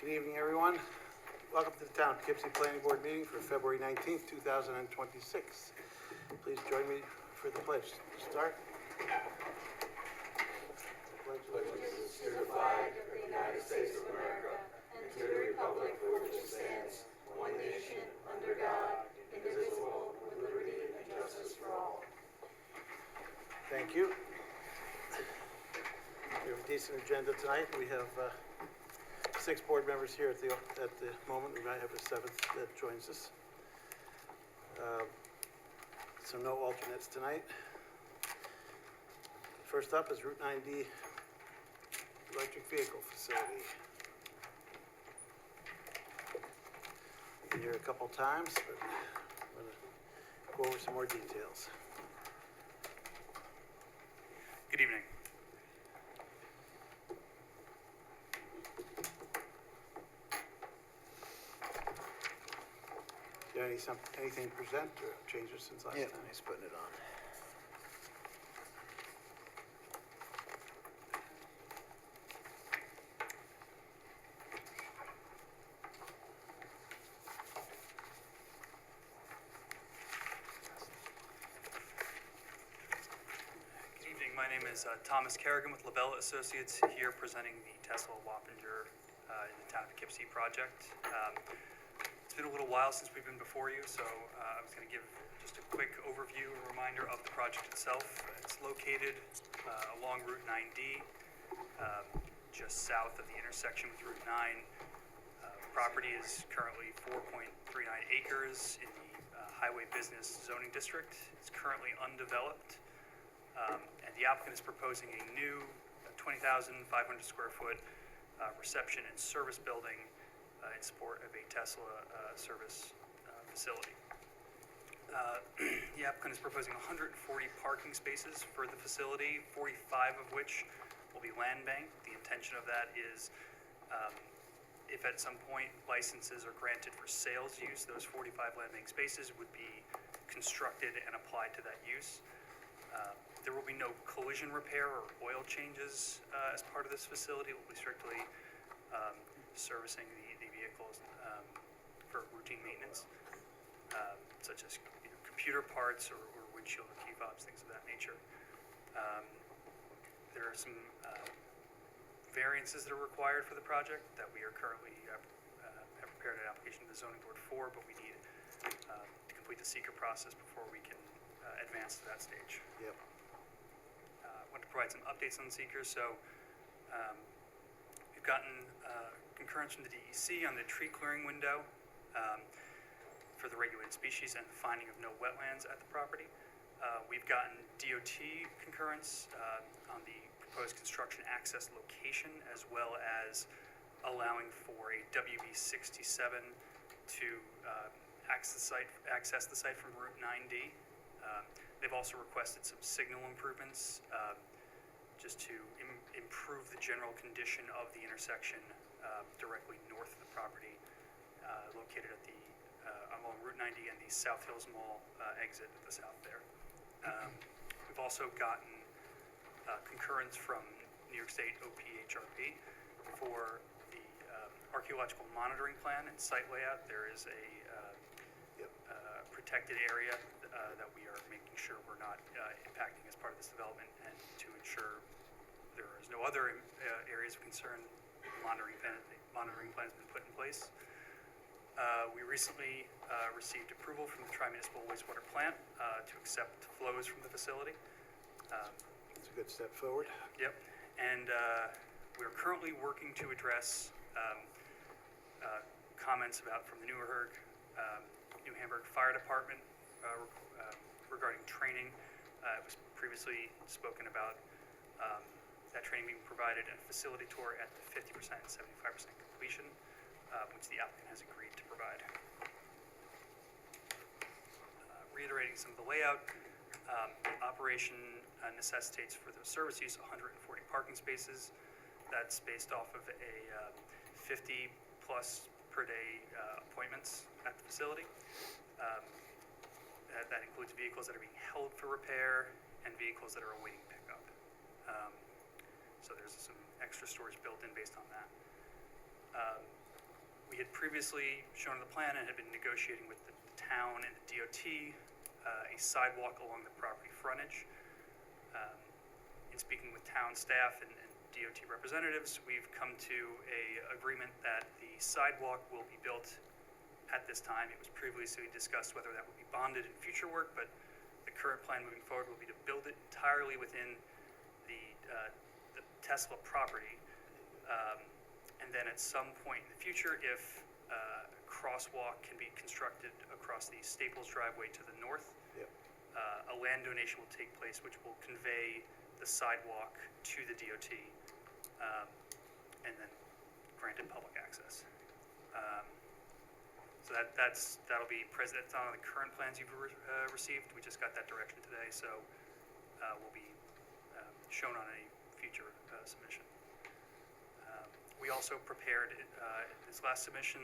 Good evening, everyone. Welcome to the Town of Poughkeepsie Planning Board meeting for February 19th, 2026. Please join me for the pledge. Start. Pledge allegiance to the flag of the United States of America and to the republic for which it stands, one nation, under God, indivisible, with liberty and justice for all. Thank you. We have a decent agenda tonight. We have 6 board members here at the moment. We might have a 7th that joins us. So no alternates tonight. First up is Route 9D electric vehicle facility. Been here a couple times, but I'm going to go over some more details. Good evening. Do you have anything to present or changes since last time? He's putting it on. Good evening. My name is Thomas Kerrigan with LaBella Associates, here presenting the Tesla Wappinger in the Town of Poughkeepsie project. It's been a little while since we've been before you, so I was going to give just a quick overview and reminder of the project itself. It's located along Route 9D, just south of the intersection with Route 9. Property is currently 4.39 acres in the Highway Business Zoning District. It's currently undeveloped, and the applicant is proposing a new 20,500 square foot reception and service building in support of a Tesla service facility. The applicant is proposing 140 parking spaces for the facility, 45 of which will be land bank. The intention of that is if at some point licenses are granted for sales use, those 45 land bank spaces would be constructed and applied to that use. There will be no collision repair or oil changes as part of this facility. It will be strictly servicing the vehicles for routine maintenance, such as computer parts or windshield or key fobs, things of that nature. There are some variances that are required for the project that we are currently have prepared an application to the zoning board for, but we need to complete the seeker process before we can advance to that stage. Yep. I want to provide some updates on the seekers. So we've gotten concurrence from the DEC on the tree clearing window for the regulated species and finding of no wetlands at the property. We've gotten DOT concurrence on the proposed construction access location, as well as allowing for a WB 67 to access the site from Route 9D. They've also requested some signal improvements just to improve the general condition of the intersection directly north of the property, located at the along Route 90 and the South Hills Mall exit at the south there. We've also gotten concurrence from New York State OPHRP for the archaeological monitoring plan and site layout. There is a protected area that we are making sure we're not impacting as part of this development, and to ensure there is no other areas of concern, monitoring plan has been put in place. We recently received approval from the Tri-Municipal Wastewater Plant to accept flows from the facility. It's a good step forward. Yep, and we're currently working to address comments from the New Hamburg Fire Department regarding training. It was previously spoken about that training being provided and a facility tour at the 50% and 75% completion, which the applicant has agreed to provide. Reiterating some of the layout, operation necessitates for the service use 140 parking spaces. That's based off of a 50 plus per day appointments at the facility. That includes vehicles that are being held for repair and vehicles that are awaiting pickup. So there's some extra storage built in based on that. We had previously shown on the plan and had been negotiating with the town and the DOT a sidewalk along the property frontage. In speaking with town staff and DOT representatives, we've come to a agreement that the sidewalk will be built at this time. It was previously discussed whether that would be bonded in future work, but the current plan moving forward will be to build it entirely within the Tesla property. And then at some point in the future, if a crosswalk can be constructed across the Staples driveway to the north, Yep. a land donation will take place, which will convey the sidewalk to the DOT, and then granted public access. So that'll be present. It's not on the current plans you've received. We just got that direction today, so will be shown on a future submission. We also prepared this last submission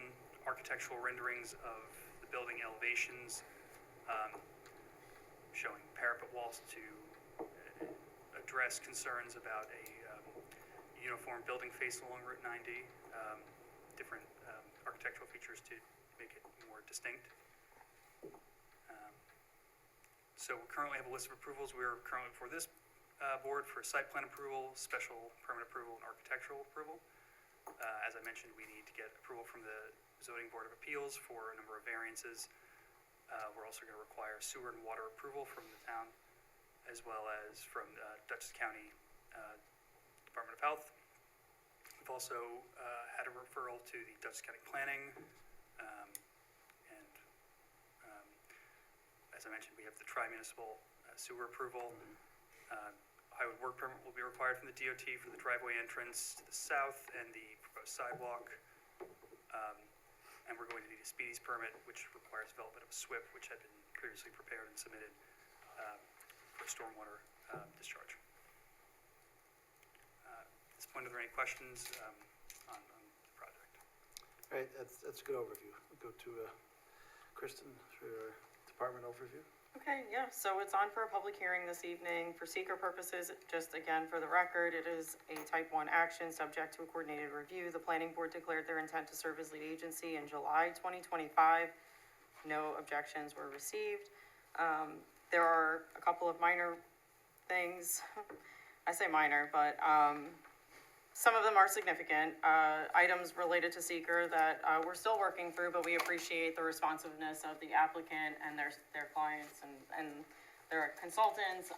architectural renderings of the building elevations, showing parapet walls to address concerns about a uniform building face along Route 90, different architectural features to make it more distinct. So we currently have a list of approvals. We're currently before this board for site plan approval, special permit approval, and architectural approval. As I mentioned, we need to get approval from the Zoning Board of Appeals for a number of variances. We're also going to require sewer and water approval from the town, as well as from Dutchess County Department of Health. We've also had a referral to the Dutchess County Planning, and as I mentioned, we have the tri-municipal sewer approval. Highway work permit will be required from the DOT for the driveway entrance to the south and the proposed sidewalk. And we're going to need a speedies permit, which requires development of a SWIP, which had been previously prepared and submitted for stormwater discharge. At this point, are there any questions on the project? All right, that's a good overview. We'll go to Kristen for your department overview. Okay, yeah, so it's on for a public hearing this evening. For seeker purposes, just again for the record, it is a type 1 action subject to a coordinated review. The planning board declared their intent to serve as lead agency in July 2025. No objections were received. There are a couple of minor things. I say minor, but some of them are significant items related to seeker that we're still working through, but we appreciate the responsiveness of the applicant and their clients and their consultants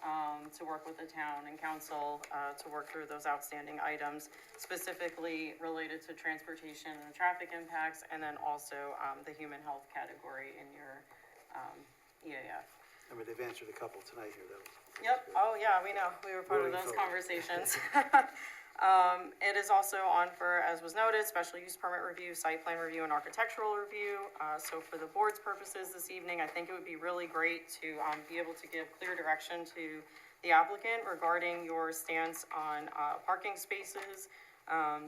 to work with the town and council to work through those outstanding items, specifically related to transportation and traffic impacts, and then also the human health category in your EAF. I mean, they've answered a couple tonight here, though. Yep, oh yeah, we know, we were part of Moving those forward. conversations. It is also on for, as was noted, special use permit review, site plan review, and architectural review. So for the board's purposes this evening, I think it would be really great to be able to give clear direction to the applicant regarding your stance on parking spaces.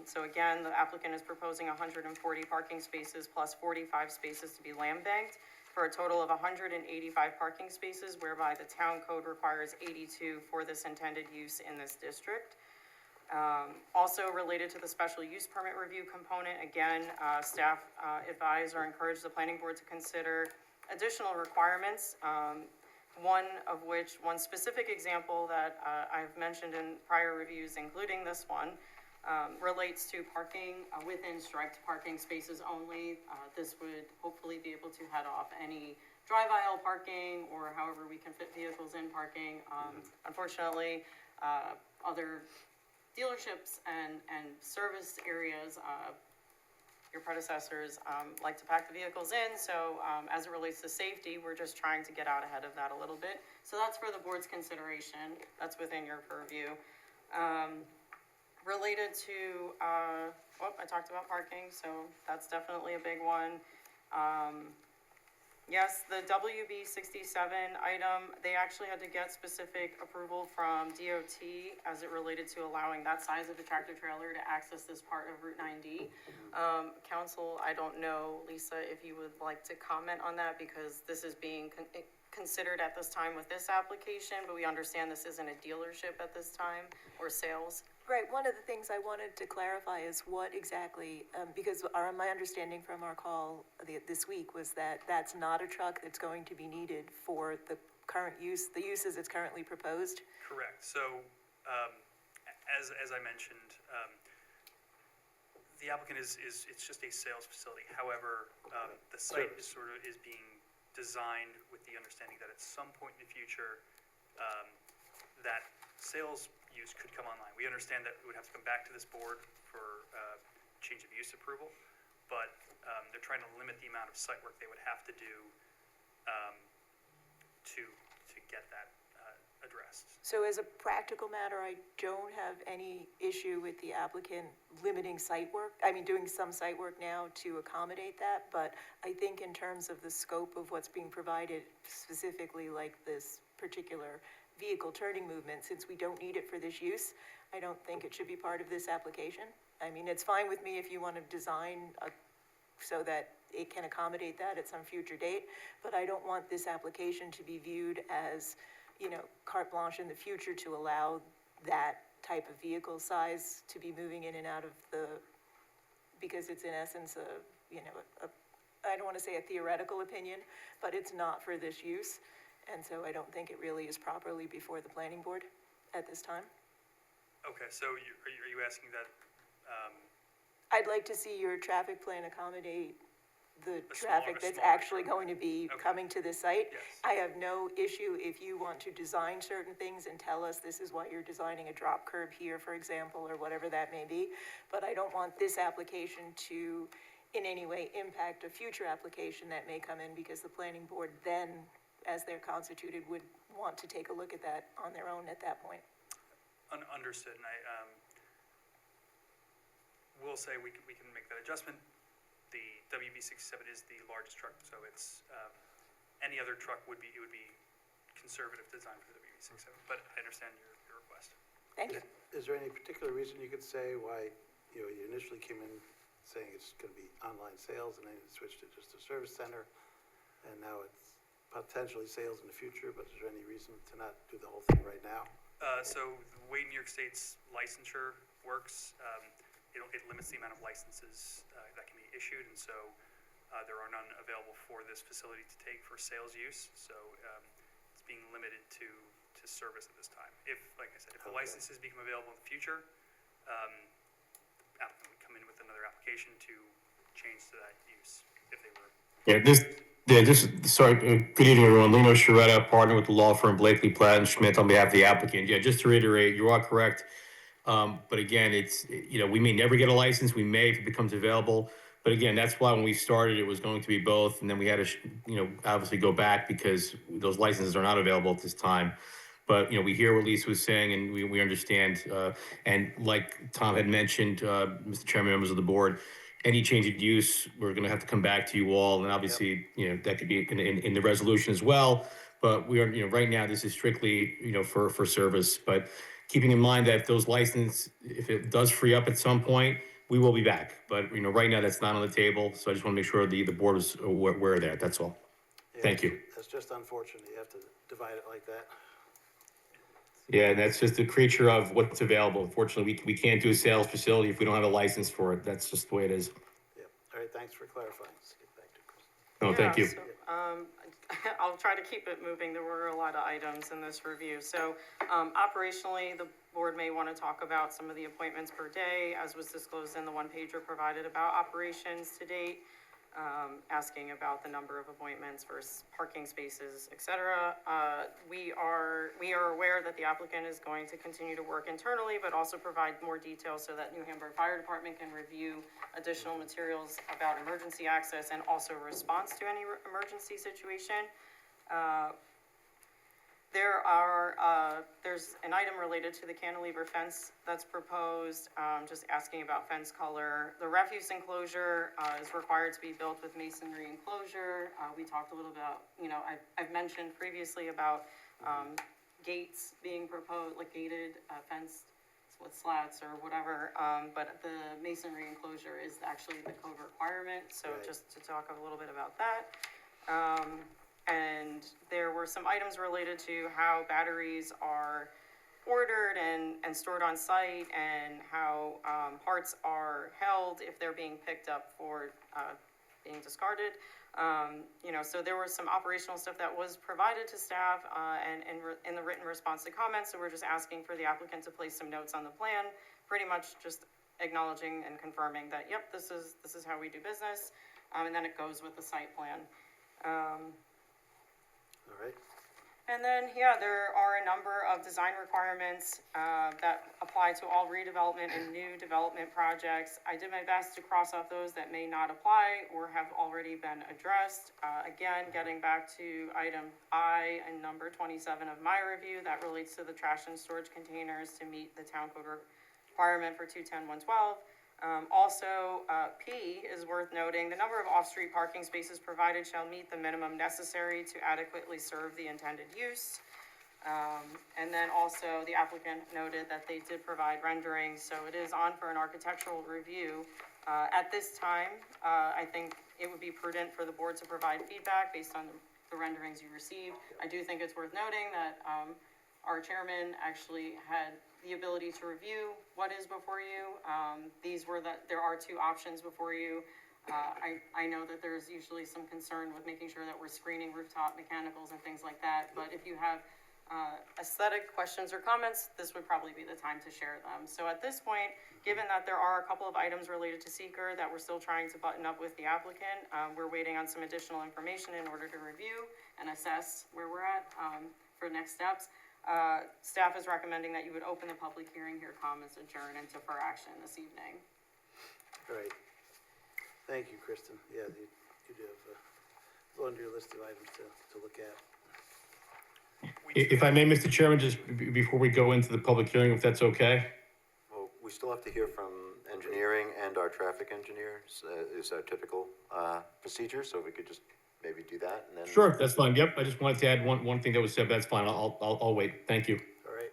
So again, the applicant is proposing 140 parking spaces plus 45 spaces to be land banked for a total of 185 parking spaces, whereby the town code requires 82 for this intended use in this district. Also related to the special use permit review component, again, staff advise or encourage the planning board to consider additional requirements. One specific example that I've mentioned in prior reviews, including this one, relates to parking within striped parking spaces only. This would hopefully be able to head off any drive aisle parking or however we can fit vehicles in parking. Unfortunately, other dealerships and service areas, your predecessors like to pack the vehicles in, so as it relates to safety, we're just trying to get out ahead of that a little bit. So that's for the board's consideration. That's within your purview. Related to, I talked about parking, so that's definitely a big one. Yes, the WB 67 item, they actually had to get specific approval from DOT as it related to allowing that size of a tractor trailer to access this part of Route 9D. Council, I don't know, Lisa, if you would like to comment on that, because this is being considered at this time with this application, but we understand this isn't a dealership at this time, or sales. Right, one of the things I wanted to clarify is what exactly, because my understanding from our call this week was that that's not a truck that's going to be needed for the current use, the uses it's currently proposed. Correct. So, as I mentioned, the applicant it's just a sales facility. However, the site is being designed with the understanding that at some point in the future, that sales use could come online. We understand that it would have to come back to this board for change of use approval, but they're trying to limit the amount of site work they would have to do to get that addressed. So as a practical matter, I don't have any issue with the applicant limiting site work, doing some site work now to accommodate that, but I think in terms of the scope of what's being provided, specifically like this particular vehicle turning movement, since we don't need it for this use, I don't think it should be part of this application. It's fine with me if you want to design so that it can accommodate that at some future date, but I don't want this application to be viewed as, carte blanche in the future to allow that type of vehicle size to be moving in and out of because it's in essence I don't want to say a theoretical opinion, but it's not for this use. And so I don't think it really is properly before the planning board at this time. Okay, so are you asking that? I'd like to see your traffic plan accommodate the A traffic smaller that's actually truck. going to be Okay. coming to the site. Yes. I have no issue if you want to design certain things and tell us this is why you're designing a drop curb here, for example, or whatever that may be. But I don't want this application to in any way impact a future application that may come in, because the planning board then, as they're constituted, would want to take a look at that on their own at that point. Understood, and I will say we can make that adjustment. The WB67 is the largest truck, so it's any other truck would be conservative design for the WB67. But I understand your request. Thank you. Is there any particular reason you could say why, you initially came in saying it's going to be online sales, and then you switched it just to service center, and now it's potentially sales in the future, but is there any reason to not do the whole thing right now? So the way New York State's licensure works, it limits the amount of licenses that can be issued, and so there are none available for this facility to take for sales use. So it's being limited to service at this time. If, like I said, if the licenses become available in the future, the applicant would come in with another application to change to that use if they were. Sorry, good evening, everyone. Lino Sharetta, partner with the law firm Blakely Platt and Schmidt on behalf of the applicant. Yeah, just to reiterate, you are correct. But again, it's, we may never get a license. We may if it becomes available. But again, that's why when we started, it was going to be both. And then we had to, obviously go back because those licenses are not available at this time. But, we hear what Lisa was saying, and we understand. And like Tom had mentioned, Mr. Chairman, members of the board, any change of use, we're going to have to come back to you all. And obviously, that could be in the resolution as well. But we are, right now, this is strictly, for service. But keeping in mind that those licenses, if it does free up at some point, we will be back. But, right now, that's not on the table. So I just want to make sure the board is aware of that. That's all. Yeah, Thank you. That's just unfortunate. You have to divide it like that. Yeah, and that's just a creature of what's available. Unfortunately, we can't do a sales facility if we don't have a license for it. That's just the way it is. Yep. All right, thanks for clarifying. Let's get back to Chris. No, thank you. So, I'll try to keep it moving. There were a lot of items in this review. So operationally, the board may want to talk about some of the appointments per day, as was disclosed in the one-pager provided about operations to date, asking about the number of appointments versus parking spaces, et cetera. We are aware that the applicant is going to continue to work internally, but also provide more details so that New Hamburg Fire Department can review additional materials about emergency access and also response to any emergency situation. There's an item related to the cantilever fence that's proposed, just asking about fence color. The refuse enclosure is required to be built with masonry enclosure. We talked a little about, I've mentioned previously about gates being proposed, like gated fence with slats or whatever, but the masonry enclosure is actually the code requirement. So Right. just to talk a little bit about that. And there were some items related to how batteries are ordered and stored on site, and how parts are held if they're being picked up for being discarded. So there was some operational stuff that was provided to staff and in the written response to comments. So we're just asking for the applicant to place some notes on the plan, pretty much just acknowledging and confirming that, yep, this is how we do business. And then it goes with the site plan. All right. And then, yeah, there are a number of design requirements that apply to all redevelopment and new development projects. I did my best to cross off those that may not apply or have already been addressed. Again, getting back to item I and number 27 of my review, that relates to the trash and storage containers to meet the town code requirement for 210-112. P is worth noting, the number of off-street parking spaces provided shall meet the minimum necessary to adequately serve the intended use. And then also, the applicant noted that they did provide renderings, so it is on for an architectural review. At this time, I think it would be prudent for the board to provide feedback based on the renderings you received. I do think it's worth noting that our chairman actually had the ability to review what is before you. There are two options before you. I know that there's usually some concern with making sure that we're screening rooftop mechanicals and things like that, but if you have aesthetic questions or comments, this would probably be the time to share them. So at this point, given that there are a couple of items related to seeker that we're still trying to button up with the applicant, we're waiting on some additional information in order to review and assess where we're at for next steps. Staff is recommending that you would open the public hearing, hear comments, adjourn, and defer action this evening. All right. Thank you, Kristen. Yeah, you do have a laundry list of items to look at. If I may, Mr. Chairman, just before we go into the public hearing, if that's okay? Well, we still have to hear from engineering and our traffic engineers, is our typical procedure, so we could just maybe do that and then. Sure, that's fine. Yep, I just wanted to add one thing that was said, but that's fine. I'll wait. Thank you. All right.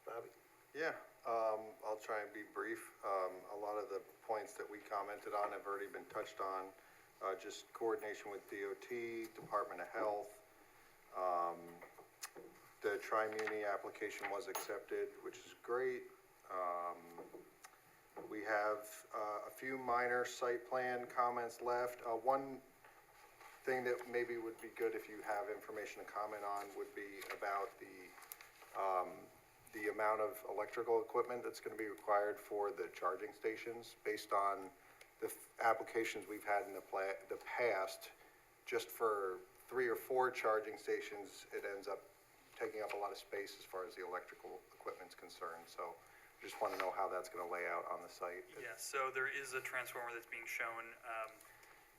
Bobby? Yeah, I'll try and be brief. A lot of the points that we commented on have already been touched on. Just coordination with DOT, Department of Health. The Tri-Muni application was accepted, which is great. We have a few minor site plan comments left. One thing that maybe would be good if you have information to comment on would be about the amount of electrical equipment that's going to be required for the charging stations. Based on the applications we've had in the past, just for 3 or 4 charging stations, it ends up taking up a lot of space as far as the electrical equipment's concerned. So just want to know how that's going to lay out on the site. Yeah, so there is a transformer that's being shown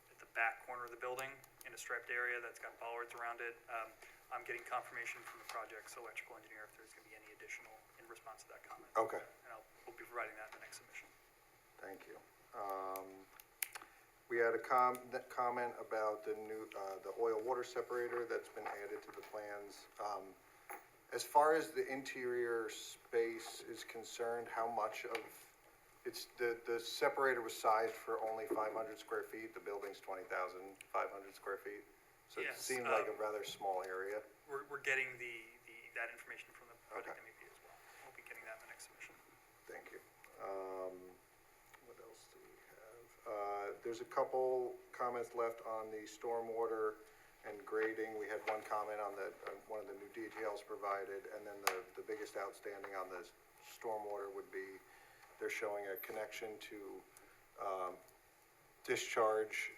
at the back corner of the building in a striped area that's got bollards around it. I'm getting confirmation from the project's electrical engineer if there's going to be any additional in response to that comment. Okay, And we'll be providing that in the next submission. thank you. We had a comment about the new, the oil water separator that's been added to the plans. As far as the interior space is concerned, how much of, the separator was sized for only 500 square feet, the building's 20,500 square feet. So it Yes, seemed like a rather small area. We're getting that information from the project Okay. MEP as well. We'll be getting that in the next submission. Thank you. What else do we have? There's a couple comments left on the stormwater and grading. We had one comment on one of the new details provided, and then the biggest outstanding on the stormwater would be they're showing a connection to discharge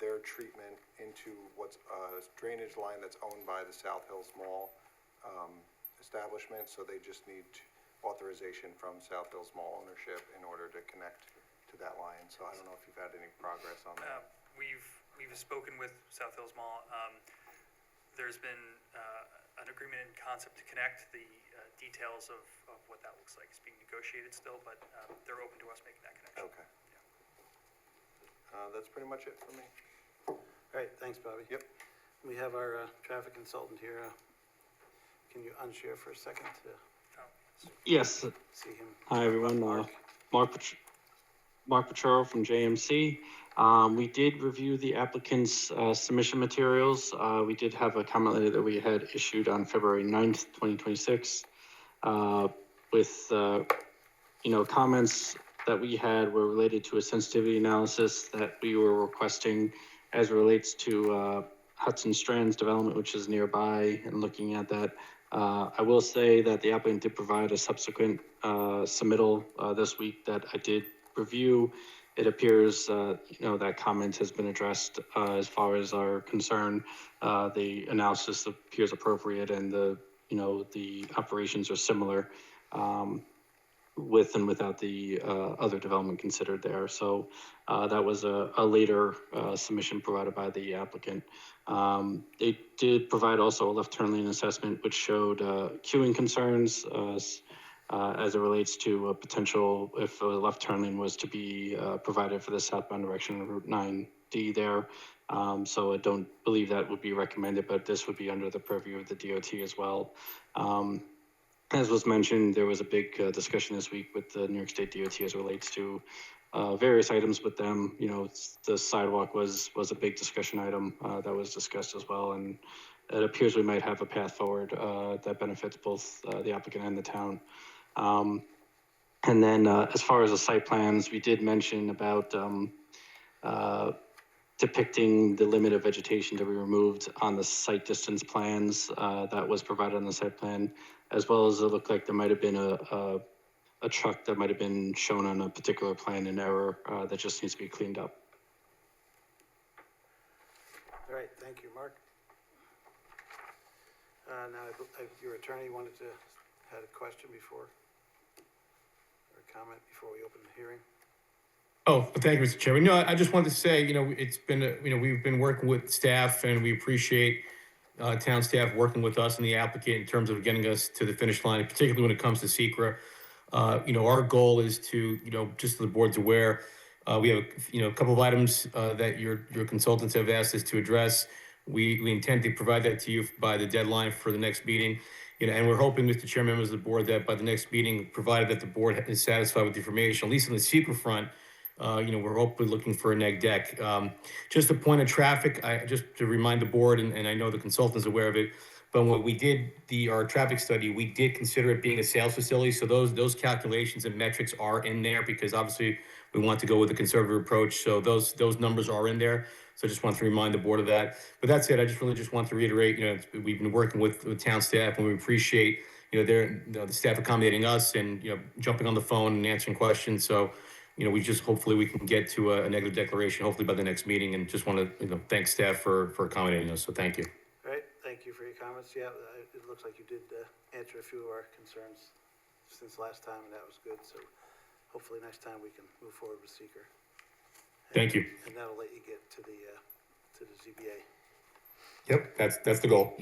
their treatment into what's a drainage line that's owned by the South Hills Mall establishment, so they just need authorization from South Hills Mall ownership in order to connect to that line. So I don't know if you've had any progress on that. We've spoken with South Hills Mall. There's been an agreement in concept to connect. The details of what that looks like is being negotiated still, but they're open to us making that connection. Okay. That's pretty much it for me. All right, thanks, Bobby. Yep. We have our traffic consultant here. Can you unshare for a second to Yes. see him? Hi, everyone. Mark? Mark Pachoro from JMC. We did review the applicant's submission materials. We did have a comment letter that we had issued on February 9th, 2026. with, comments that we had were related to a sensitivity analysis that we were requesting as it relates to Hudson Strands development, which is nearby, and looking at that. I will say that the applicant did provide a subsequent submittal this week that I did review. It appears, that comment has been addressed as far as our concern. The analysis appears appropriate, and the operations are similar. With and without the other development considered there. So that was a later submission provided by the applicant. They did provide also a left turn lane assessment, which showed queuing concerns as it relates to a potential, if a left turn lane was to be provided for the southbound direction of Route 9D there. So I don't believe that would be recommended, but this would be under the purview of the DOT as well. As was mentioned, there was a big discussion this week with the New York State DOT as it relates to various items with them. The sidewalk was a big discussion item that was discussed as well, and it appears we might have a path forward that benefits both the applicant and the town. And then as far as the site plans, we did mention about depicting the limit of vegetation to be removed on the site distance plans that was provided on the site plan, as well as it looked like there might have been a truck that might have been shown on a particular plan in error that just needs to be cleaned up. All right, thank you, Mark. Now, your attorney had a question before, or a comment before we open the hearing. Oh, thank you, Mr. Chairman. No, I just wanted to say, it's been, we've been working with staff, and we appreciate town staff working with us and the applicant in terms of getting us to the finish line, particularly when it comes to SECRA. Our goal is to, just so the board's aware, we have, a couple of items that your consultants have asked us to address. We intend to provide that to you by the deadline for the next meeting. And we're hoping, Mr. Chairman, members of the board, that by the next meeting, provided that the board is satisfied with the information, at least on the SECRA front, we're hopefully looking for a neg deck. Just a point of traffic, just to remind the board, and I know the consultant's aware of it, but when we did our traffic study, we did consider it being a sales facility. So those calculations and metrics are in there, because obviously we want to go with a conservative approach. So those numbers are in there. So I just want to remind the board of that. But that's it. I just really want to reiterate, we've been working with town staff, and we appreciate, the staff accommodating us and, jumping on the phone and answering questions. So, we just, hopefully we can get to a negative declaration, hopefully by the next meeting, and just want to, thank staff for accommodating us. So thank you. All right, thank you for your comments. Yeah, it looks like you did answer a few of our concerns since last time, and that was good. So hopefully next time we can move forward with seeker. Thank you. And that'll let you get to the ZBA. Yep, that's the goal.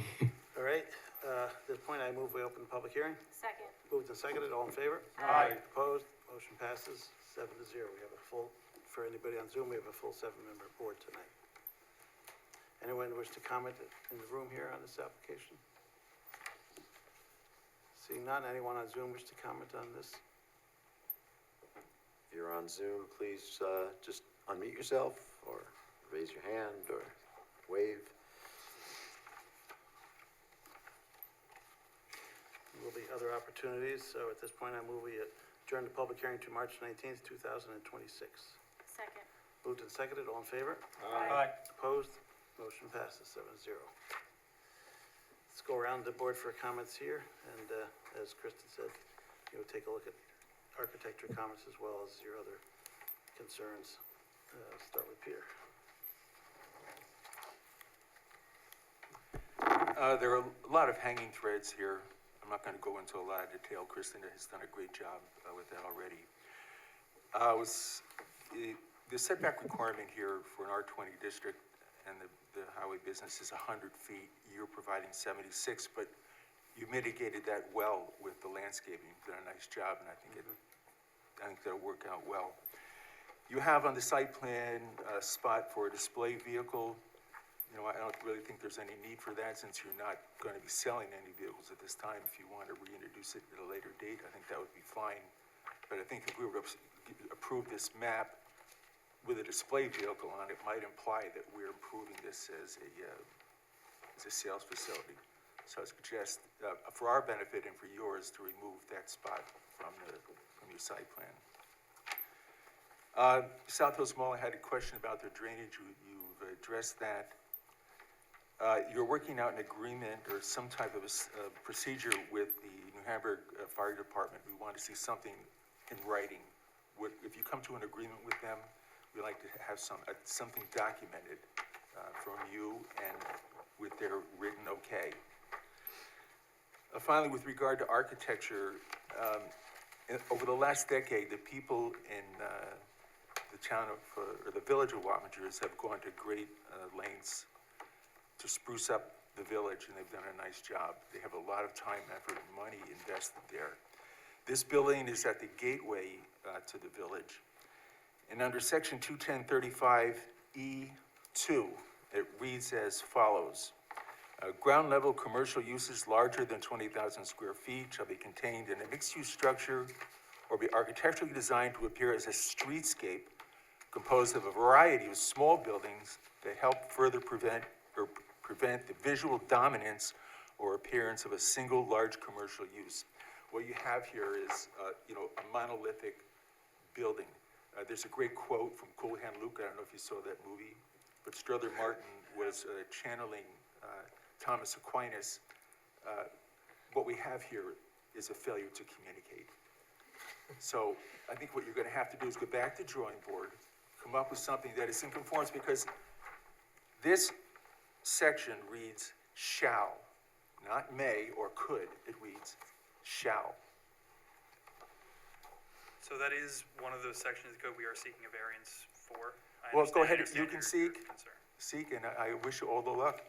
All right, at this point, I move we open the public hearing. Second. Moved and seconded, all in favor? Aye. Opposed? Motion passes 7-0. We have a full, for anybody on Zoom, we have a full 7-member board tonight. Anyone wish to comment in the room here on this application? Seeing none, anyone on Zoom wish to comment on this? If you're on Zoom, please just unmute yourself, or raise your hand, or wave. Will be other opportunities, so at this point, I move we adjourn the public hearing to March 19th, 2026. Second. Moved and seconded, all in favor? Aye. Opposed? Motion passes 7-0. Let's go around the board for comments here, and as Kristen said, take a look at architecture comments as well as your other concerns. Start with Peter. There are a lot of hanging threads here. I'm not going to go into a lot of detail. Kristen has done a great job with that already. The setback requirement here for an R20 district and the highway business is 100 feet. You're providing 76, but you mitigated that well with the landscaping. You've done a nice job, and I think that'll work out well. You have on the site plan a spot for a display vehicle. I don't really think there's any need for that, since you're not going to be selling any vehicles at this time. If you want to reintroduce it at a later date, I think that would be fine. But I think if we were to approve this map with a display vehicle on it, might imply that we're improving this as a sales facility. So I suggest, for our benefit and for yours, to remove that spot from your site plan. South Hills Mall, I had a question about their drainage. You've addressed that. You're working out an agreement or some type of a procedure with the New Hamburg Fire Department. We want to see something in writing. If you come to an agreement with them, we'd like to have something documented from you and with their written okay. Finally, with regard to architecture, over the last decade, the people in the town of, or the village of Wappingers have gone to great lengths to spruce up the village, and they've done a nice job. They have a lot of time, effort, and money invested there. This building is at the gateway to the village. And under section 21035E2, it reads as follows. Ground level commercial uses larger than 20,000 square feet shall be contained in a mixed-use structure or be architecturally designed to appear as a streetscape composed of a variety of small buildings that help further prevent the visual dominance or appearance of a single large commercial use. What you have here is, a monolithic building. There's a great quote from Cool Hand Luke. I don't know if you saw that movie, but Strother Martin was channeling Thomas Aquinas. What we have here is a failure to communicate. So I think what you're going to have to do is go back to the drawing board, come up with something that is in conformance, because this section reads shall, not may or could. It reads shall. So that is one of those sections of the code we are seeking a variance for. Well, go ahead, understand you can your seek, concern. and I wish you all the luck.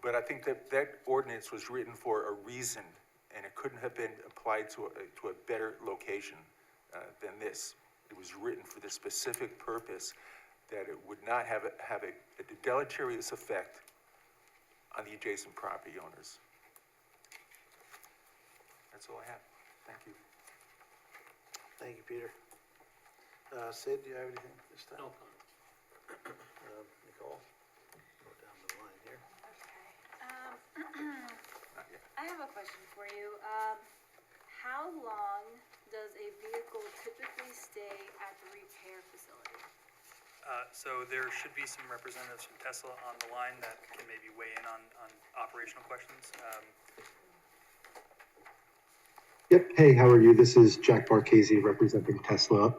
But I think that ordinance was written for a reason, and it couldn't have been applied to a better location than this. It was written for the specific purpose that it would not have a deleterious effect on the adjacent property owners. That's all I have. Thank you. Thank you, Peter. Sid, do you have anything this time? No. Nicole? Go down the line here. Not yet. I have a question for you. How long does a vehicle typically stay at the repair facility? So there should be some representatives from Tesla on the line that can maybe weigh in on operational questions. Yep. Hey, how are you? This is Jack Barchese representing Tesla.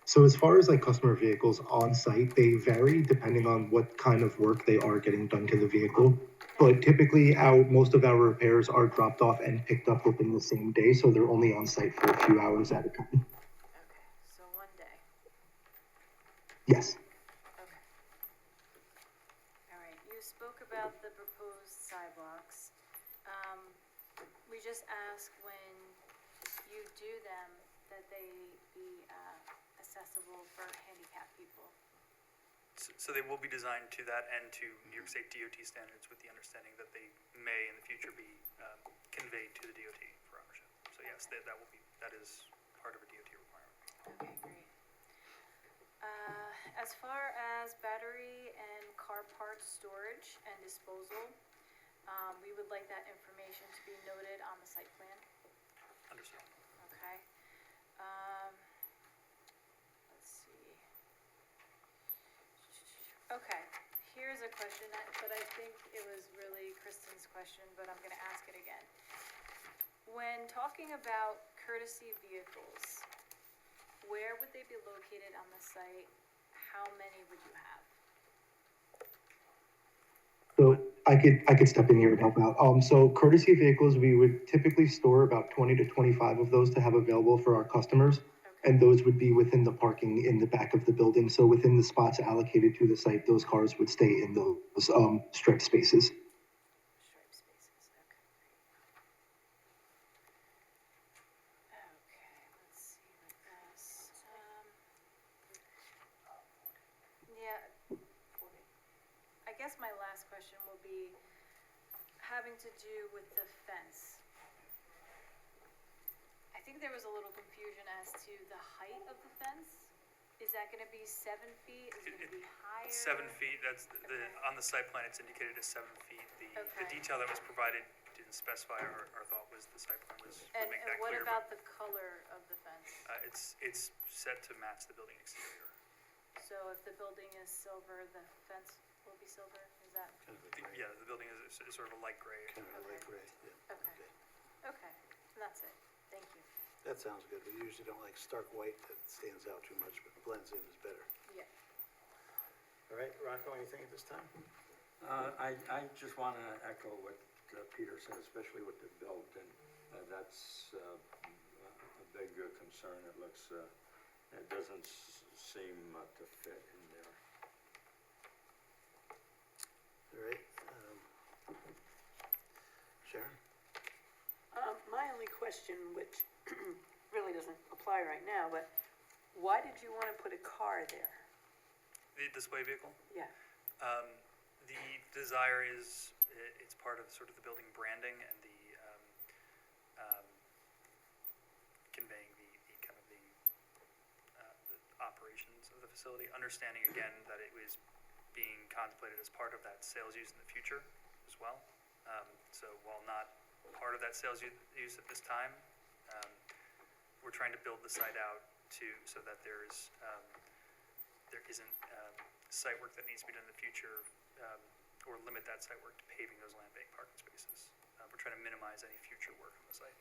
So as far as like customer vehicles on site, they vary depending on what kind of work they are getting done to the vehicle. But typically most of our repairs are dropped off and picked up within the same day. So they're only on site for a few hours at a time. Okay, so one day. Yes. Okay. All right, you spoke about the proposed sidewalks. We just ask when you do them that they be accessible for handicapped people. So they will be designed to that and to New York State DOT standards with the understanding that they may in the future be conveyed to the DOT for ownership. So yes, that is part of a DOT requirement. Okay, great. As far as battery and car parts storage and disposal, we would like that information to be noted on the site plan. Understood. Okay. Let's see. Okay, here's a question, but I think it was really Kristen's question, but I'm gonna ask it again. When talking about courtesy vehicles, where would they be located on the site? How many would you have? So I could step in here and help out. So courtesy vehicles, we would typically store about 20 to 25 of those to have available for our customers. Okay. And those would be within the parking in the back of the building. So within the spots allocated to the site, those cars would stay in those striped spaces. Stripe spaces, okay, great. Okay, let's see with this. Yeah, I guess my last question will be having to do with the fence. I think there was a little confusion as to the height of the fence. Is that gonna be 7 feet? Is it gonna be higher? 7 feet, that's Okay. on the site plan, it's indicated as 7 feet. The Okay. detail that was provided didn't specify, our thought was the site plan would And make that what clear. about the color of the fence? It's set to match the building exterior. So if the building is silver, the fence will be silver, is that? Kind of a gray, Yeah, the building is sort of a light gray. kind of a light gray, yeah. Okay. Okay, that's it, thank you. That sounds good. We usually don't like stark white that stands out too much, but blends in is better. Yeah. All right, Rocco, anything at this time? I just want to echo what Peter said, especially with the build, and that's a big concern. It looks, it doesn't seem to fit in there. All right, Sharon? My only question, which really doesn't apply right now, but why did you want to put a car there? The display vehicle? Yeah. The desire is, it's part of sort of the building branding and the conveying the kind of the operations of the facility, understanding again that it was being contemplated as part of that sales use in the future as well. So while not part of that sales use at this time, we're trying to build the site out so that there isn't site work that needs to be done in the future, or limit that site work to paving those land bank parking spaces. We're trying to minimize any future work on the site.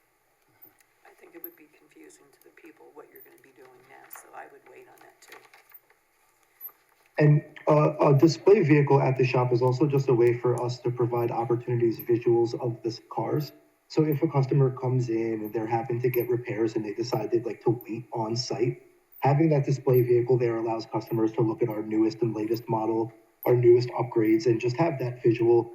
I think it would be confusing to the people what you're going to be doing now, so I would wait on that too. And a display vehicle at the shop is also just a way for us to provide opportunities, visuals of the cars. So if a customer comes in and they're having to get repairs and they decide they'd like to wait on site, having that display vehicle there allows customers to look at our newest and latest model, our newest upgrades, and just have that visual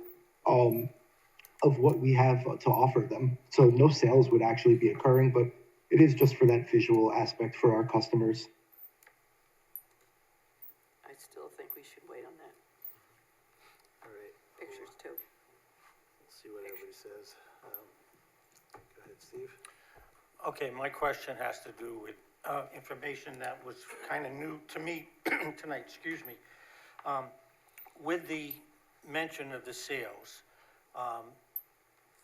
of what we have to offer them. So no sales would actually be occurring, but it is just for that visual aspect for our customers. I still think we should wait on that. All right. Pictures too. We'll see what everybody says. Go ahead, Steve. Okay, my question has to do with information that was kind of new to me tonight, excuse me. With the mention of the sales,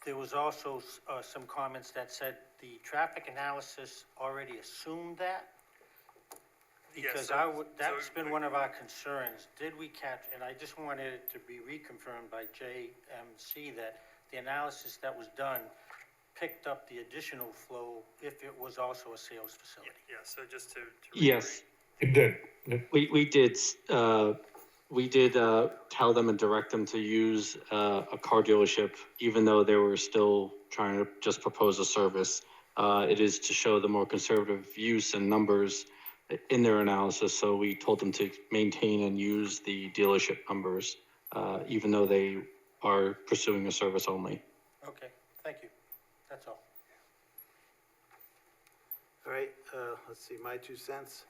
there was also some comments that said the traffic analysis already assumed that. Because that's been one of our concerns. Did we catch, and I just wanted it to be reconfirmed by JMC that the analysis that was done picked up the additional flow if it was also a sales facility. Yeah, so just to Yes, It did. we did tell them and direct them to use a car dealership, even though they were still trying to just propose a service. It is to show the more conservative use and numbers in their analysis, so we told them to maintain and use the dealership numbers, even though they are pursuing a service only. Okay, thank you. That's all. All right, let's see, my 2 cents.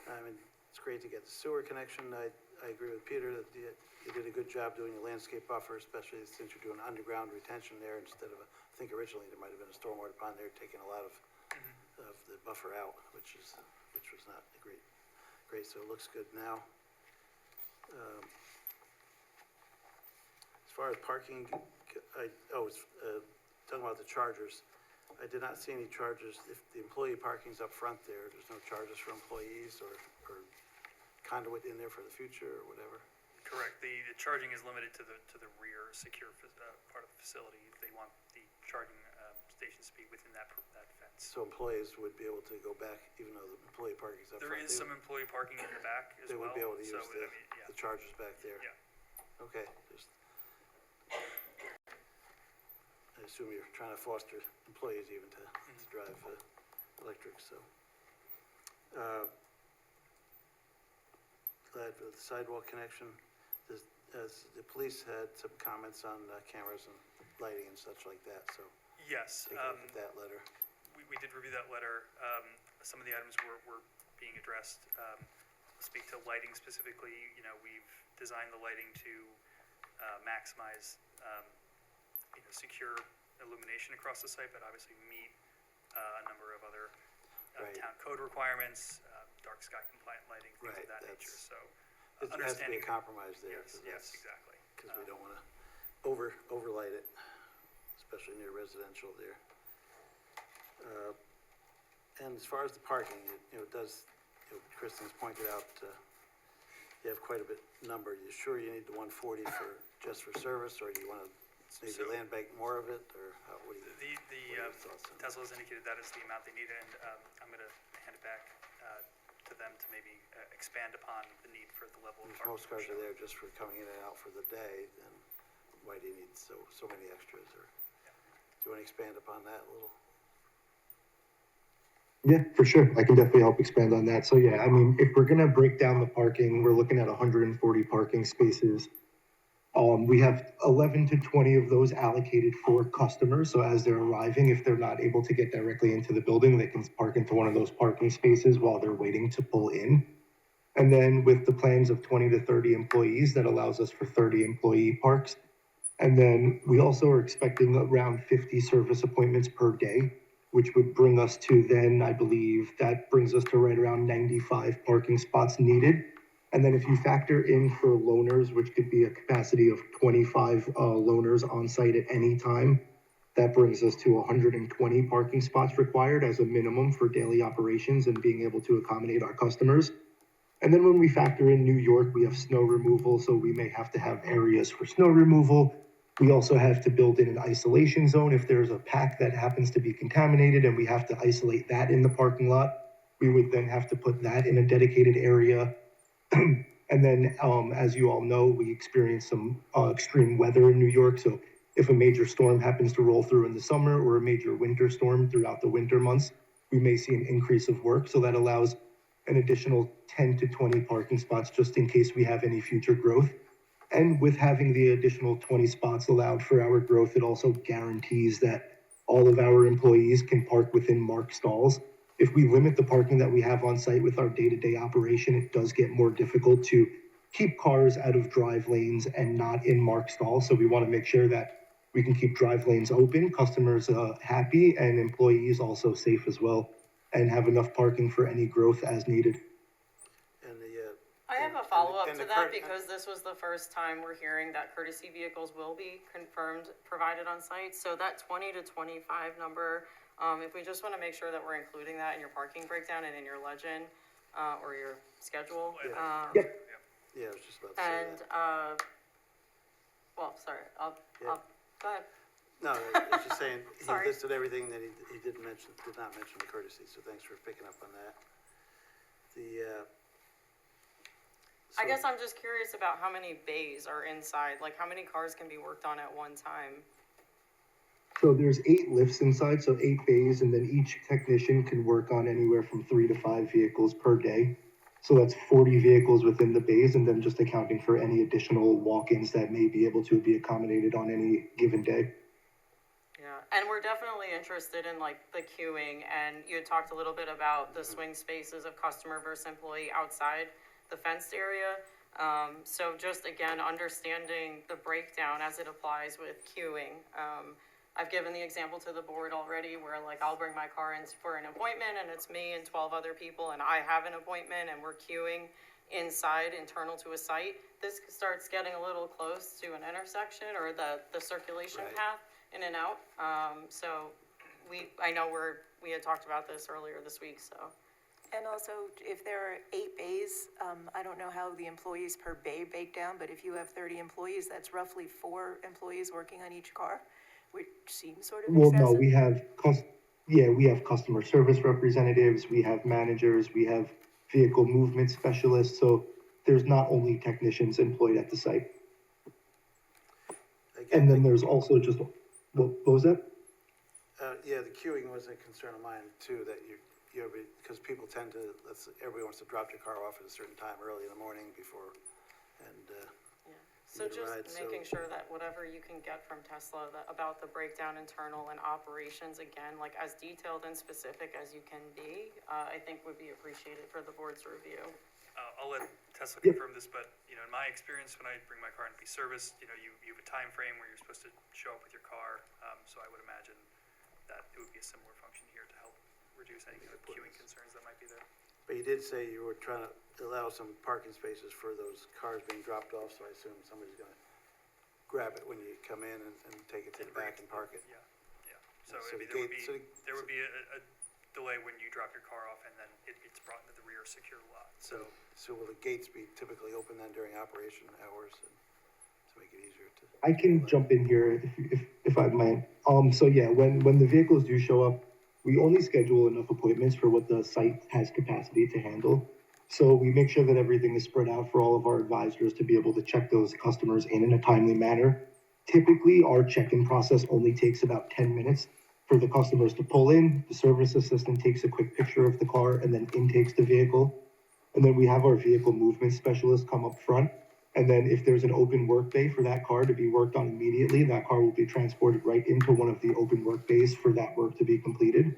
I mean, it's great to get the sewer connection. I agree with Peter that you did a good job doing a landscape buffer, especially since you're doing underground retention there instead of I think originally there might have been a stormwater pond there, taking a lot of the buffer out, which was not great, so it looks good now. As far as parking, talking about the chargers, I did not see any charges. If the employee parking's up front there, there's no charges for employees or conduit in there for the future or whatever? correct. The charging is limited to the rear secure part of the facility. They want the charging stations to be within that fence. So employees would be able to go back, even though the employee parking's up front? There is some employee parking in the back as well. They would be able to so, use I mean, yeah. the chargers back there? Yeah. Okay, I assume you're trying to foster employees even to drive electric, so. Glad for the sidewalk connection. As the police had some comments on cameras and lighting and such like that, so Yes. take a look at that letter. We did review that letter. Some of the items were being addressed. Speak to lighting specifically, we've designed the lighting to maximize, secure illumination across the site, but obviously meet a number of other Right. town code requirements, dark sky compliant lighting, things Right, of that nature. that's- So It has to be a understanding. compromise there. Yes, exactly. Because we don't want to overlight it, especially near residential there. And as far as the parking, it does, Kristen's pointed out, you have quite a bit number. You sure you need the 140 just for service, or do you want to maybe land bank more of it, or what do you? Tesla's indicated that is the amount they needed, and I'm gonna hand it back to them to maybe expand upon the need for the level of If parking. most cars are there just for coming in and out for the day, then why do you need so many extras, or do you want to expand upon that a little? Yeah, for sure. I can definitely help expand on that. So yeah, I mean, if we're gonna break down the parking, we're looking at 140 parking spaces. We have 11 to 20 of those allocated for customers. So as they're arriving, if they're not able to get directly into the building, they can park into one of those parking spaces while they're waiting to pull in. And then with the plans of 20 to 30 employees, that allows us for 30 employee parks. And then we also are expecting around 50 service appointments per day, which would bring us to then, I believe, that brings us to right around 95 parking spots needed. And then if you factor in for loaners, which could be a capacity of 25 loaners on site at any time, that brings us to 120 parking spots required as a minimum for daily operations and being able to accommodate our customers. And then when we factor in New York, we have snow removal, so we may have to have areas for snow removal. We also have to build in an isolation zone if there's a pack that happens to be contaminated and we have to isolate that in the parking lot. We would then have to put that in a dedicated area. And then, as you all know, we experience some extreme weather in New York. So if a major storm happens to roll through in the summer or a major winter storm throughout the winter months, we may see an increase of work. So that allows an additional 10 to 20 parking spots just in case we have any future growth. And with having the additional 20 spots allowed for our growth, it also guarantees that all of our employees can park within marked stalls. If we limit the parking that we have on site with our day-to-day operation, it does get more difficult to keep cars out of drive lanes and not in marked stalls. So we want to make sure that we can keep drive lanes open, customers happy, and employees also safe as well, and have enough parking for any growth as needed. And I have a follow-up and to the that cur- because this was the first time we're hearing that courtesy vehicles will be confirmed, provided on site. So that 20 to 25 number, if we just want to make sure that we're including that in your parking breakdown and in your legend, or your schedule. Yep. Yeah, I was just about to say And, that. well, sorry, Yeah. go ahead. No, I was just saying, he Sorry. listed everything that he did not mention the courtesy, so thanks for picking up on that. I guess I'm just curious about how many bays are inside, like how many cars can be worked on at one time? So there's 8 lifts inside, so 8 bays, and then each technician can work on anywhere from 3 to 5 vehicles per day. So that's 40 vehicles within the bays, and then just accounting for any additional walk-ins that may be able to be accommodated on any given day. Yeah, and we're definitely interested in like the queuing, and you had talked a little bit about the swing spaces of customer versus employee outside the fenced area. So just again, understanding the breakdown as it applies with queuing. I've given the example to the board already where like I'll bring my car in for an appointment and it's me and 12 other people and I have an appointment and we're queuing inside internal to a site. This starts getting a little close to an intersection or the circulation Right. path in and out. So I know we had talked about this earlier this week, so. And also, if there are 8 bays, I don't know how the employees per bay break down, but if you have 30 employees, that's roughly 4 employees working on each car, which seems sort of Well, excessive. no, we have customer service representatives, we have managers, we have vehicle movement specialists, so there's not only technicians employed at the site. Again, And then there's also just, what was that? yeah, the queuing was a concern of mine too, that because people tend to, everybody wants to drop their car off at a certain time early in the morning before, and, So Need a just ride, so- making sure that whatever you can get from Tesla about the breakdown internal and operations, again, like as detailed and specific as you can be, I think would be appreciated for the board's review. I'll let Tesla Yep. confirm this, but, in my experience, when I bring my car in to be serviced, you have a time frame where you're supposed to show up with your car, so I would imagine that it would be a similar function here to help reduce any kind of queuing concerns that might be there. but you did say you were trying to allow some parking spaces for those cars being dropped off, so I assume somebody's gonna grab it when you come in and take it to the back and park it. Yeah, yeah. So, So I mean, the gate- so- there would be a delay when you drop your car off and then it's brought into the rear secure lot, so. So will the gates be typically open then during operation hours and to make it easier to? I can jump in here if I might. So yeah, when the vehicles do show up, we only schedule enough appointments for what the site has capacity to handle. So we make sure that everything is spread out for all of our advisors to be able to check those customers in a timely manner. Typically, our check-in process only takes about 10 minutes for the customers to pull in. The service assistant takes a quick picture of the car and then intakes the vehicle. And then we have our vehicle movement specialist come up front. And then if there's an open work bay for that car to be worked on immediately, that car will be transported right into one of the open work bays for that work to be completed.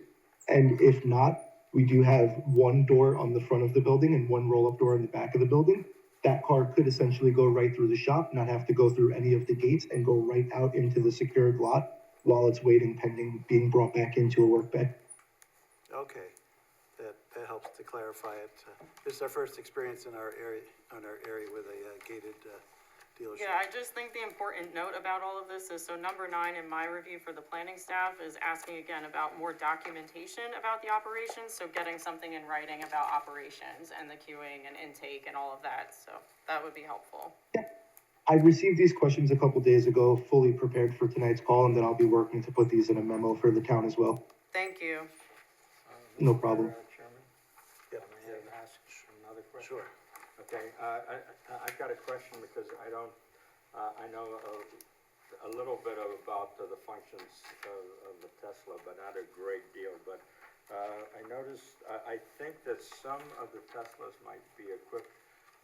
And if not, we do have one door on the front of the building and one roll-up door in the back of the building. That car could essentially go right through the shop, not have to go through any of the gates, and go right out into the secured lot while it's waiting pending being brought back into a work bay. Okay, that helps to clarify it. This is our first experience in our area with a gated dealership. Yeah, I just think the important note about all of this is, so number 9 in my review for the planning staff is asking again about more documentation about the operations, so getting something in writing about operations and the queuing and intake and all of that, so that would be helpful. I received these questions a couple days ago, fully prepared for tonight's call, and then I'll be working to put these in a memo for the town as well. Thank you. No problem. Chairman? Yep. May I ask another question? Sure. Okay, I've got a question because I don't, I know a little bit about the functions of the Tesla, but not a great deal. But I noticed, I think that some of the Teslas might be equipped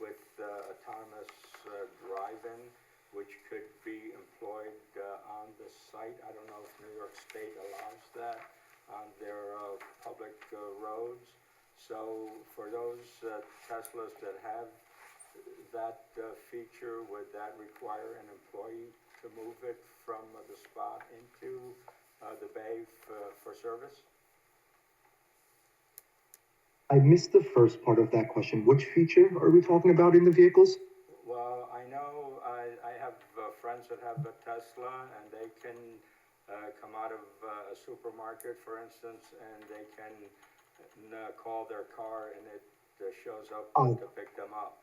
with autonomous drive-in, which could be employed on the site. I don't know if New York State allows that on their public roads. So for those Teslas that have that feature, would that require an employee to move it from the spot into the bay for service? I missed the first part of that question. Which feature are we talking about in the vehicles? Well, I know I have friends that have a Tesla, and they can come out of a supermarket, for instance, and they can call their car and it shows up to pick them up.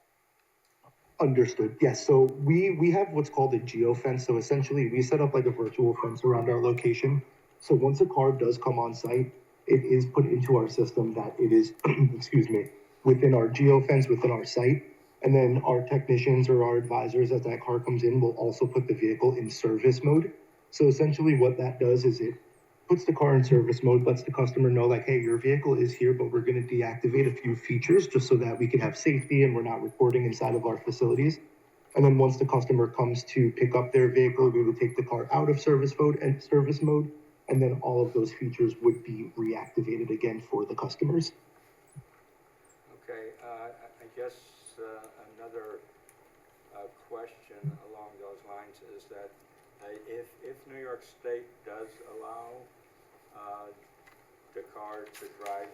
Understood. Yes. So we have what's called a geofence. So essentially we set up like a virtual fence around our location. So once a car does come on site, it is put into our system that it is, excuse me, within our geofence, within our site. And then our technicians or our advisors, as that car comes in, will also put the vehicle in service mode. So essentially what that does is it puts the car in service mode, lets the customer know like, hey, your vehicle is here, but we're going to deactivate a few features just so that we can have safety and we're not recording inside of our facilities. And then once the customer comes to pick up their vehicle, we would take the car out of service mode, and then all of those features would be reactivated again for the customers. Okay, I guess another question along those lines is that if New York State does allow the car to drive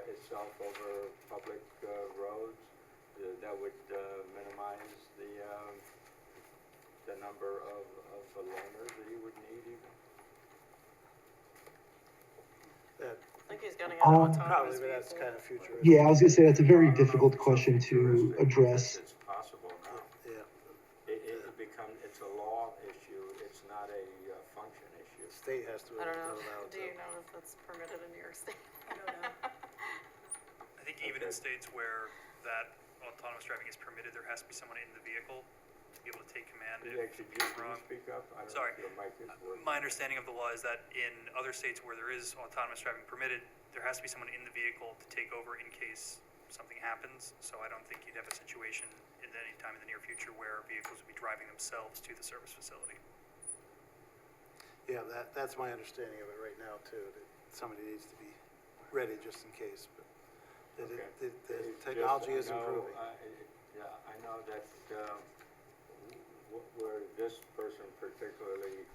itself over public roads, that would minimize the number of learners that you would need even? That, I think he's getting at autonomous probably, but that's vehicle. kind of futuristic. Yeah, I was going to say that's a very difficult question to address. It's possible now. Yeah. It's a law issue, it's not a function issue. The state has to I don't know. allow it. Do you know if that's permitted in New York State? I don't know. I think even in states where that autonomous driving is permitted, there has to be someone in the vehicle to be able to take command Yeah, if could it's you wrong. speak up? I don't know Sorry. if your mic is working. My understanding of the law is that in other states where there is autonomous driving permitted, there has to be someone in the vehicle to take over in case something happens. So I don't think you'd have a situation in any time in the near future where vehicles would be driving themselves to the service facility. Yeah, that's my understanding of it right now too, that somebody needs to be ready just in case, but the technology is improving. Yeah, I know that where this person particularly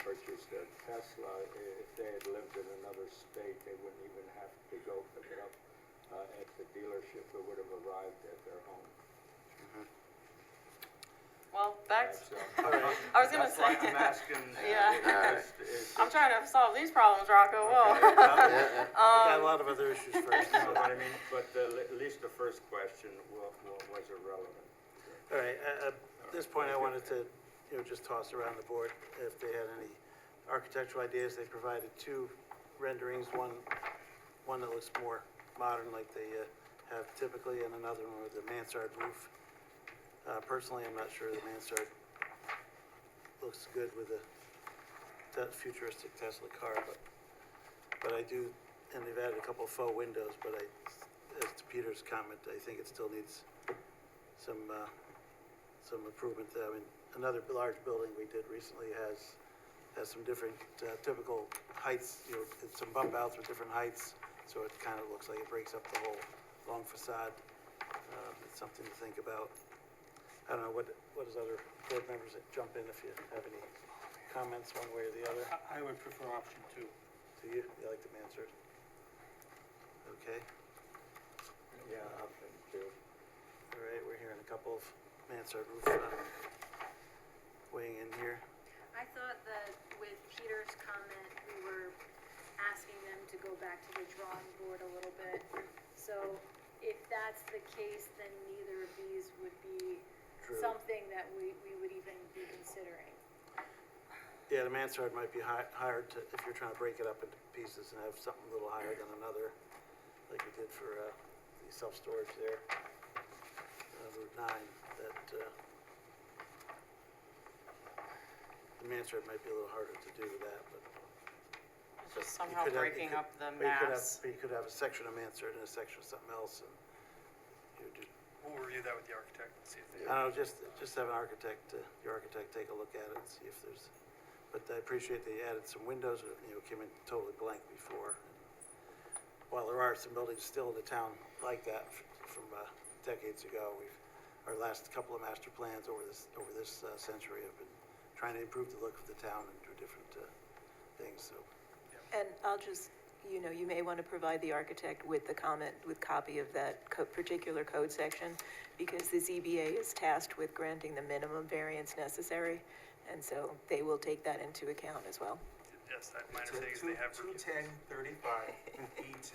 purchased a Tesla, if they had lived in another state, they wouldn't even have to go pick it up at the dealership. It would have arrived at their home. Well, that's, All right, I was gonna That's why say, I'm asking. Yeah. is- I'm trying to solve these problems, Rocco, whoa. we got a lot of other issues first. No, but I mean, but at least the first question was irrelevant. All right, at this point, I wanted to, just toss around the board if they had any architectural ideas. They provided two renderings, one that looks more modern like they have typically, and another one with a mansard roof. Personally, I'm not sure the mansard looks good with a futuristic Tesla car, but I do, and they've added a couple of faux windows, but as to Peter's comment, I think it still needs some improvement. I mean, another large building we did recently has some different typical heights, some bump outs with different heights, so it kind of looks like it breaks up the whole long facade. It's something to think about. I don't know, what does other board members jump in if you have any comments one way or the other? I would prefer option 2. Do you like the mansard? Okay, Yeah, option 2. all right, we're hearing a couple of mansard roof weighing in here. I thought that with Peter's comment, we were asking them to go back to the drawing board a little bit. So if that's the case, then neither of these would be True. something that we would even be considering. Yeah, the mansard might be higher to, if you're trying to break it up into pieces and have something a little higher than another, like we did for the self-storage there, Route 9, that the mansard might be a little harder to do with that, but. It's just you somehow could have- breaking up the but mass. you could have a section of mansard and a section of something else, and you would just, We'll review that with the architect and see if they. I don't know, just have an architect, your architect take a look at it and see if there's, but I appreciate they added some windows, came in totally blank before. While there are some buildings still in the town like that from decades ago, our last couple of master plans over this century have been trying to improve the look of the town and do different things, so. And I'll just, you may want to provide the architect with the comment, with copy of that particular code section, because the ZBA is tasked with granting the minimum variance necessary, and so they will take that into account as well. Yes, my understanding is they have. 210-35 E2.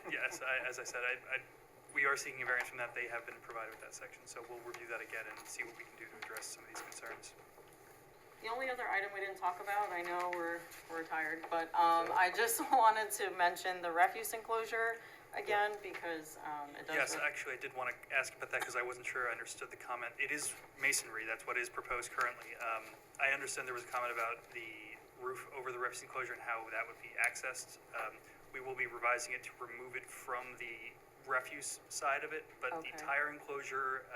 Yes, as I said, we are seeking a variance from that. They have been provided with that section, so we'll review that again and see what we can do to address some of these concerns. The only other item we didn't talk about, I know we're tired, but I just wanted to mention the refuse enclosure again, because it does. Yes, actually, I did want to ask about that because I wasn't sure I understood the comment. It is masonry, that's what is proposed currently. I understand there was a comment about the roof over the refuse enclosure and how that would be accessed. We will be revising it to remove it from the refuse side of it, but the Okay. tire enclosure,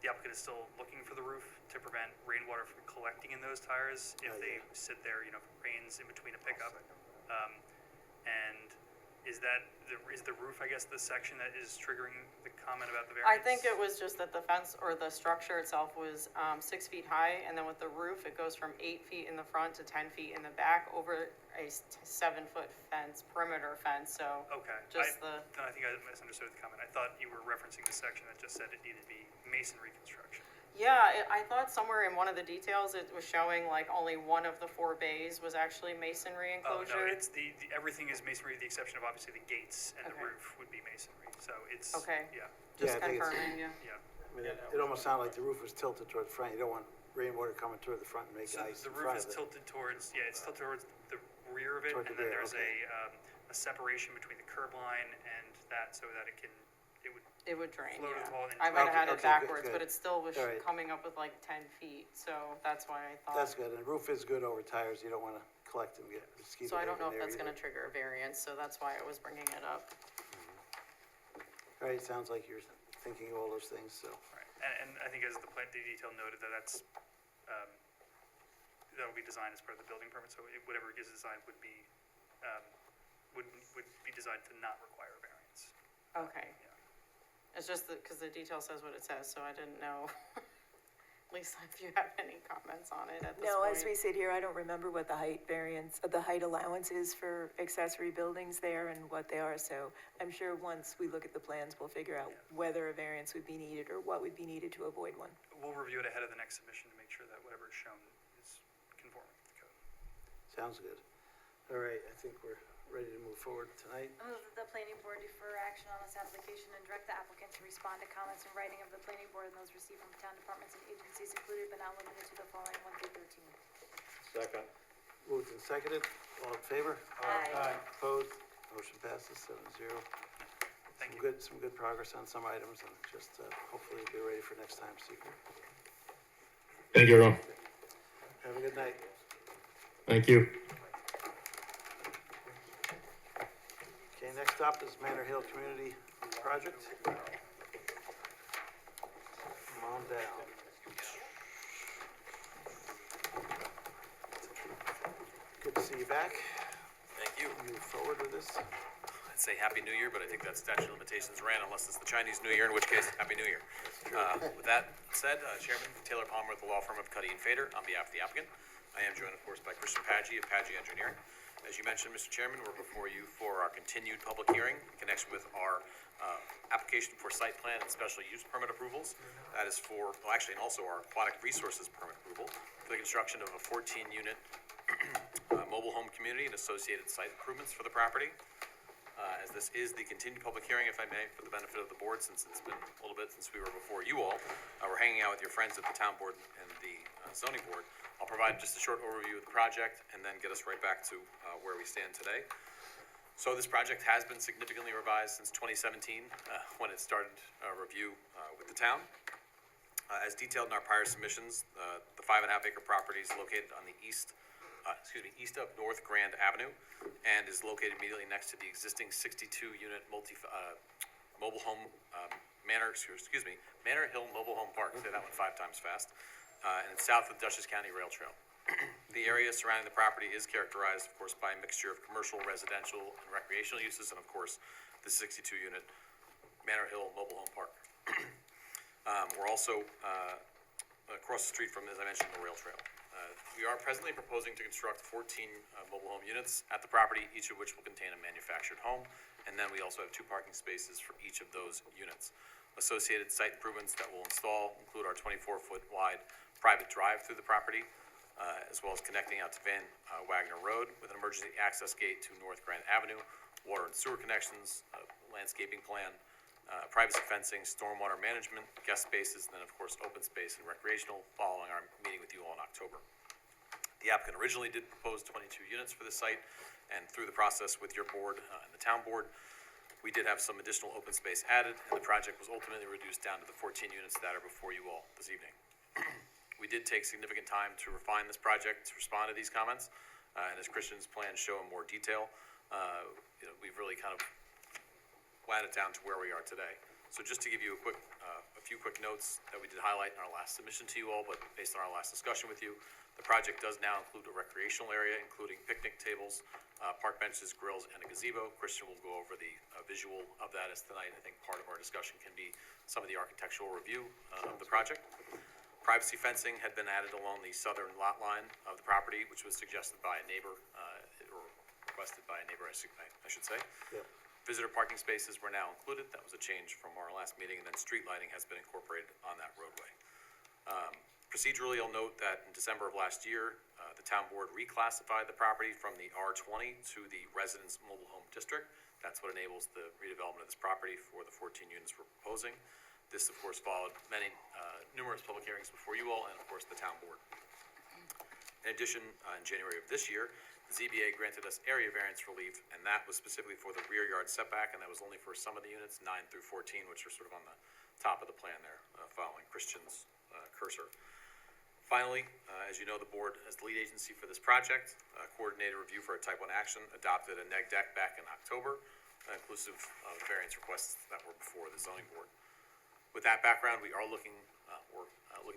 the applicant is still looking for the roof to prevent rainwater from collecting in those tires if they sit there, if it rains in between a pickup. And is the roof, I guess, the section that is triggering the comment about the variance? I think it was just that the fence or the structure itself was 6 feet high, and then with the roof, it goes from 8 feet in the front to 10 feet in the back over a 7-foot fence, perimeter fence, so. Okay. Just Then I think I misunderstood the comment. I thought you were referencing the section that just said it needed to be masonry construction. Yeah, I thought somewhere in one of the details, it was showing like only one of the 4 bays was actually masonry Oh, no, enclosure. it's everything is masonry with the exception of obviously the gates and the Okay. roof would be masonry. So it's, Okay. yeah, Just I think it's- confirming, yeah. yeah. I mean, it almost sounded like the roof was tilted toward the front. You don't want rainwater coming toward the front and making So ice the in roof front is of it. tilted towards, it's tilted towards the rear of it, Toward the and then rear, there's okay. a separation between the curb line and that so that it It would drain, flow to yeah. the wall and I might have had Okay, it okay, backwards, good. but it still was All right. coming up with like 10 feet, so that's why I thought. That's good, and the roof is good over tires. You don't want to collect and get mosquito. So I don't know eggs in if that's there gonna trigger a variance, so that's why I was bringing it up. either. All right, sounds like you're thinking of all those things, so. right. And I think as the detail noted that that'll be designed as part of the building permit, so whatever is designed would be designed to not require a variance. Okay. Yeah. It's just that, because the detail says what it says, so I didn't know. Lisa, if you have any comments on it at this No, point. as we sit here, I don't remember what the height variance, the height allowance is for accessory buildings there and what they are, so I'm sure once we look at the plans, we'll figure out whether a variance would be needed or what would be needed to avoid one. We'll review it ahead of the next submission to make sure that whatever is shown is conforming with the code. Sounds good. All right, I think we're ready to move forward tonight. I move that the planning board defer action on this application and direct the applicant to respond to comments in writing of the planning board and those received from town departments and agencies included but not limited to the following 1 through 13. Second. Moved and seconded, all in favor? Aye. Opposed? Motion passes 7-0. Thank you. Some good progress on some items, and just hopefully we'll be ready for next time, seeker. Thank you, everyone. Have a good night. Thank you. Okay, next up is Manor Hill Community Project. Come on down. Good to see you back. Thank you. Move forward with this. I'd say Happy New Year, but I think that statute of limitations ran unless it's the Chinese New Year, in which case, Happy New Year. With that said, Chairman Taylor Palmer with the law firm of Cuddy and Fader on behalf of the applicant. I am joined, of course, by Christian Paggi of Paggi Engineering. As you mentioned, Mr. Chairman, we're before you for our continued public hearing in connection with our application for site plan and special use permit approvals. That is for, well, actually, and also our aquatic resources permit approval for the construction of a 14-unit mobile home community and associated site improvements for the property. As this is the continued public hearing, if I may, for the benefit of the board, since it's been a little bit since we were before you all, we're hanging out with your friends at the town board and the zoning board. I'll provide just a short overview of the project and then get us right back to where we stand today. So this project has been significantly revised since 2017, when it started review with the town. As detailed in our prior submissions, the 5.5-acre property is located on the east of North Grand Avenue and is located immediately next to the existing 62-unit mobile home Manor Hill Mobile Home Park. Say that one 5 times fast. And it's south of Dutchess County Rail Trail. The area surrounding the property is characterized, of course, by a mixture of commercial, residential, and recreational uses, and of course, the 62-unit Manor Hill Mobile Home Park. We're also across the street from, as I mentioned, the rail trail. We are presently proposing to construct 14 mobile home units at the property, each of which will contain a manufactured home, and then we also have 2 parking spaces for each of those units. Associated site improvements that we'll install include our 24-foot wide private drive through the property, as well as connecting out to Van Wagner Road with an emergency access gate to North Grand Avenue, water and sewer connections, landscaping plan, privacy fencing, stormwater management, guest spaces, and then of course open space and recreational following our meeting with you all in October. The applicant originally did propose 22 units for the site, and through the process with your board and the town board, we did have some additional open space added, and the project was ultimately reduced down to the 14 units that are before you all this evening. We did take significant time to refine this project to respond to these comments, and as Christian's plans show in more detail, we've really kind of wound it down to where we are today. So just to give you a few quick notes that we did highlight in our last submission to you all, but based on our last discussion with you, the project does now include a recreational area, including picnic tables, park benches, grills, and a gazebo. Christian will go over the visual of that as tonight. I think part of our discussion can be some of the architectural review of the project. Privacy fencing had been added along the southern lot line of the property, which was suggested by a neighbor, or requested by a neighbor, I should say. Yep. Visitor parking spaces were now included. That was a change from our last meeting, and then street lighting has been incorporated on that roadway. Procedurally, I'll note that in December of last year, the town board reclassified the property from the R20 to the Residence Mobile Home District. That's what enables the redevelopment of this property for the 14 units we're proposing. This, of course, followed numerous public hearings before you all and, of course, the town board. In addition, in January of this year, the ZBA granted us area variance relief, and that was specifically for the rear yard setback, and that was only for some of the units, 9 through 14, which are sort of on the top of the plan there, following Christian's cursor. Finally, as you know, the board, as the lead agency for this project, coordinated review for a type 1 action, adopted a neg deck back in October, inclusive of variance requests that were before the zoning board. With that background, we're looking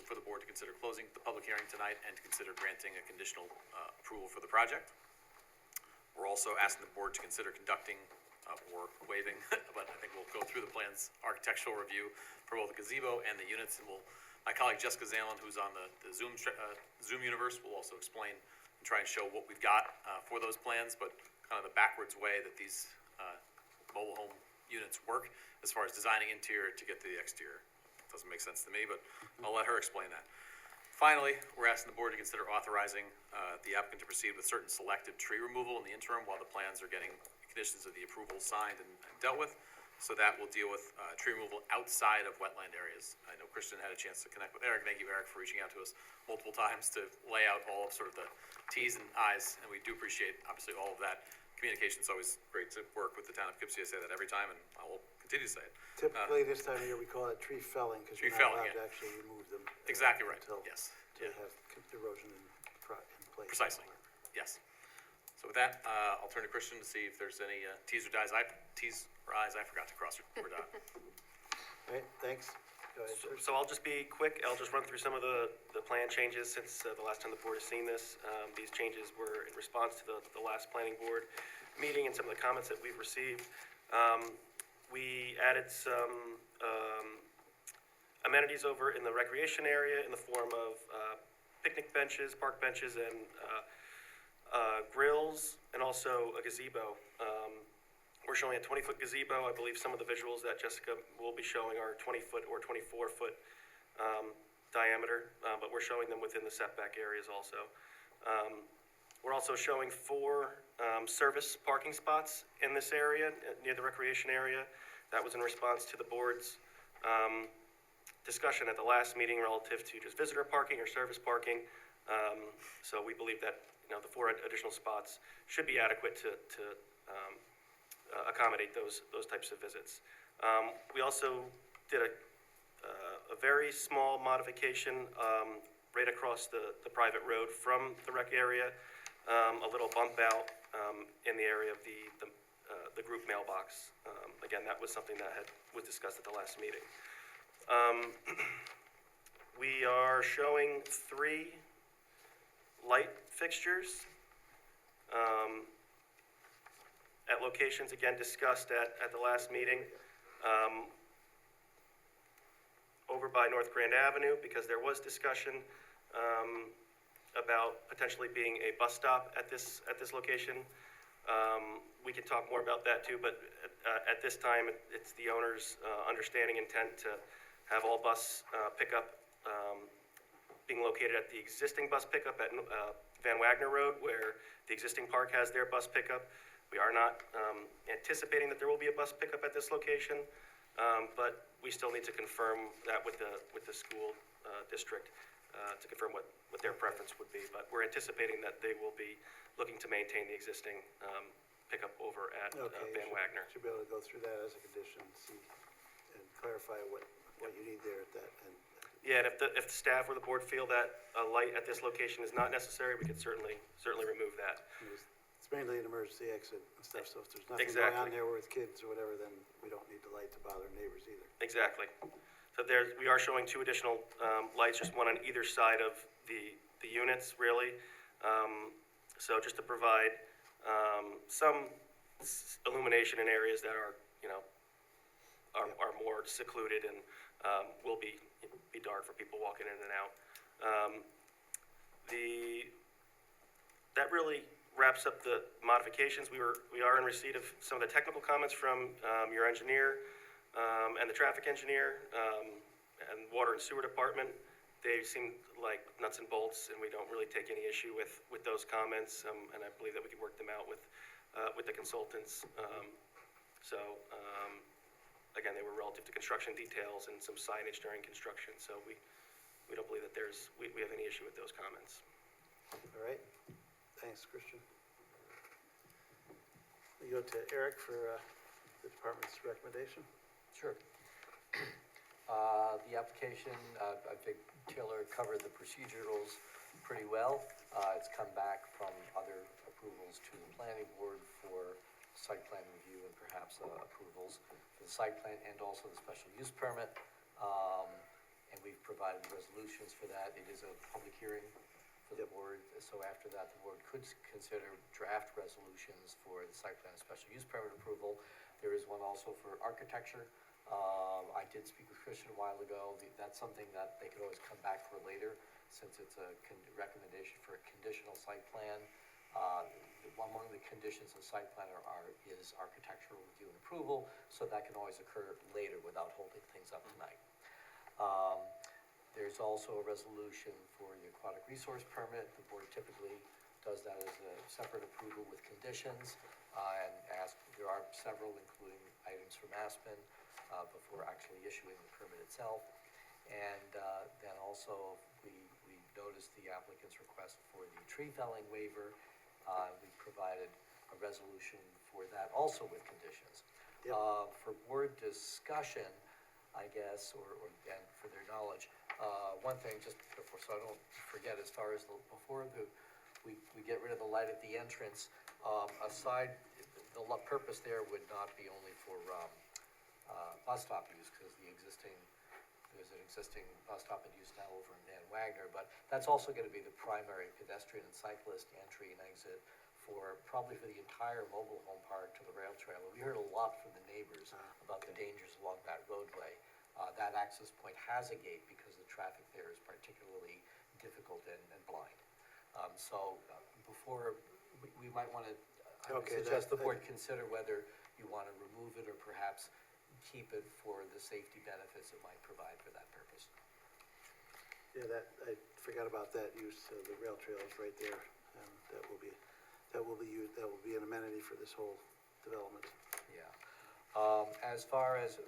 for the board to consider closing the public hearing tonight and to consider granting a conditional approval for the project. We're also asking the board to consider conducting or waiving, but I think we'll go through the plan's architectural review for both the gazebo and the units, and we'll My colleague Jessica Zalin, who's on the Zoom universe, will also explain and try and show what we've got for those plans, but kind of the backwards way that these mobile home units work as far as designing interior to get to the exterior. Doesn't make sense to me, but I'll let her explain that. Finally, we're asking the board to consider authorizing the applicant to proceed with certain selective tree removal in the interim while the plans are getting conditions of the approval signed and dealt with. So that will deal with tree removal outside of wetland areas. I know Christian had a chance to connect with Eric. Thank you, Eric, for reaching out to us multiple times to lay out all of sort of the Ts and Is, and we do appreciate, obviously, all of that. Communication's always great to work with the town of Poughkeepsie. I say that every time, and I will continue to say it. Typically, this time of year, we call it tree felling, because you're Tree not felling, allowed to yeah. actually remove them. Exactly right, Until yes. they Yeah. have erosion in place. Precisely, yes. So with that, I'll turn to Christian to see if there's any Ts or Is. Ts or Is, I forgot to cross or dot. All right, thanks. Go ahead, George. So I'll just be quick. I'll just run through some of the plan changes since the last time the board has seen this. These changes were in response to the last planning board meeting and some of the comments that we've received. We added some amenities over in the recreation area in the form of picnic benches, park benches, and grills, and also a gazebo. We're showing a 20-foot gazebo. I believe some of the visuals that Jessica will be showing are 20-foot or 24-foot diameter, but we're showing them within the setback areas also. We're also showing 4 service parking spots in this area, near the recreation area. That was in response to the board's discussion at the last meeting relative to just visitor parking or service parking. So we believe that, the 4 additional spots should be adequate to accommodate those types of visits. We also did a very small modification right across the private road from the rec area, a little bump out in the area of the group mailbox. Again, that was something that was discussed at the last meeting. We are showing 3 light fixtures at locations, again, discussed at the last meeting. Over by North Grand Avenue, because there was discussion about potentially being a bus stop at this location. We can talk more about that too, but at this time, it's the owner's understanding intent to have all bus pickup being located at the existing bus pickup at Van Wagner Road, where the existing park has their bus pickup. We are not anticipating that there will be a bus pickup at this location, but we still need to confirm that with the school district to confirm what their preference would be. But we're anticipating that they will be looking to maintain the existing pickup over at Van Wagner. Should be able to go through that as a condition, see, and clarify what you need there at that end. Yeah, and if the staff or the board feel that a light at this location is not necessary, we could certainly remove that. It's mainly an emergency exit and stuff, so if there's nothing going Exactly. on there with kids or whatever, then we don't need the light to bother neighbors either. Exactly. So we are showing 2 additional lights, just one on either side of the units, really. So just to provide some illumination in areas that are, are more secluded and will be dark for people walking in and out. That really wraps up the modifications. We are in receipt of some of the technical comments from your engineer and the traffic engineer and water and sewer department. They seem like nuts and bolts, and we don't really take any issue with those comments. And I believe that we could work them out with the consultants. Again, they were relative to construction details and some signage during construction. So we don't believe that we have any issue with those comments. All right, thanks, Christian. We go to Eric for the department's recommendation. Sure. The application, I think Taylor covered the procedurals pretty well. It's come back from other approvals to the planning board for site plan review and perhaps approvals for the site plan and also the special use permit. And we've provided resolutions for that. It is a public hearing for the board, so after that, the board could consider draft resolutions for the site plan and special use permit approval. There is one also for architecture. I did speak with Christian a while ago. That's something that they could always come back for later, since it's a recommendation for a conditional site plan. Among the conditions of site plan is architectural review and approval, so that can always occur later without holding things up tonight. There's also a resolution for the aquatic resource permit. The board typically does that as a separate approval with conditions, and there are several, including items from Aspen, before actually issuing the permit itself. And then also, we noticed the applicant's request for the tree felling waiver. We provided a resolution for that also with conditions. Yep. For board discussion, I guess, and for their knowledge, one thing, just before, so I don't forget, as far as we get rid of the light at the entrance, aside, the purpose there would not be only for bus stop use, because there's an existing bus stop in use now over in Van Wagner, but that's also going to be the primary pedestrian and cyclist entry and exit probably for the entire mobile home park to the rail trail. We heard a lot from the neighbors about the dangers along that roadway. That access point has a gate because the traffic there is particularly difficult and blind. Before, we might want to, I would suggest the board consider whether you want to remove it or perhaps keep it for the safety benefits it might provide for that purpose. Yeah, I forgot about that use, the rail trail is right there, and that will be used, that will be an amenity for this whole development. Yeah. As far as,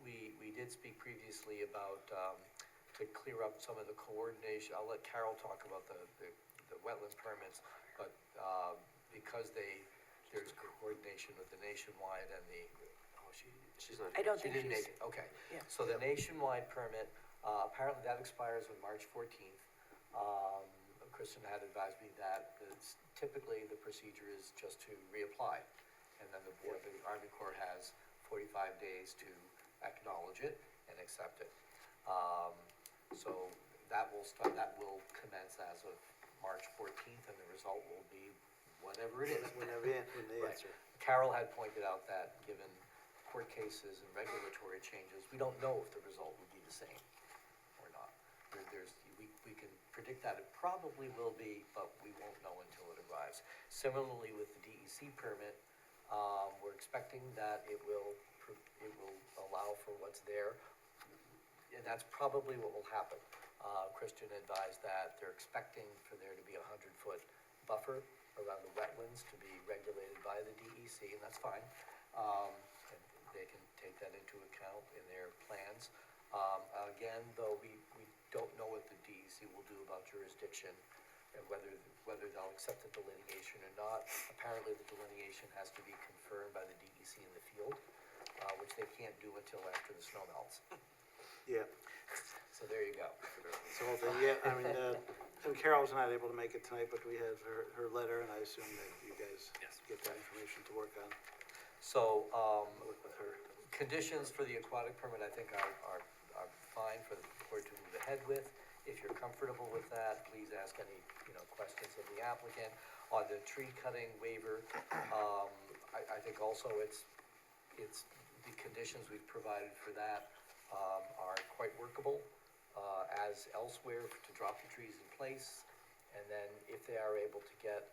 we did speak previously about, to clear up some of the coordination, I'll let Carol talk about the wetland permits, but because there's coordination with the Nationwide and the, She's not. I don't she think didn't she's, make it, okay. yeah. So the Nationwide permit, apparently that expires on March 14th. Kristen had advised me that typically the procedure is just to reapply. And then the Army Corps has 45 days to acknowledge it and accept it. So that will commence as of March 14th, and the result will be whatever it is. When they Right. answer. Carol had pointed out that given court cases and regulatory changes, we don't know if the result will be the same or not. We can predict that it probably will be, but we won't know until it arrives. Similarly with the DEC permit, we're expecting that it will allow for what's there, and that's probably what will happen. Christian advised that they're expecting for there to be a 100-foot buffer around the wetlands to be regulated by the DEC, and that's fine. And they can take that into account in their plans. Again, though, we don't know what the DEC will do about jurisdiction and whether they'll accept the delineation or not. Apparently, the delineation has to be confirmed by the DEC in the field, which they can't do until after the snow melts. Yeah. So there you go. So, yeah, I mean, and Carol was not able to make it tonight, but we have her letter, and I assume that you guys get that information to work on. So, Work with her. conditions for the aquatic permit, I think are fine for the board to move ahead with. If you're comfortable with that, please ask any, questions of the applicant. On the tree cutting waiver, I think also it's the conditions we've provided for that, are quite workable, as elsewhere to drop the trees in place. And then if they are able to get,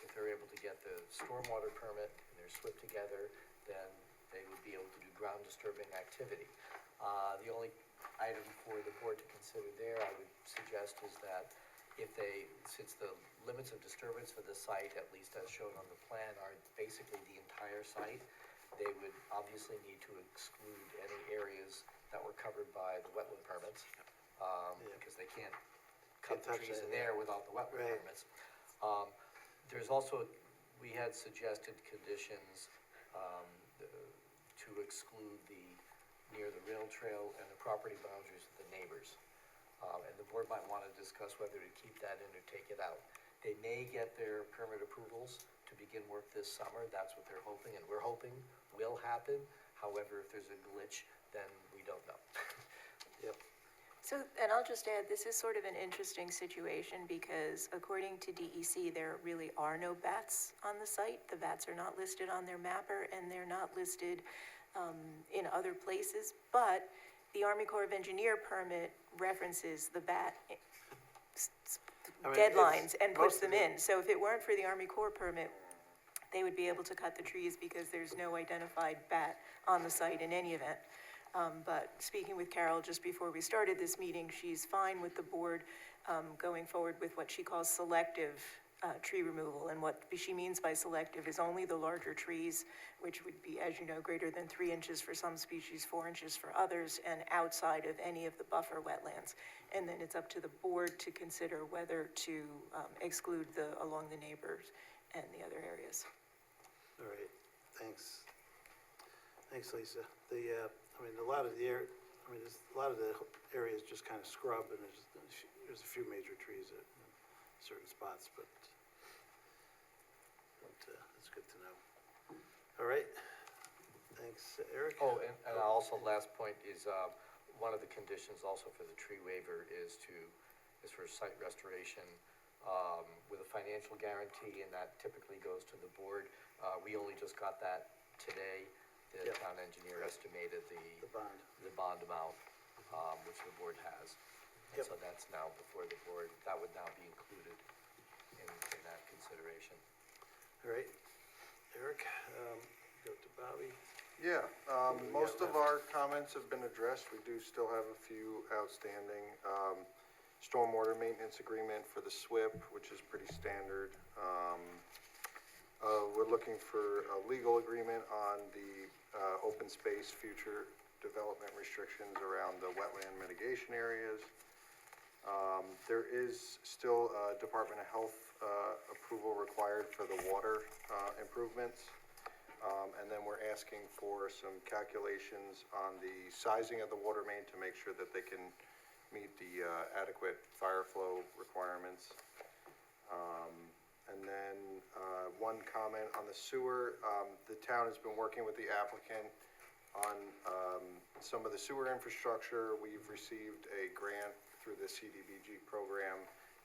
if they're able to get the stormwater permit and they're swift together, then they would be able to do ground disturbing activity. The only item for the board to consider there, I would suggest, is that since the limits of disturbance for the site, at least as shown on the plan, are basically the entire site, they would obviously need to exclude any areas that were covered by the wetland permits, because they can't cut the trees in there without the wetland permits. There's also, we had suggested conditions to exclude near the rail trail and the property boundaries of the neighbors. And the board might want to discuss whether to keep that in or take it out. They may get their permit approvals to begin work this summer. That's what they're hoping, and we're hoping will happen. However, if there's a glitch, then we don't know. Yep. So, and I'll just add, this is sort of an interesting situation because according to DEC, there really are no bats on the site. The bats are not listed on their mapper, and they're not listed in other places, but the Army Corps of Engineer permit references the bat I mean, deadlines it's and puts most them of it- in. So if it weren't for the Army Corps permit, they would be able to cut the trees because there's no identified bat on the site in any event. But speaking with Carol just before we started this meeting, she's fine with the board going forward with what she calls selective tree removal. And what she means by selective is only the larger trees, which would be, as you know, greater than 3 inches for some species, 4 inches for others, and outside of any of the buffer wetlands. And then it's up to the board to consider whether to exclude along the neighbors and the other areas. All right, thanks. Thanks, Lisa. I mean, a lot of the area is just kind of scrub, and there's a few major trees at certain spots, but it's good to know. All right, thanks, Eric. Oh, and also, last point is, one of the conditions also for the tree waiver is for site restoration, with a financial guarantee, and that typically goes to the board. We only just got that today. The Yep. town engineer estimated The bond. the bond amount, which the board has. And Yep. so that's now before the board, that would now be included in that consideration. All right, Eric, go to Bobby. Yeah, most of our comments have been addressed. We do still have a few outstanding. Stormwater maintenance agreement for the SWIP, which is pretty standard. We're looking for a legal agreement on the open space future development restrictions around the wetland mitigation areas. There is still Department of Health approval required for the water improvements. And then we're asking for some calculations on the sizing of the water main to make sure that they can meet the adequate fire flow requirements. And then one comment on the sewer. The town has been working with the applicant on some of the sewer infrastructure. We've received a grant through the CDBG program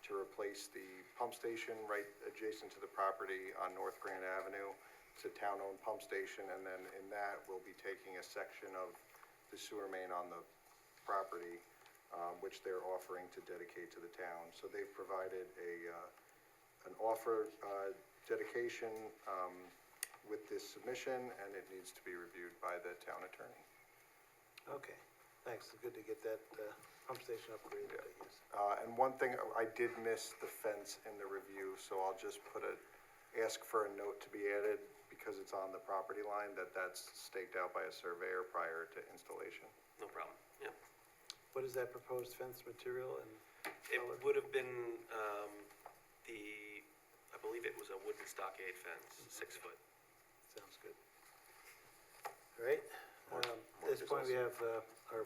to replace the pump station right adjacent to the property on North Grand Avenue. It's a town-owned pump station, and then in that, we'll be taking a section of the sewer main on the property, which they're offering to dedicate to the town. So they've provided an offer dedication with this submission, and it needs to be reviewed by the town attorney. Okay, thanks. It's good to get that pump station upgraded, I guess. And one thing, I did miss the fence in the review, so I'll just ask for a note to be added, because it's on the property line, that's staked out by a surveyor prior to installation. No problem, yeah. What is that proposed fence material and It color? would have been, I believe it was a wooden stockade fence, 6 foot. Sounds good. All right, at this point, we have our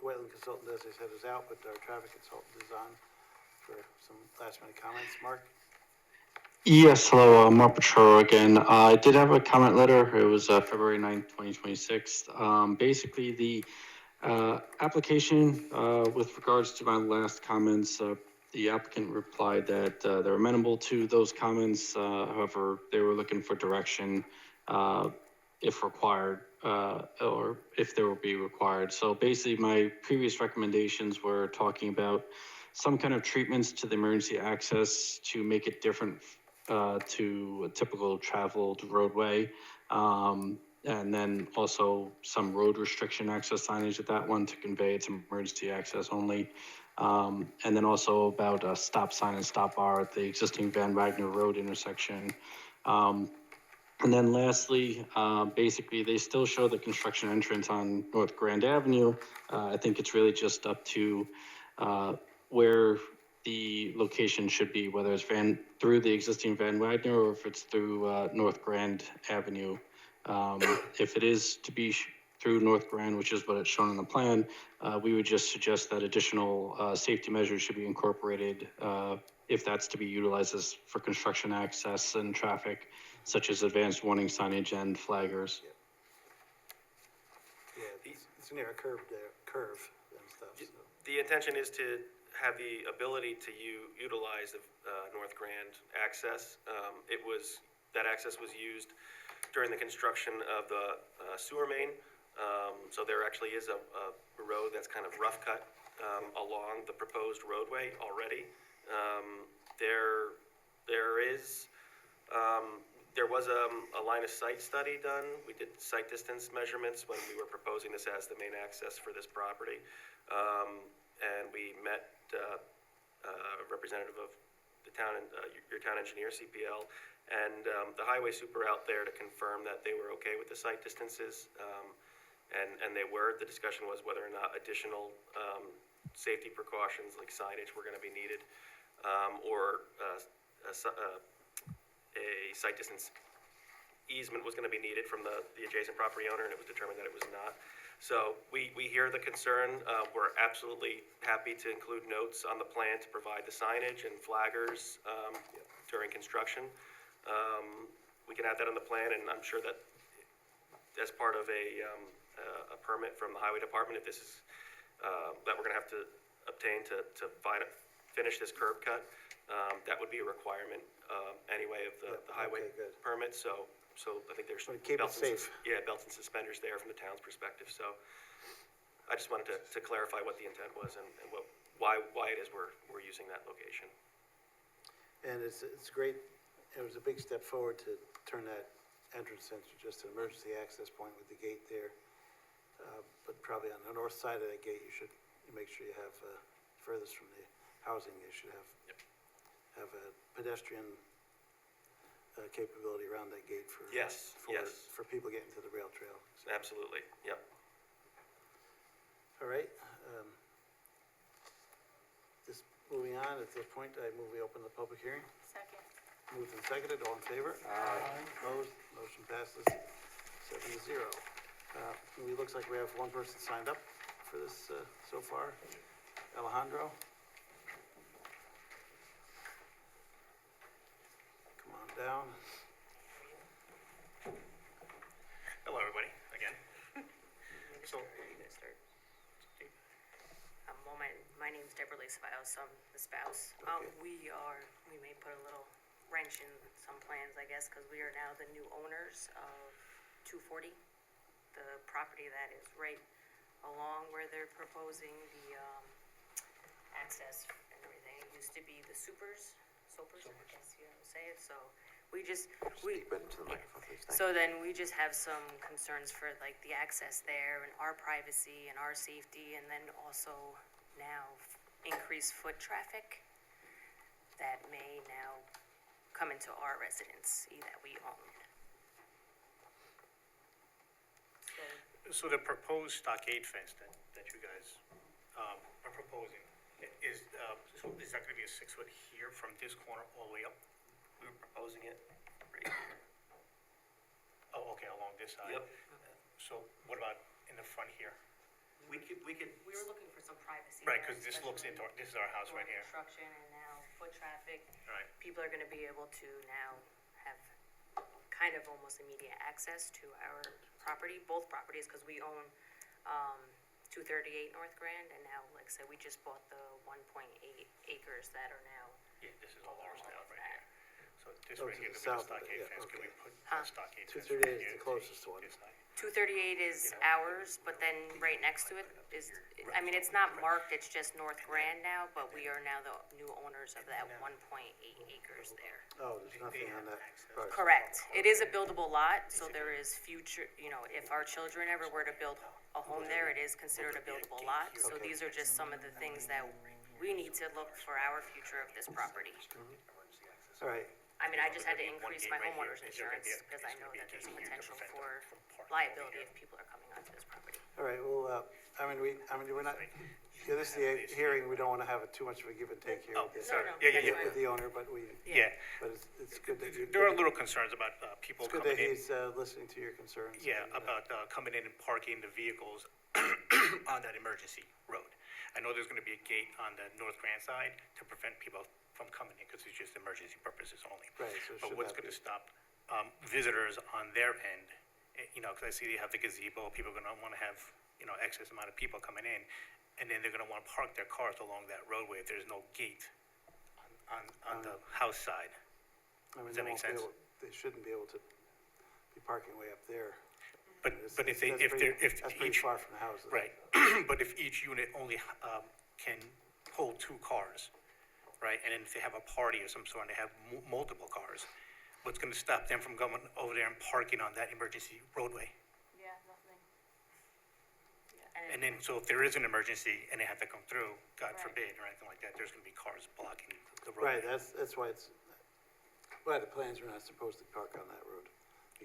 wetland consultant, as I said, is out, but our traffic consultant is on for some last minute comments. Mark? Yes, hello, Mark Petro again. I did have a comment letter. It was February 9th, 2026. Basically, the application with regards to my last comments, the applicant replied that they're amenable to those comments. However, they were looking for direction if required, or if there will be required. So basically, my previous recommendations were talking about some kind of treatments to the emergency access to make it different to a typical traveled roadway. And then also some road restriction access signage at that one to convey it's emergency access only. And then also about a stop sign and stop bar at the existing Van Wagner Road intersection. And then lastly, basically they still show the construction entrance on North Grand Avenue. I think it's really just up to where the location should be, whether it's through the existing Van Wagner or if it's through North Grand Avenue. If it is to be through North Grand, which is what it's shown on the plan, we would just suggest that additional safety measures should be incorporated if that's to be utilized as for construction access and traffic, such as advanced warning signage and flaggers. Yeah, it's near a curve and stuff, so. The intention is to have the ability to utilize the North Grand access. That access was used during the construction of the sewer main. So there actually is a road that's kind of rough cut along the proposed roadway already. There was a line of sight study done. We did site distance measurements when we were proposing this as the main access for this property. And we met a representative of the town, your town engineer, CPL, and the highway super out there to confirm that they were okay with the site distances. And they were. The discussion was whether or not additional safety precautions like signage were going to be needed, or a site distance easement was going to be needed from the adjacent property owner, and it was determined that it was not. So we hear the concern. We're absolutely happy to include notes on the plan to provide the signage and flaggers during construction. We can add that on the plan, and I'm sure that as part of a permit from the highway department, if this is, that we're gonna have to obtain to finish this curb cut, that would be a requirement, anyway of the highway permit, so I think there's. Keep it safe. Yeah, belts and suspenders there from the town's perspective, so I just wanted to clarify what the intent was and why it is we're using that location. And it's great, it was a big step forward to turn that entrance into just an emergency access point with the gate there. But probably on the north side of that gate, you make sure you have, furthest from the housing, you should have a pedestrian capability around that gate for. Yes. For people getting to the rail trail. Absolutely, yep. All right. Just moving on, at this point, I move we open the public hearing. Second. Moved and seconded, all in favor? Aye. Opposed, motion passes 7-0. It looks like we have one person signed up for this so far. Alejandro? Come on down. Hello, everybody, again. So, Well, my name's Deborah Lee Ceballos, I'm the spouse. Okay. We may put a little wrench in some plans, I guess, because we are now the new owners of 240, the property that is right along where they're proposing the access and everything. It used to be the Sopers, I guess you would say it, so we just, Speak right into the microphone, please. Thank so then we just have some concerns for like the access there and our privacy and our safety, and then also now increased foot traffic that may now come into our residence that we own. so the proposed stockade fence that you guys are proposing, is that gonna be a 6-foot here from this corner all the way up? We were proposing it right here. Oh, okay, along this side? Yep. So what about in the front here? We could, We were looking for some privacy. Right, there, because this looks especially into, this is our house for right here. construction and now foot traffic. Right. People are gonna be able to now have kind of almost immediate access to our property, both properties, because we own, 238 North Grand, and now, like I said, we just bought the 1.8 acres that are now. Yeah, this is all ours now, right here. So this Oh, right to here, the there'll south be of a it, stockade yeah, fence, can we okay. put a stockade fence 238 right is here? the closest one. This side? 238 is ours, but then right next to it is, I mean, it's not marked, it's just North Grand now, but we are now the new owners of that 1.8 acres there. Oh, there's nothing on that part. Correct. It is a buildable lot, so there is future, if our children ever were to build a home there, it is considered a buildable lot. So these are just some of the things that we need to look for our future of this property. All right, I mean, I just had to increase my homeowner's insurance because I know that there's potential for liability if people are coming onto this property. all right, well, we're not, this is the hearing, we don't want to have too much of a give and take here. Oh, with the- sorry. No, Yeah, that's fine. With the owner, but Yeah, it's good that you. there are little concerns about people It's good coming that in. he's listening to your concerns. Yeah, and, about coming in and parking the vehicles on that emergency road. I know there's gonna be a gate on the North Grand side to prevent people from coming in, because it's just emergency purposes only. Right, so it But should what's not gonna be. stop visitors on their end, because I see they have the gazebo, people are gonna wanna have, excess amount of people coming in, and then they're gonna wanna park their cars along that roadway if there's no gate on the house side. I mean, Does they that make won't be sense? able- They shouldn't be able to be parking way up there. But if they, That's if pretty- they're, if That's pretty each, far from the houses. right, but if each unit only, can hold 2 cars, right? And then if they have a party of some sort and they have multiple cars, what's gonna stop them from going over there and parking on that emergency roadway? Yeah, nothing. And then, so if there is an emergency and they have to come through, God Right. forbid, or anything like that, there's gonna be cars blocking the roadway. Right, that's why why the plans are not supposed to park on that road.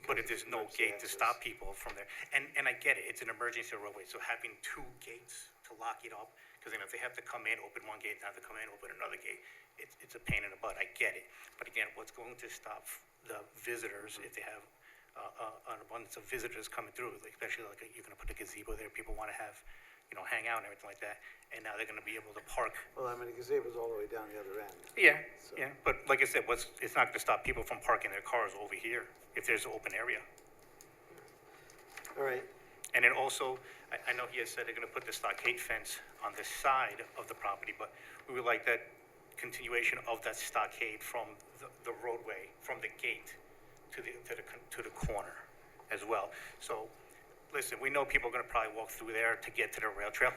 But because if there's it's no emergency gate to access. stop people from there, and I get it, it's an emergency roadway, so having 2 gates to lock it up, because then if they have to come in, open one gate, they have to come in, open another gate, it's a pain in the butt, I get it. But again, what's going to stop the visitors if they have, an abundance of visitors coming through, like, especially like, you're gonna put a gazebo there, people wanna have, hang out and everything like that, and now they're gonna be able to park. Well, I mean, the gazebo's all the way down the other end. Yeah, yeah, but like I said, it's not gonna stop people from parking their cars over here, if there's an open area. All right, And then also, I know he has said they're gonna put the stockade fence on the side of the property, but we would like that continuation of that stockade from the roadway, from the gate to the corner as well. So, listen, we know people are gonna probably walk through there to get to the rail trail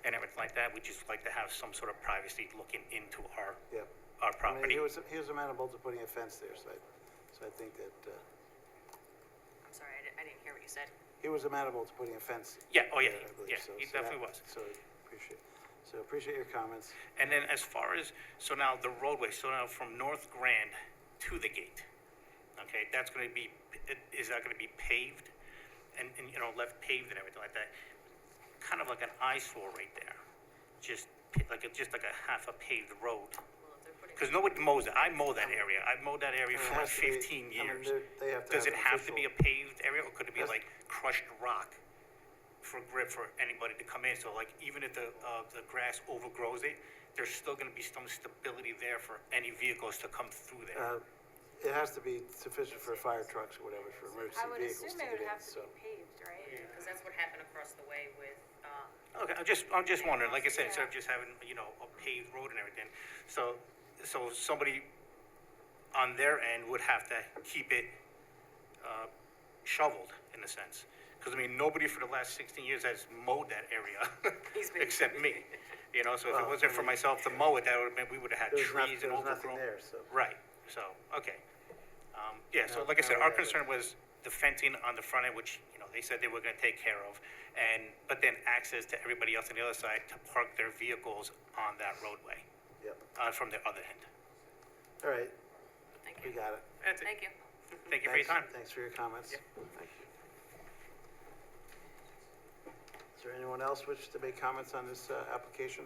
and everything like that. We just like to have some sort of privacy looking into our yeah. I our mean, property. he was amenable to putting a fence there, so I think that, I'm sorry, I didn't hear what you said. he was amenable to putting a fence. Yeah, oh yeah, there, I believe, yeah, so- he so that- definitely was. So appreciate your comments. And then as far as, so now the roadway, so now from North Grand to the gate, okay, that's gonna be, is that gonna be paved? And, left paved and everything like that? Kind of like an eyesore right there, just like a half a paved road. Because nobody mows it, I mow that area, I've mowed that area It for has to be- 15 I mean, years. they have to Does have it an have to be a official- paved area, or could it be Has- like crushed rock for grip for anybody to come in? So like, even if the grass overgrows it, there's still gonna be some stability there for any vehicles to come through there. It has to be sufficient for fire trucks or whatever, for emergency I would vehicles assume to it get would in, have to so. be paved, right? Because that's what happened across the way with, Okay, I'm just wondering, like I said, instead of just having, a paved road and everything, so somebody on their end would have to keep it, shoveled, in a sense. Because, nobody for the last 16 years has mowed that area, except me, so if it wasn't for myself to mow it, that would've been, we would've had There was trees and there was nothing overgrown. there, so. Right, so, okay. Yeah, so No, like I said, no, our yeah, concern was the fencing on the front end, which, they said they were gonna take care of. But then access to everybody else on the other side to park their vehicles on that roadway, Yep, from the other end. all right, thank we you. got it. That's it. Thank you. Thank you for your time. Thanks for your comments. Yeah. Thank you. Is there anyone else wish to make comments on this application?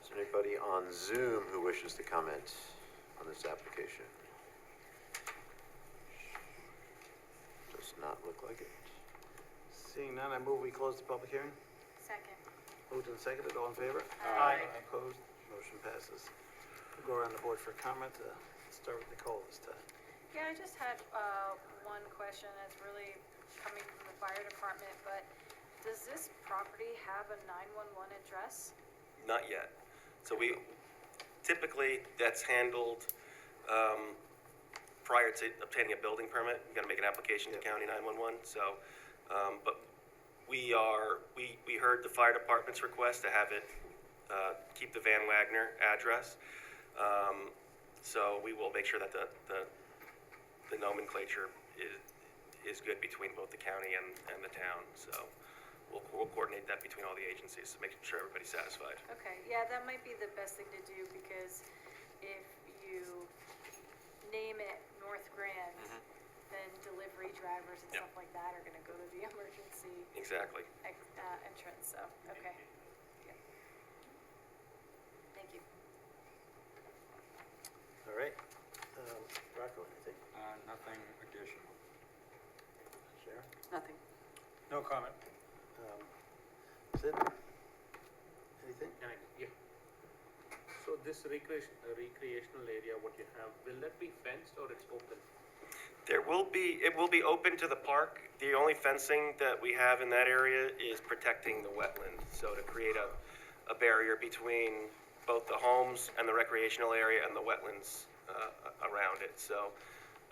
Is there anybody on Zoom who wishes to comment on this application? Does not look like it. Seeing none, I move we close the public hearing. Second. Moved and seconded, all in favor? Aye. Opposed, motion passes. We'll go around the board for comment. Let's start with Nicole this time. Yeah, I just had, one question that's really coming from the fire department, but does this property have a 911 address? Not yet. So typically, that's handled prior to obtaining a building permit. You gotta make an application to county 911, so, but we heard the fire department's request to have it, keep the Van Wagner address. So we will make sure that the nomenclature is good between both the county and the town, so we'll coordinate that between all the agencies to make sure everybody's satisfied. Okay, yeah, that might be the best thing to do, because if you name it North Grand, then delivery drivers and Yep. stuff like that are gonna go to the emergency Exactly. entrance, so, okay. Yeah. Thank you. All right. Rocco, anything? Nothing additional. Sharon? Nothing. No comment. Sid? Anything? Yeah. So this recreational area, what you have, will that be fenced or it's open? It will be open to the park. The only fencing that we have in that area is protecting the wetland. So to create a barrier between both the homes and the recreational area and the wetlands around it. So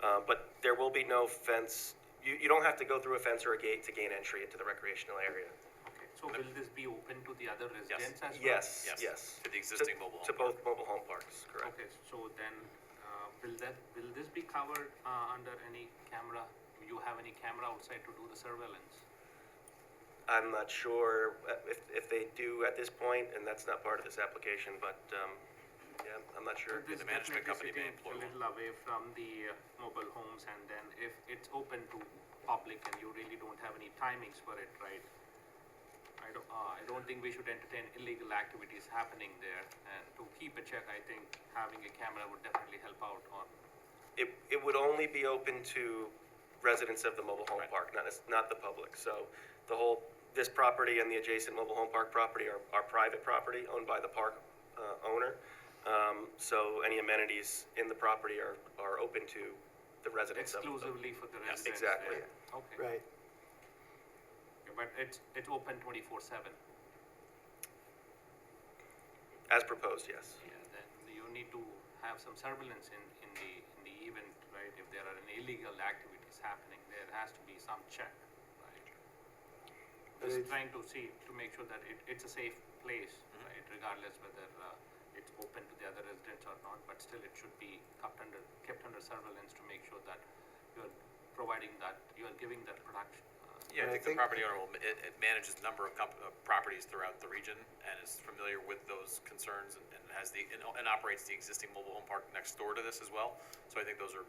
But there will be no fence. You don't have to go through a fence or a gate to gain entry into the recreational area. Okay, so will this be open to the other residents as well? Yes, Yes. yes. To the existing mobile home To both mobile home parks, correct. Okay, so then, will this be covered, under any camera? Do you have any camera outside to do the surveillance? I'm not sure if they do at this point, and that's not part of this application, but, yeah, I'm not sure. This The management company may employ definitely sitting a little away from the mobile homes, and then if it's open to public and you really don't have any timings for it, right? I don't think we should entertain illegal activities happening there, and to keep a check, I think having a camera would definitely help out on. It would only be open to residents of the mobile home park, not the public. So this property and the adjacent mobile home park property are private property owned by the park owner. So any amenities in the property are open to the residents of them. Exclusively for the residents Exactly. there. Okay. Right. Okay, but it's open 24/7. As proposed, yes. Yeah, then you need to have some surveillance in the event, right? If there are any illegal activities happening, there has to be some check, right? Just trying to make sure that it's a safe place, right? Regardless whether it's open to the other residents or not, but still it should be kept under surveillance to make sure that you're giving that protection. Yeah, I think the property owner it manages a number of properties throughout the region and is familiar with those concerns and has and operates the existing mobile home park next door to this as well. So I think those are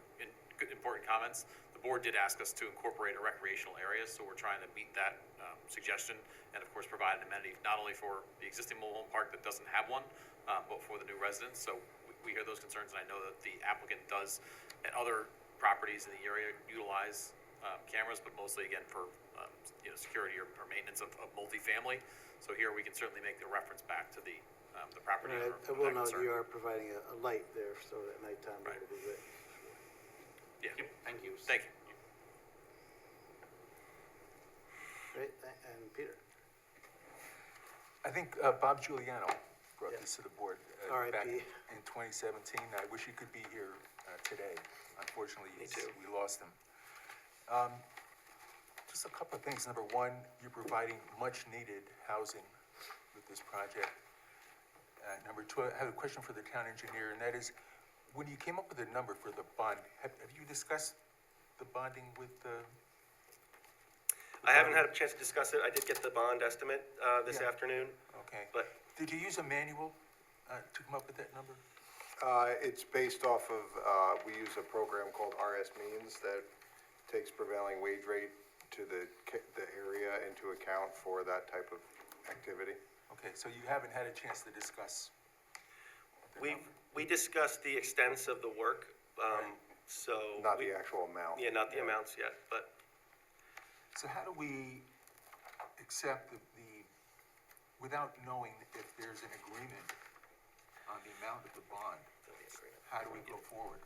good, important comments. The board did ask us to incorporate a recreational area, so we're trying to meet that suggestion and of course provide an amenity not only for the existing mobile home park that doesn't have one, but for the new residents. So we hear those concerns, and I know that the applicant does and other properties in the area utilize cameras, but mostly again for security or maintenance of multifamily. So here we can certainly make the reference back to the property owner. I will note you are providing a light there, so at nighttime it will be lit. Yeah. Yep, thank you. Thank you. Great, and Peter? I think Bob Giuliano brought this to the board back R.I.P. in 2017. I wish he could be here today. Unfortunately, we lost him. Just a couple of things. Number one, you're providing much-needed housing with this project. Number two, I have a question for the town engineer, and that is, when you came up with a number for the bond, have you discussed the bonding with the? I haven't had a chance to discuss it. I did get the bond estimate this afternoon. Okay. But did you use a manual to come up with that number? It's based off of, we use a program called RS Means that takes prevailing wage rate to the area into account for that type of activity. Okay, so you haven't had a chance to discuss the number? We discussed the extents of the work, so. Not the actual amount. Yeah, not the amounts yet, but. So how do we accept without knowing if there's an agreement on the amount of the bond, how do we go forward?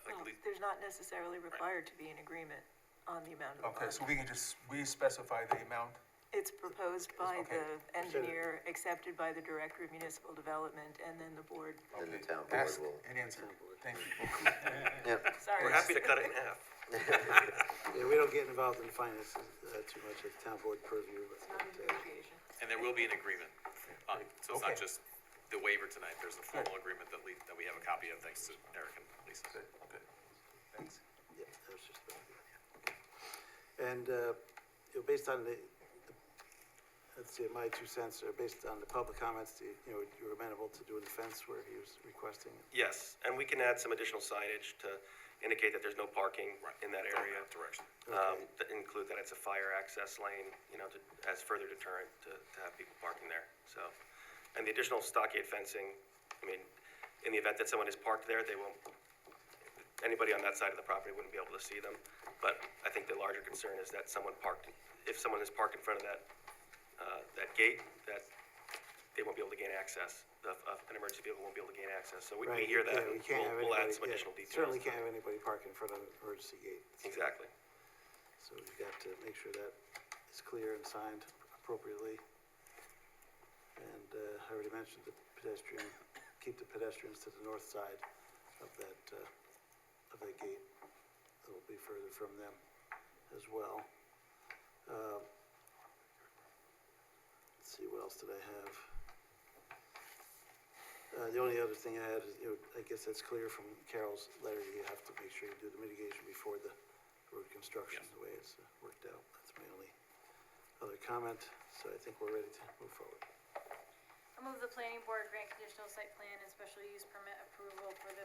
Well, there's not necessarily required to be an agreement on the amount of the bond. Okay, so we can we specify the amount? It's proposed by Okay. the engineer, accepted by the Director of Municipal Development, and then the board. And the town board Ask will. and answer. Thank you. Yep. Sorry. We're happy to cut it in half. Yeah, we don't get involved in finances too much at town board purview, but. It's not a negotiation. And there will be an agreement. So it's not Okay. just the waiver tonight. There's a formal agreement that we have a copy of, thanks to Eric and Lisa. Good, good. Thanks. Yeah, that was just, yeah. And, based on let's see, my 2 cents are based on the public comments, you were amenable to doing the fence where he was requesting it. Yes, and we can add some additional signage to indicate that there's no parking in that area. Direction. That include that it's a fire access lane, as further deterrent to have people parking there, so. And the additional stockade fencing, in the event that someone is parked there, anybody on that side of the property wouldn't be able to see them. But I think the larger concern is that if someone is parked in front of that gate, that they won't be able to gain access. An emergency vehicle won't be able to gain access. So we hear that, Yeah, and we can't have we'll add anybody- some yeah, additional details. Certainly can't have anybody park in front of an emergency gate. Exactly. So we've got to make sure that is clear and signed appropriately. And I already mentioned the keep the pedestrians to the north side of that gate. it from them as well. Let's see, what else did I have? The only other thing I had is, I guess that's clear from Carol's letter, you have to make sure you do the mitigation before the road construction, the way it's worked out. That's my only other comment, so I think we're ready to move forward. I move the planning board grant conditional site plan and special use permit approval for the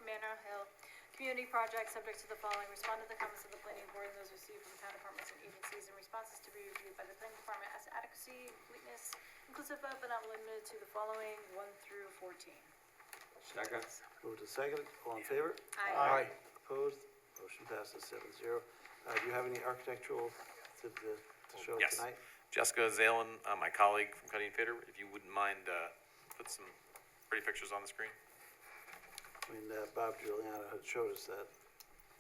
Manor Hill Community Project, subject to the following. Respond to the comments of the planning board and those received from town departments and agencies, and responses to be reviewed by the planning department as to adequacy and completeness, inclusive of but not limited to the following 1 through 14. Second. Move to second, all in favor? Aye. Opposed? Motion passes 7-0. Do you have any architectural to show Yes. tonight? Jessica Zalen, my colleague from Cutting and Fader, if you wouldn't mind, put some pretty pictures on the screen. I mean, Bob Giuliano had showed us that,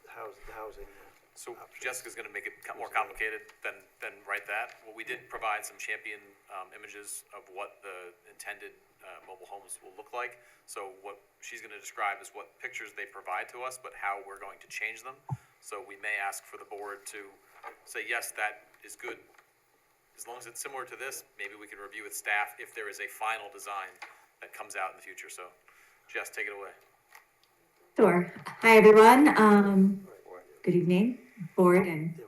the housing. So options. Jessica's gonna make it more complicated than write that. Well, we did provide some champion, images of what the intended, mobile homes will look like. So what she's gonna describe is what pictures they provide to us, but how we're going to change them. So we may ask for the board to say, yes, that is good. As long as it's similar to this, maybe we can review with staff if there is a final design that comes out in the future. So Jess, take it away. Sure. Hi, everyone. Good evening, board and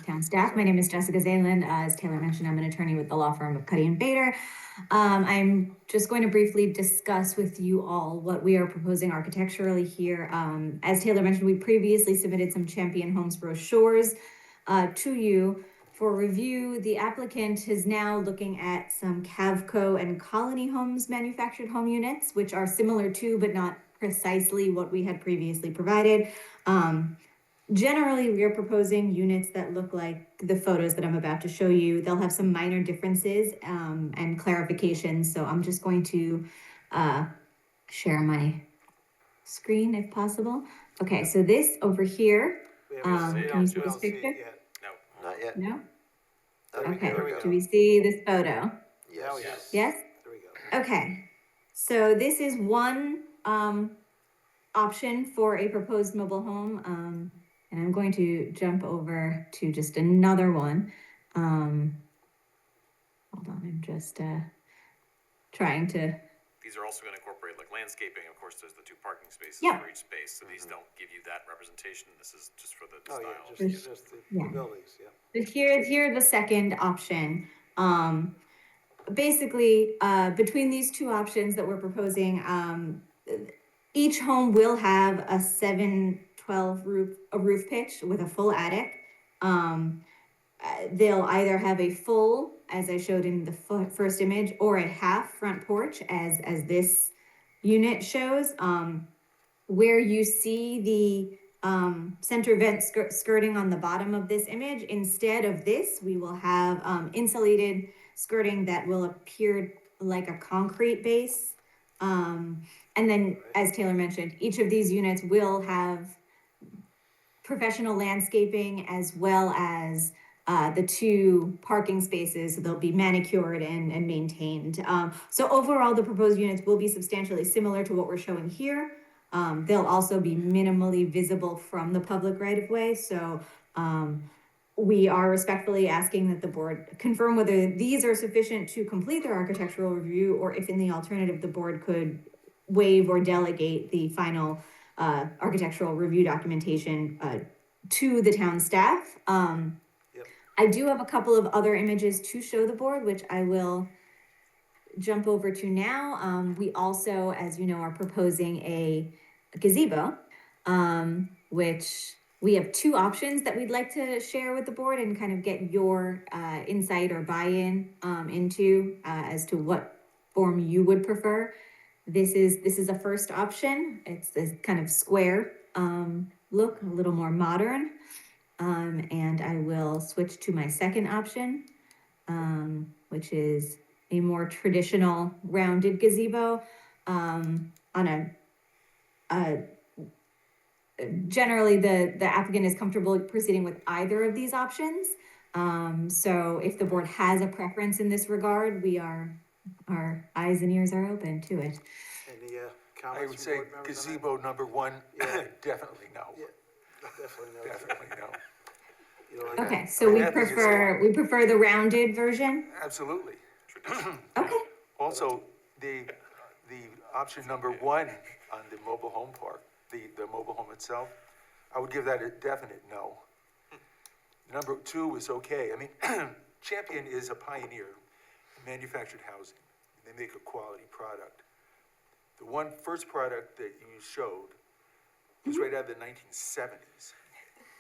town staff. My name is Jessica Zalen. As Taylor mentioned, I'm an attorney with the law firm of Cuddy and Bader. I'm just going to briefly discuss with you all what we are proposing architecturally here. As Taylor mentioned, we previously submitted some Champion Homes brochures to you for review. The applicant is now looking at some Cavco and Colony Homes manufactured home units, which are similar to, but not precisely what we had previously provided. Generally, we are proposing units that look like the photos that I'm about to show you. They'll have some minor differences and clarifications. So I'm just going to share my screen if possible. Okay, so this over here, can you see this picture? Not yet? No? There we Okay, go. do we see this photo? Yes. Yes? There we go. Okay, so this is one option for a proposed mobile home, and I'm going to jump over to just another one. Hold on, I'm just trying to. These are also gonna incorporate like landscaping. Of course, there's the 2 parking spaces Yeah. for each space. So these don't give you that representation. This is just for the Oh, style. yeah, just the buildings, yeah. But here the second option. Basically, between these 2 options that we're proposing, each home will have a 7/12 roof pitch with a full attic. They'll either have a full, as I showed in the first image, or a half front porch, as this unit shows. Where you see the center vent skirting on the bottom of this image, instead of this, we will have insulated skirting that will appear like a concrete base. And then, as Taylor mentioned, each of these units will have professional landscaping as well as the 2 parking spaces. They'll be manicured and maintained. So overall, the proposed units will be substantially similar to what we're showing here. They'll also be minimally visible from the public right-of-way. So we are respectfully asking that the board confirm whether these are sufficient to complete their architectural review, or if in the alternative, the board could waive or delegate the final architectural review documentation to the town staff. I do have a couple of other images to show the board, which I will jump over to now. We also, as you know, are proposing a gazebo, which we have 2 options that we'd like to share with the board and kind of get your insight or buy-in into as to what form you would prefer. This is a first option. It's this kind of square look, a little more modern. And I will switch to my second option, which is a more traditional rounded gazebo on generally the applicant is comfortable proceeding with either of these options. So if the board has a preference in this regard, our eyes and ears are open to it. Any comments? I would say gazebo number 1, definitely no. Definitely no. Definitely no. You know, like Okay, so we prefer the rounded version? Absolutely. Okay, Also, the option number one on the mobile home park, the mobile home itself, I would give that a definite no. Number two is okay. I mean, Champion is a pioneer in manufactured housing. They make a quality product. The first product that you showed was right out of the 1970s.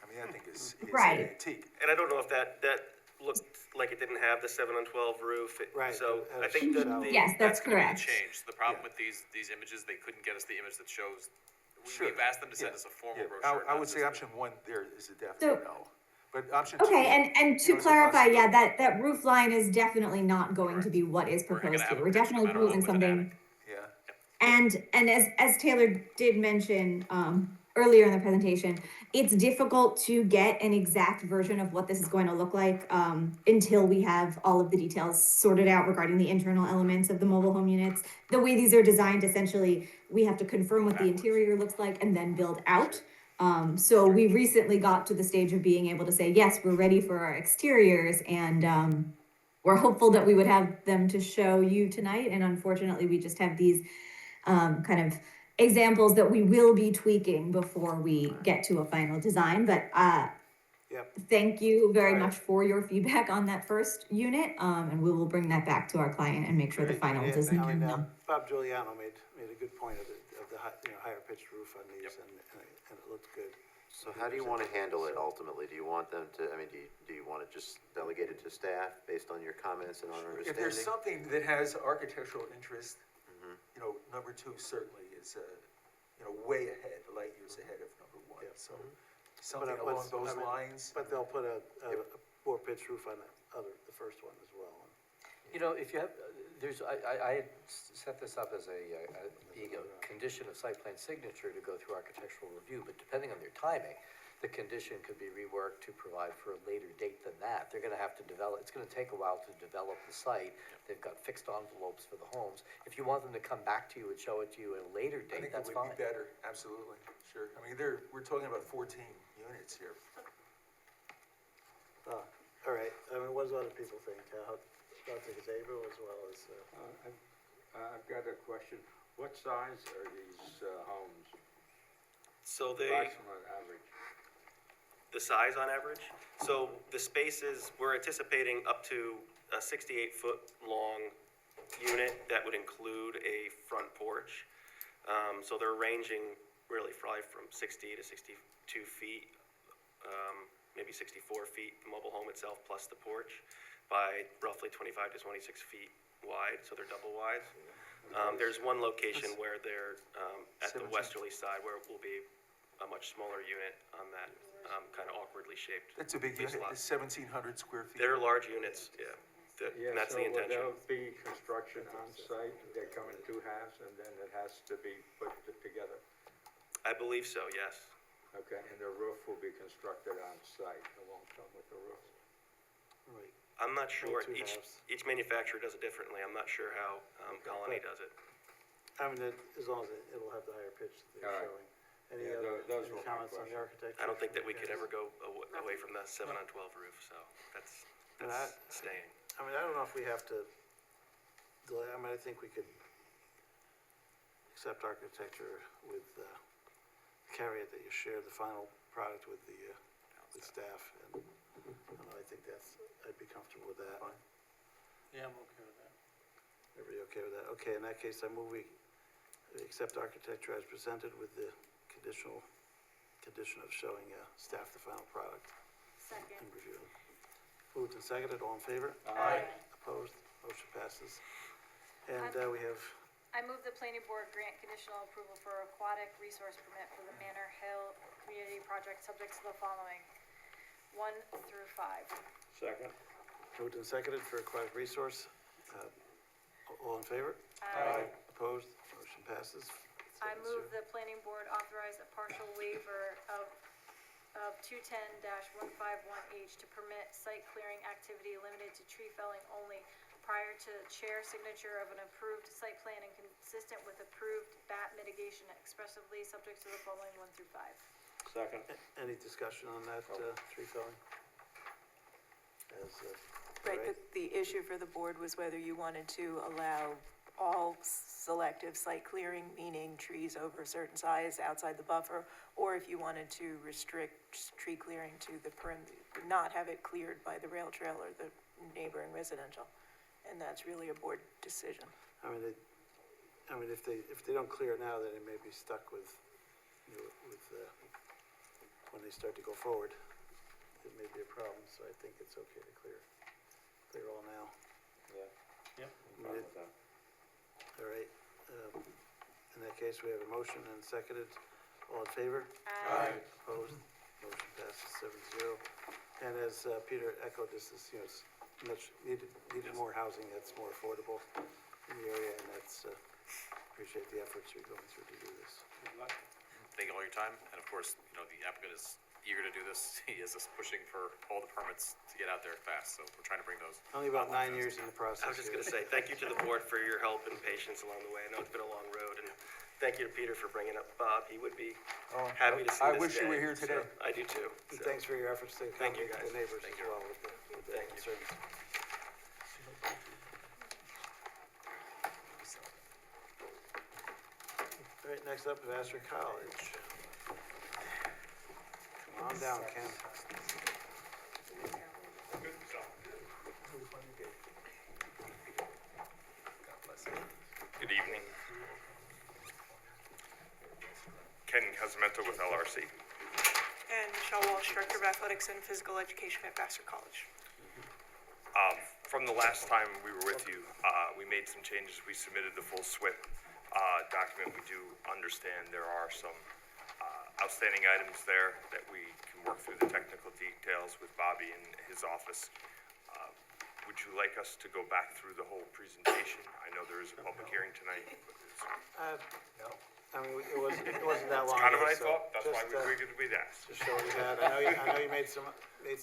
I mean, that thing is Right. antique. And I don't know if that looked like it didn't have the 7-on-12 roof. Right. So It had I a think that shower. the. yes, that's gonna be the correct. change. The problem with these images, they couldn't get us the image that shows, Sure. we've asked them to send Yeah. us a formal Yeah, brochure. I not would say just- option one there is a So- definite no. But option two. Okay, and to you know, it's a clarify, yeah, possibility. that roof line is definitely not going to be what is We're gonna proposed have here. a We're pitch no definitely matter what proposing with an something. attic. Yeah. And as Taylor did mention earlier in the presentation, it's difficult to get an exact version of what this is going to look like until we have all of the details sorted out regarding the internal elements of the mobile home units. The way these are designed, essentially, we have to confirm what the interior looks like and then build out. So we recently got to the stage of being able to say, yes, we're ready for our exteriors, and we're hopeful that we would have them to show you tonight. And unfortunately, we just have these kind of examples that we will be tweaking before we get to a final design. But Yep. thank you very All right. much for your feedback on that first unit, and we will bring that back to our client and make sure the final Yeah, design. I mean, Bob Giuliano made a good point of the higher pitched roof on these, and it looked good. So how do you want to handle it ultimately? Do you want them to, I mean, do you want to just delegate it to staff based on your comments and our understanding? If there's something that has architectural interest, you know, number two certainly is, way ahead, light years ahead of number one. Yeah. So something along those lines. But they'll put a more pitched roof on the first one as well. You know, if you have, I had set this up as being a condition of site plan signature to go through architectural review, but depending on their timing, the condition could be reworked to provide for a later date than that. They're gonna have to develop, it's gonna take a while to develop the site. They've got fixed envelopes for the homes. If you want them to come back to you and show it to you at a later I date, think it that's would fine. be better, absolutely, sure. I mean, we're talking about 14 units here. All right, I mean, what do other people think? Dr. Gazebo as well as, I've got a question. What size are these homes? So Approximate average? the size on average. So the spaces, we're anticipating up to a 68-foot long unit that would include a front porch. So they're ranging really probably from 60 to 62 feet, maybe 64 feet, the mobile home itself plus the porch, by roughly 25 to 26 feet wide, so they're double wide. There's one location where they're at the westerly side where it will be a much smaller unit on that kind of awkwardly shaped. That's a big lease unit, lot. it's 1,700 square feet. They're large units, yeah. And that's the intention. So will there be construction on site? They come in two halves and then it has to be put together? I believe so, yes. Okay, and the roof will be constructed on site. It won't come with the roof. right, I'm not sure, two each halves. manufacturer does it differently. I'm not sure how Colony does it. I mean, as long as it'll have the higher pitch that they're All right. showing. Any Yeah, other those were my comments on the questions. architecture? I don't think that we could ever go away from the 7-on-12 roof, so that's staying. I mean, I don't know if we have to delay, I mean, I think we could accept architecture with the caveat that you share the final product with the staff, and I think I'd be comfortable with that. Yeah, I'm okay with that. Everybody okay with that? Okay, in that case, I move we accept architecture as presented with the condition of showing staff the final product Second. and review. Moved and seconded, all in favor? Aye. Opposed? Motion passes. And we have, I move the planning board grant conditional approval for aquatic resource permit for the Manor Hill Community Project, subject to the following: 1 through 5. Second? moved and seconded for aquatic resource. All in favor? Aye. Opposed? Motion passes. I move the planning board authorize a partial waiver of 210-151H to permit site clearing activity limited to tree felling only prior to chair signature of an approved site plan and consistent with approved bat mitigation expressively, subject to the following 1 through 5. Second. Any discussion on that, tree felling? As, Right, the issue for the board was whether you wanted to allow all selective site clearing, meaning trees over a certain size outside the buffer, or if you wanted to restrict tree clearing to the perimeter, not have it cleared by the rail trail or the neighboring residential. And that's really a board decision. I mean, if they don't clear it now, then they may be stuck with, when they start to go forward, it may be a problem, so I think it's okay to clear all now. Yep. fine with that. All right, in that case, we have a motion and seconded. All in favor? Aye. Opposed? Motion passes 7-0. And as Peter echoed, this is, it's much needed more housing that's more affordable in the area, and that's, appreciate the efforts you're going through to do this. Thank you all your time, and of course, the applicant is eager to do this. He is just pushing for all the permits to get out there fast, so we're trying to bring those. Only about 9 years in the process. I was just gonna say, thank you to the board for your help and patience along the way. I know it's been a long road, and thank you to Peter for bringing up Bob. He would be happy to see this I wish you day, were here so today. I do too. And so. thanks for your efforts to Thank you, accommodate the guys. neighbors Thank as you. well with the Thank you. concerns. All right, next up is Vassar College. Come on down, Ken. Good evening. Ken Casamento with LRC. And Michelle Walsh, Director of Athletics and Physical Education at Vassar College. From the last time we were with you, we made some changes. We submitted the full SWIP document. We do understand there are some outstanding items there that we can work through the technical details with Bobby in his office. Would you like us to go back through the whole presentation? I know there is a public hearing tonight. No. I mean, it wasn't that long It's kind of ago, what I so thought. That's why just, we figured we'd ask. Just showing you that. I know you made some, you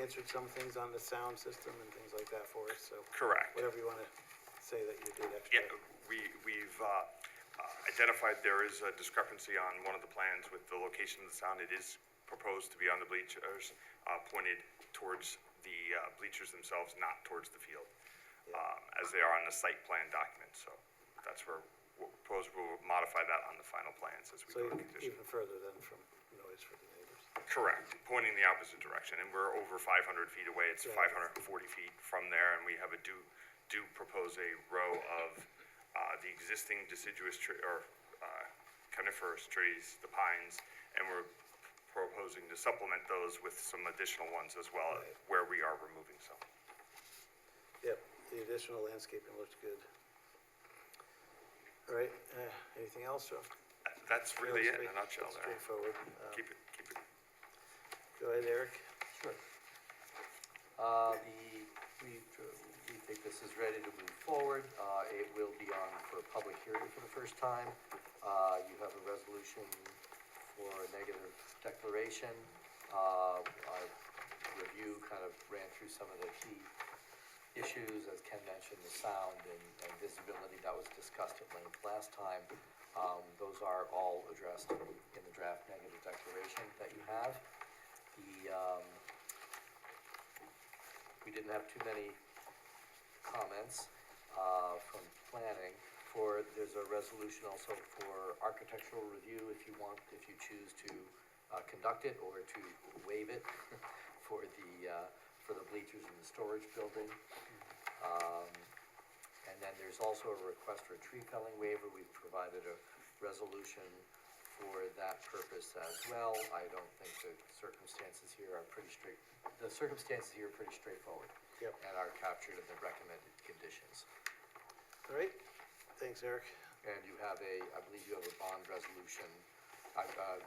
answered some things on the sound system and things like that for us, so. Correct. Whatever you want to say that you did extra. Yeah, we've identified there is a discrepancy on one of the plans with the location of the sound. It is proposed to be on the bleachers, pointed towards the bleachers themselves, not towards the field, as they are on the site plan document. So that's where we'll propose we'll modify that on the final plans as we So go to condition. even further than from noise for the neighbors. Correct, pointing the opposite direction, and we're over 500 feet away. It's 540 feet from there, and we have do propose a row of the existing deciduous tree or coniferous trees, the pines, and we're proposing to supplement those with some additional ones as well, where we are removing some. Yep, the additional landscaping looks good. All right, anything else, Joe? That's really it in a nutshell there. Straightforward. Keep it. Go ahead, Eric. Sure. We think this is ready to move forward. It will be on for a public hearing for the first time. You have a resolution for a negative declaration. Our review kind of ran through some of the key issues, as Ken mentioned, the sound and visibility that was discussed at length last time. Those are all addressed in the draft negative declaration that you have. We didn't have too many comments from planning. There's a resolution also for architectural review if you choose to conduct it or to waive it for the bleachers in the storage building. And then there's also a request for a tree felling waiver. We've provided a resolution for that purpose as well. I don't think the circumstances here are pretty straightforward. Yep. And are captured in the recommended conditions. All right, thanks, Eric. And you have I believe you have a bond resolution,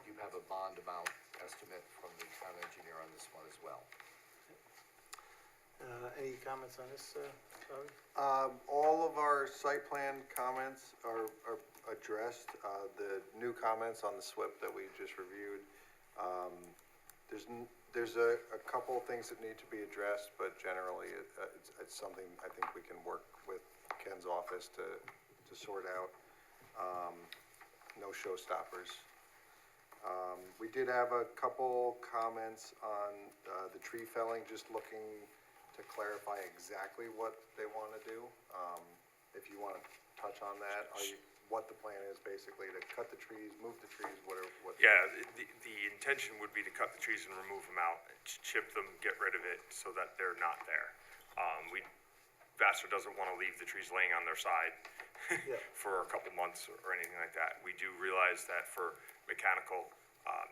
you have a bond amount estimate from the town engineer on this one as well. Any comments on this, Bobby? All of our site plan comments are addressed. The new comments on the SWIP that we just reviewed, there's a couple things that need to be addressed, but generally it's something I think we can work with Ken's office to sort out. No showstoppers. We did have a couple comments on the tree felling, just looking to clarify exactly what they want to do. If you want to touch on that, what the plan is basically, to cut the trees, move the trees, whatever. Yeah, the intention would be to cut the trees and remove them out, chip them, get rid of it so that they're not there. Vassar doesn't want to leave the trees laying on their side for a couple months or anything like that. We do realize that for mechanical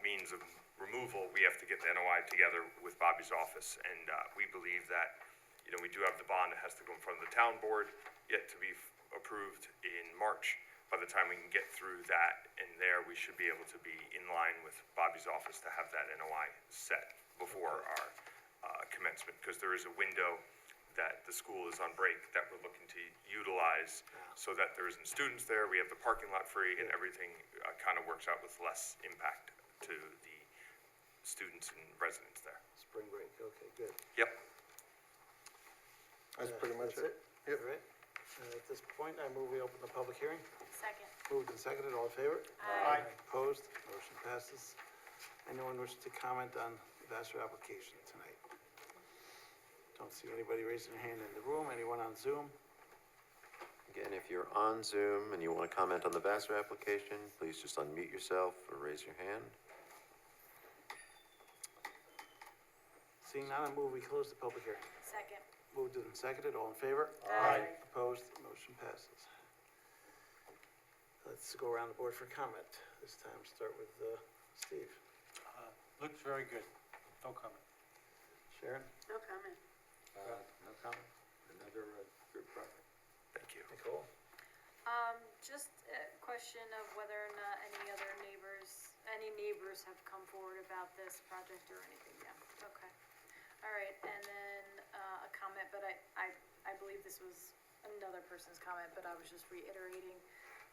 means of removal, we have to get the NOI together with Bobby's office, and we believe that, you know, we do have the bond that has to go in front of the town board, yet to be approved in March. By the time we can get through that and there, we should be able to be in line with Bobby's office to have that NOI set before our commencement, because there is a window that the school is on break that we're looking to utilize so that there isn't students there, we have the parking lot free, and everything kind of works out with less impact to the students and residents there. Spring break, okay, good. Yep. That's pretty much it. Yep. All right. At this point, I move we open the public hearing. Second. Moved and seconded, all in favor? Aye. Opposed? Motion passes. Anyone wish to comment on the Vassar application tonight? Don't see anybody raising their hand in the room. Anyone on Zoom? Again, if you're on Zoom and you want to comment on the Vassar application, please just unmute yourself or raise your hand. Seeing none, I move we close the public hearing. Second. Moved and seconded, all in favor? Aye. Opposed? Motion passes. Let's go around the board for comment. This time, start with Steve. Looks very good. No comment. Sharon? No comment. No comment. Another good project. Thank you. Nicole? Just a question of whether or not any neighbors have come forward about this project or anything, yeah, okay. All right, and then, a comment, but I believe this was another person's comment, but I was just reiterating.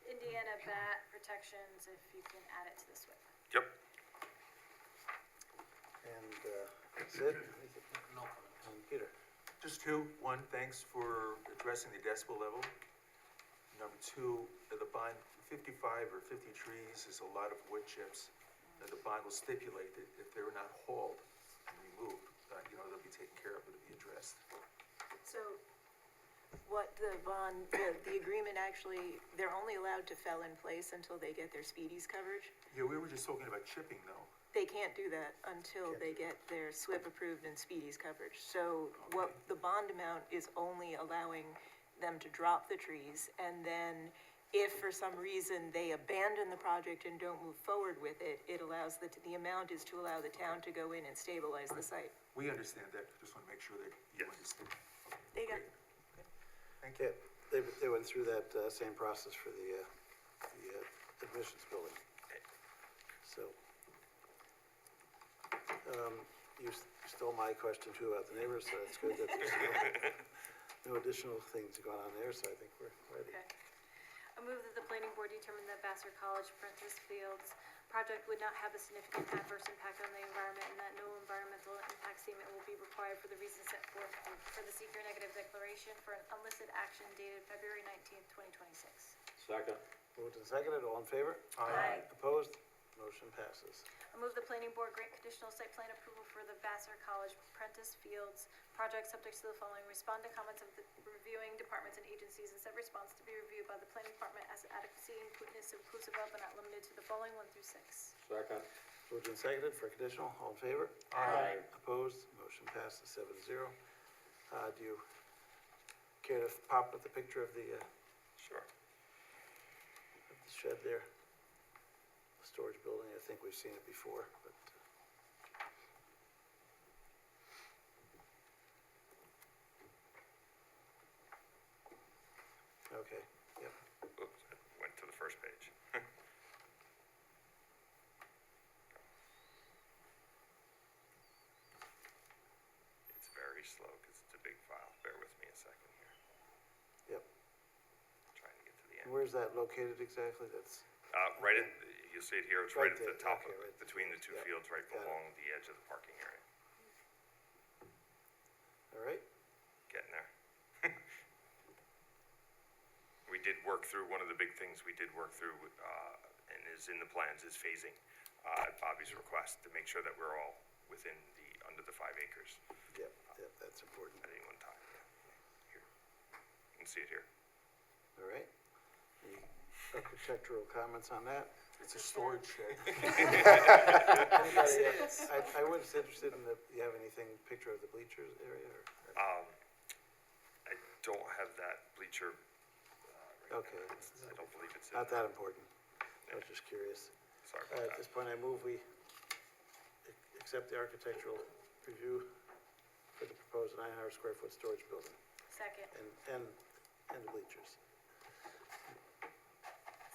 Indiana bat protections, if you can add it to the SWIP. Yep. And Sid? No. And Peter? Just two. One, thanks for addressing the decibel level. Number two, the bond, 55 or 50 trees is a lot of wood chips. And the bond will stipulate that if they're not hauled and removed, you know, they'll be taken care of, it'll be addressed. So what the bond, the agreement actually, they're only allowed to fell in place until they get their speedies coverage. Yeah, we were just talking about chipping though. They can't do that until they get their SWIP approved and speedies coverage. So what the bond amount is only allowing them to drop the trees, and then if for some reason they abandon the project and don't move forward with it, it allows the amount is to allow the town to go in and stabilize the site. We understand that, just want to make sure that you understand. There you go. Thank you. They went through that same process for the admissions building. So, you stole my question too about the neighbors, so that's good that there's no additional things going on there, so I think we're ready. Okay. I move that the planning board determine that Vassar College Prentice Fields project would not have a significant adverse impact on the environment, and that no environmental impact statement will be required for the reasons set forth for the seeker negative declaration for an unlisted action dated February 19th, 2026. Second. Moved and seconded, all in favor? Aye. Opposed? Motion passes. I move the planning board grant conditional site plan approval for the Vassar College Prentice Fields project subject to the following. Respond to comments of the reviewing departments and agencies, and said response to be reviewed by the planning department as adequacy and completeness inclusive of but not limited to the following 1 through 6. Second. Moved and seconded for conditional, all in favor? Aye. Opposed? Motion passes 7-0. Do you care to pop with the picture of the Sure. shed there? The storage building, I think we've seen it before, but. Okay, yep. Oops, I went to the first page. It's very slow because it's a big file. Bear with me a second here. Yep. Trying to get to the end. Where's that located exactly? That's, Right at, you'll see it here, it's right Right at the there, top, okay, of right there. between the two Yeah, fields, right got it. along the edge of the parking area. all right? Getting there. We did work through, one of the big things we did work through, and is in the plans, is phasing. at Bobby's request, to make sure that we're all within under the 5 acres Yep, that's important. at any one time. Here, you can see it here. All right. Any architectural comments on that? It's a storage shed. Anybody, I was interested in you have anything, picture of the bleachers area or? I don't have that bleacher. Okay. I don't believe it's in Not there. that important. I was just curious. Sorry about At that. this point, I move we accept the architectural review for the proposed 900 square foot storage building Second. and the bleachers.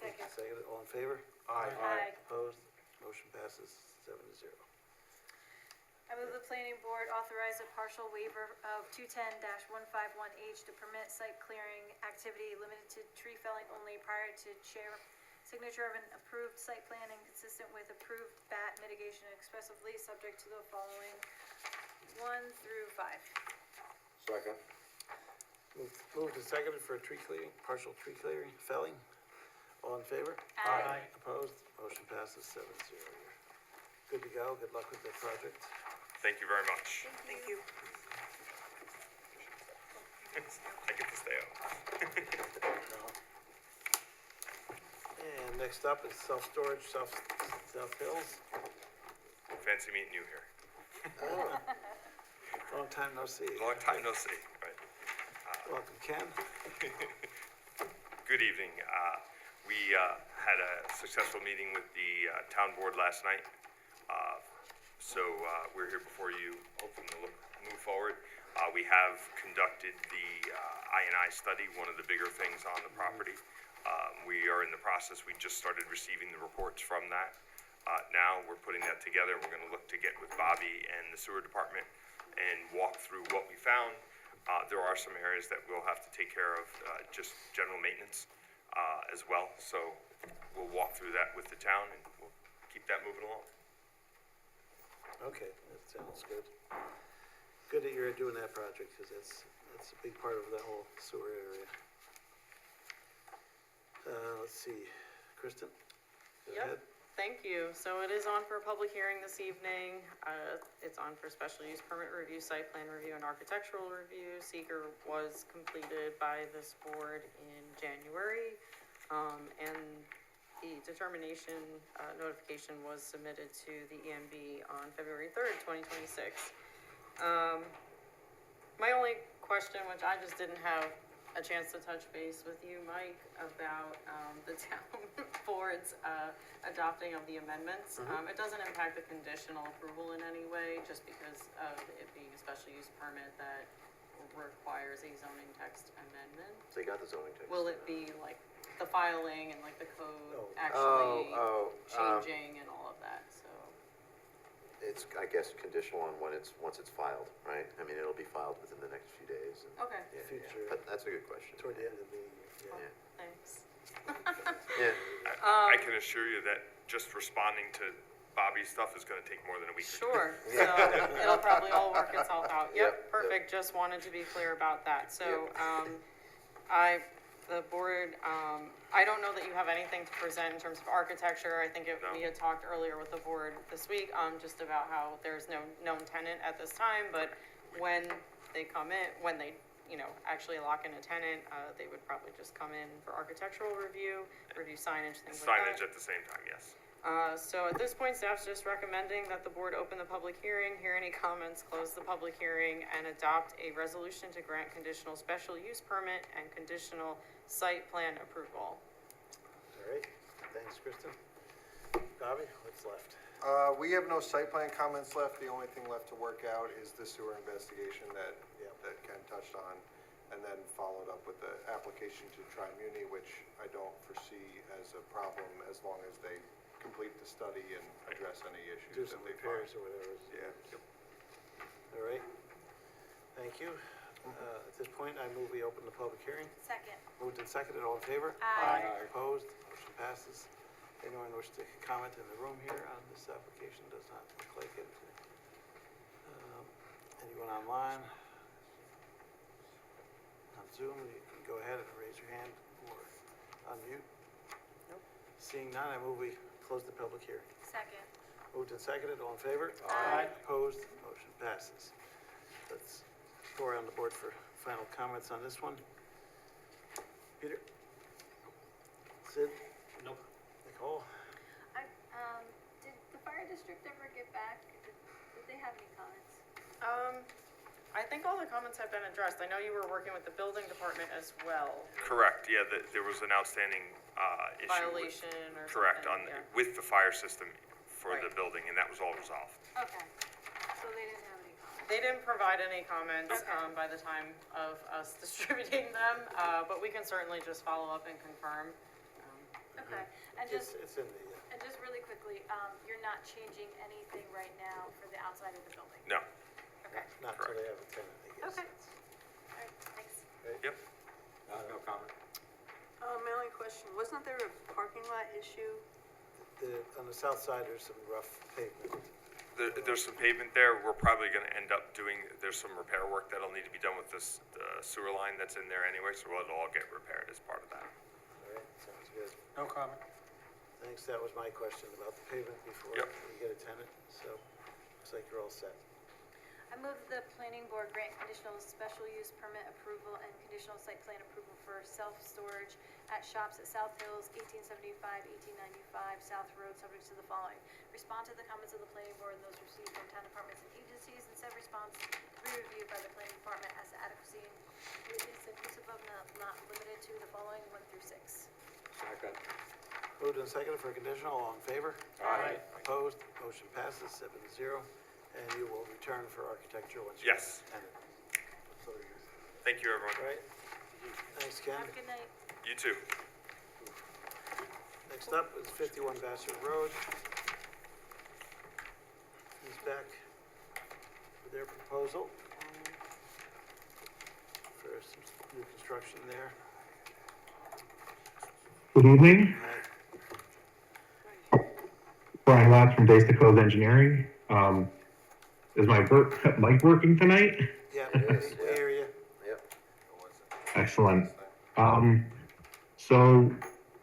Second. Second, all in favor? Aye. Opposed? Motion passes 7-0. I move the planning board authorize a partial waiver of 210-151H to permit site clearing activity limited to tree felling only prior to signature of an approved site plan and consistent with approved bat mitigation expressively, subject to the following 1 through 5. Second. Moved and seconded for tree clearing, partial tree clearing, felling. All in favor? Aye. Opposed? Motion passes 7-0. Good to go. Good luck with the project. Thank you very much. Thank you. I get to stay up. And next up is self-storage, South Hills. Fancy meeting you here. Oh, long time no see. Long time no see, right? Welcome, Ken. Good evening. We had a successful meeting with the town board last night. So we're here before you, hoping to move forward. We have conducted the I&I study, one of the bigger things on the property. We are in the process, we just started receiving the reports from that. Now we're putting that together. We're going to look to get with Bobby and the sewer department and walk through what we found. There are some areas that we'll have to take care of, just general maintenance as well. So we'll walk through that with the town and we'll keep that moving along. Okay, that sounds good. Good that you're doing that project, because that's a big part of the whole sewer area. Let's see, Kristen? Go ahead. Thank you. So it is on for a public hearing this evening. It's on for special use permit review, site plan review, and architectural review. Seeker was completed by this board in January. And the determination notification was submitted to the EMB on February 3rd, 2026. My only question, which I just didn't have a chance to touch base with you, Mike, about the town board's adopting of the amendments. It doesn't impact the conditional approval in any way, just because of it being a special use permit that requires a zoning text amendment. They got the zoning text. Will it be like the filing and like the code actually changing and all of that, so. It's, I guess, conditional on once it's filed, right? I mean, it'll be filed within the next few days. And, Okay. yeah, Future. But that's a good question. Toward the end of the, Yeah. Thanks. Yeah. I can assure you that just responding to Bobby's stuff is going to take more than a week. Sure, so it'll probably all work itself out. Yep, Yep, perfect, just wanted to be clear about that. So, the board, I don't know that you have anything to present in terms of architecture. I think we had talked earlier with the board this week, just about how there's no known tenant at this time, but when they come in, when they, actually lock in a tenant, they would probably just come in for architectural review signage, things like that. Signage at the same time, yes. So at this point, staff's just recommending that the board open the public hearing, hear any comments, close the public hearing, and adopt a resolution to grant conditional special use permit and conditional site plan approval. all right, thanks, Kristen. Bobby, what's left? We have no site plan comments left. The only thing left to work out is the sewer investigation that Ken touched on, and then followed up with the application to Tri-Muni, which I don't foresee as a problem as long as they complete the study and address any issues. Do some repairs or whatever. Yeah. All right, thank you. At this point, I move we open the public hearing. Second. Moved and seconded, all in favor? Aye. Opposed? Motion passes. Anyone wish to comment in the room here on this application? Does not look like it. Anyone online? On Zoom, you can go ahead and raise your hand or unmute. Nope. Seeing none, I move we close the public hearing. Second. Moved and seconded, all in favor? Aye. Opposed, motion passes. Let's go around the board for final comments on this one. Peter? Sid? Nope. Nicole? Did the fire district ever get back? Did they have any comments? I think all the comments have been addressed. I know you were working with the building department as well. Correct, yeah, there was an outstanding, issue. Violation or Correct, something, yeah. with the fire system for the Right. building, and that was all resolved. Okay, so they didn't have any comments? They didn't provide any comments, Okay. by the time of us distributing them, but we can certainly just follow up and confirm. Okay, and It's, just, it's in the, and just really quickly, you're not changing anything right now for the outside of the building? No, Okay, not till they have a tenant, I guess. okay. All right, thanks. yep. No comment. My only question, wasn't there a parking lot issue? On the south side, there's some rough pavement. There's some pavement there, we're probably gonna end up doing, there's some repair work that'll need to be done with this, the sewer line that's in there anyway, so it'll all get repaired as part of that. All right, sounds good. No comment. Thanks, that was my question about the pavement before Yep. we get a tenant, so looks like you're all set. I move the planning board grant conditional special use permit approval and conditional site plan approval for self-storage at shops at South Hills, 1875, 1895 South Road, subject to the following. Respond to the comments of the planning board and those received from town departments and agencies, and said response to be reviewed by the planning department as to adequacy and inclusive of not limited to the following 1 through 6. Second. Moved and seconded for conditional, all in favor? Aye. Opposed, motion passes 7-0, and you will return for architecture once you Yes. have a tenant. Thank you, everyone. All right, thanks, Ken. Have a good night. You too. Next up is 51 Vassar Road. He's back with their proposal for some new construction there. Good evening. All right. Brian Watts from Days to Code Engineering. Is my mic working tonight? Yeah, we hear you. Yep. Excellent. So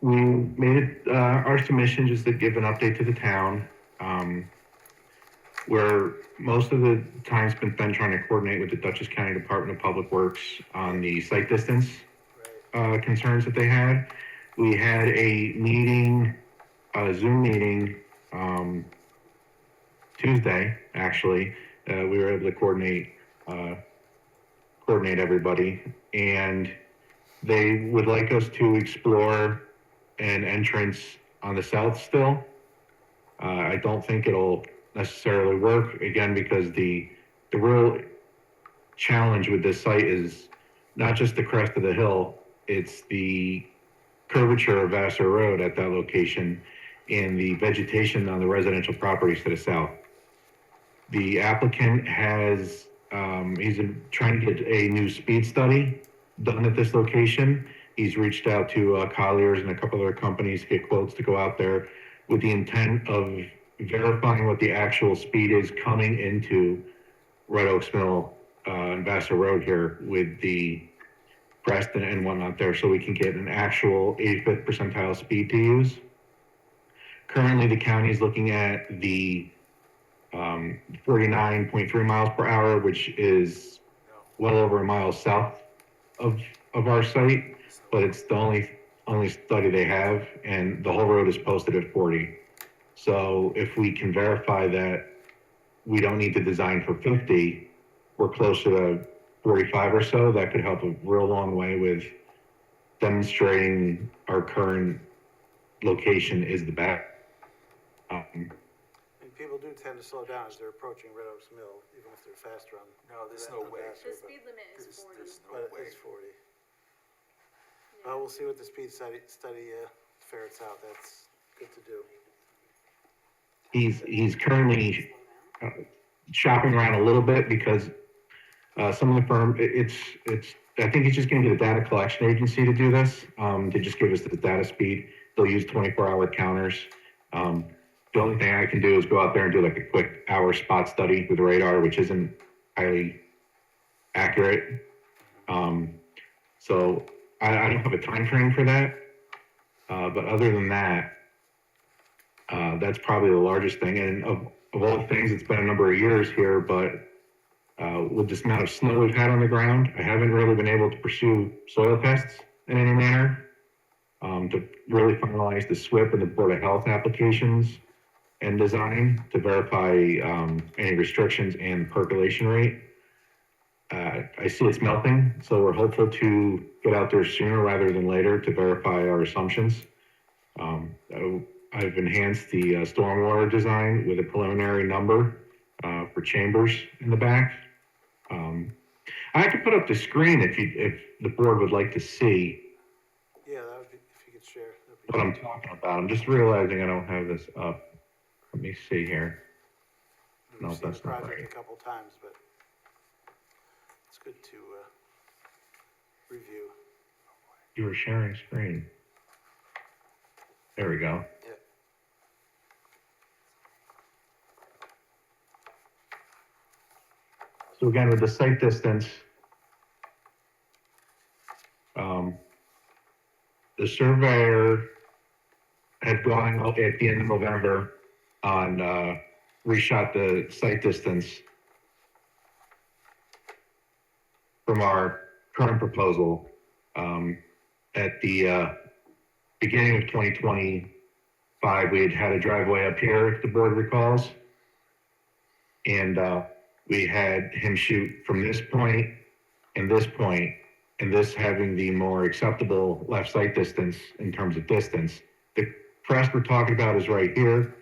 we made it, our submission just to give an update to the town. Where most of the time's been spent trying to coordinate with the Dutchess County Department of Public Works on the site distance concerns that they had. We had a meeting, a Zoom meeting, Tuesday, actually. We were able to coordinate everybody, and they would like us to explore an entrance on the south still. I don't think it'll necessarily work, again, because the real challenge with this site is not just the crest of the hill, it's the curvature of Vassar Road at that location and the vegetation on the residential properties to the south. The applicant has, he's trying to get a new speed study done at this location. He's reached out to Colliers and a couple other companies to get quotes to go out there with the intent of verifying what the actual speed is coming into Red Oaks Mill and Vassar Road here with the Preston and whatnot there, so we can get an actual 85th percentile speed to use. Currently, the county is looking at the 49.3 miles per hour, which is well over a mile south of our site, but it's the only study they have, and the whole road is posted at 40. So if we can verify that we don't need to design for 50, we're closer to 45 or so, that could help a real long way with demonstrating our current location is the best. And people do tend to slow down as they're approaching Red Oaks Mill, even if they're faster on. No, there's no way. The speed limit is 40. There's no But way. it's 40. We'll see what the speed study ferrets out, that's good to do. He's currently shopping around a little bit because some of the firm, I think he's just gonna get a data collection agency to do this, to just give us the data speed. They'll use 24-hour counters. The only thing I can do is go out there and do like a quick hour spot study with radar, which isn't highly accurate. So I don't have a time frame for that. But other than that, That's probably the largest thing. And of all things, it's been a number of years here, but with this amount of snow we've had on the ground, I haven't really been able to pursue soil tests in any manner to really finalize the SWIP and the Board of Health applications and design to verify any restrictions and percolation rate. I see it's melting, so we're hopeful to get out there sooner rather than later to verify our assumptions. I've enhanced the stormwater design with a preliminary number for chambers in the back. I could put up the screen if the board would like to see Yeah, that would be, if you could share. That'd be what I'm talking about. I'm just realizing I don't have this up. Let me see here. No, We've seen the that's not project right. a couple times, but it's good to review. You were sharing screen. There we go. Yeah. So again, with the site distance, the surveyor had gone out at the end of November on, reshot the site distance from our current proposal. At the beginning of 2025, we had a driveway up here, if the board recalls. And we had him shoot from this point and this having the more acceptable left sight distance in terms of distance. The crest we're talking about is right here.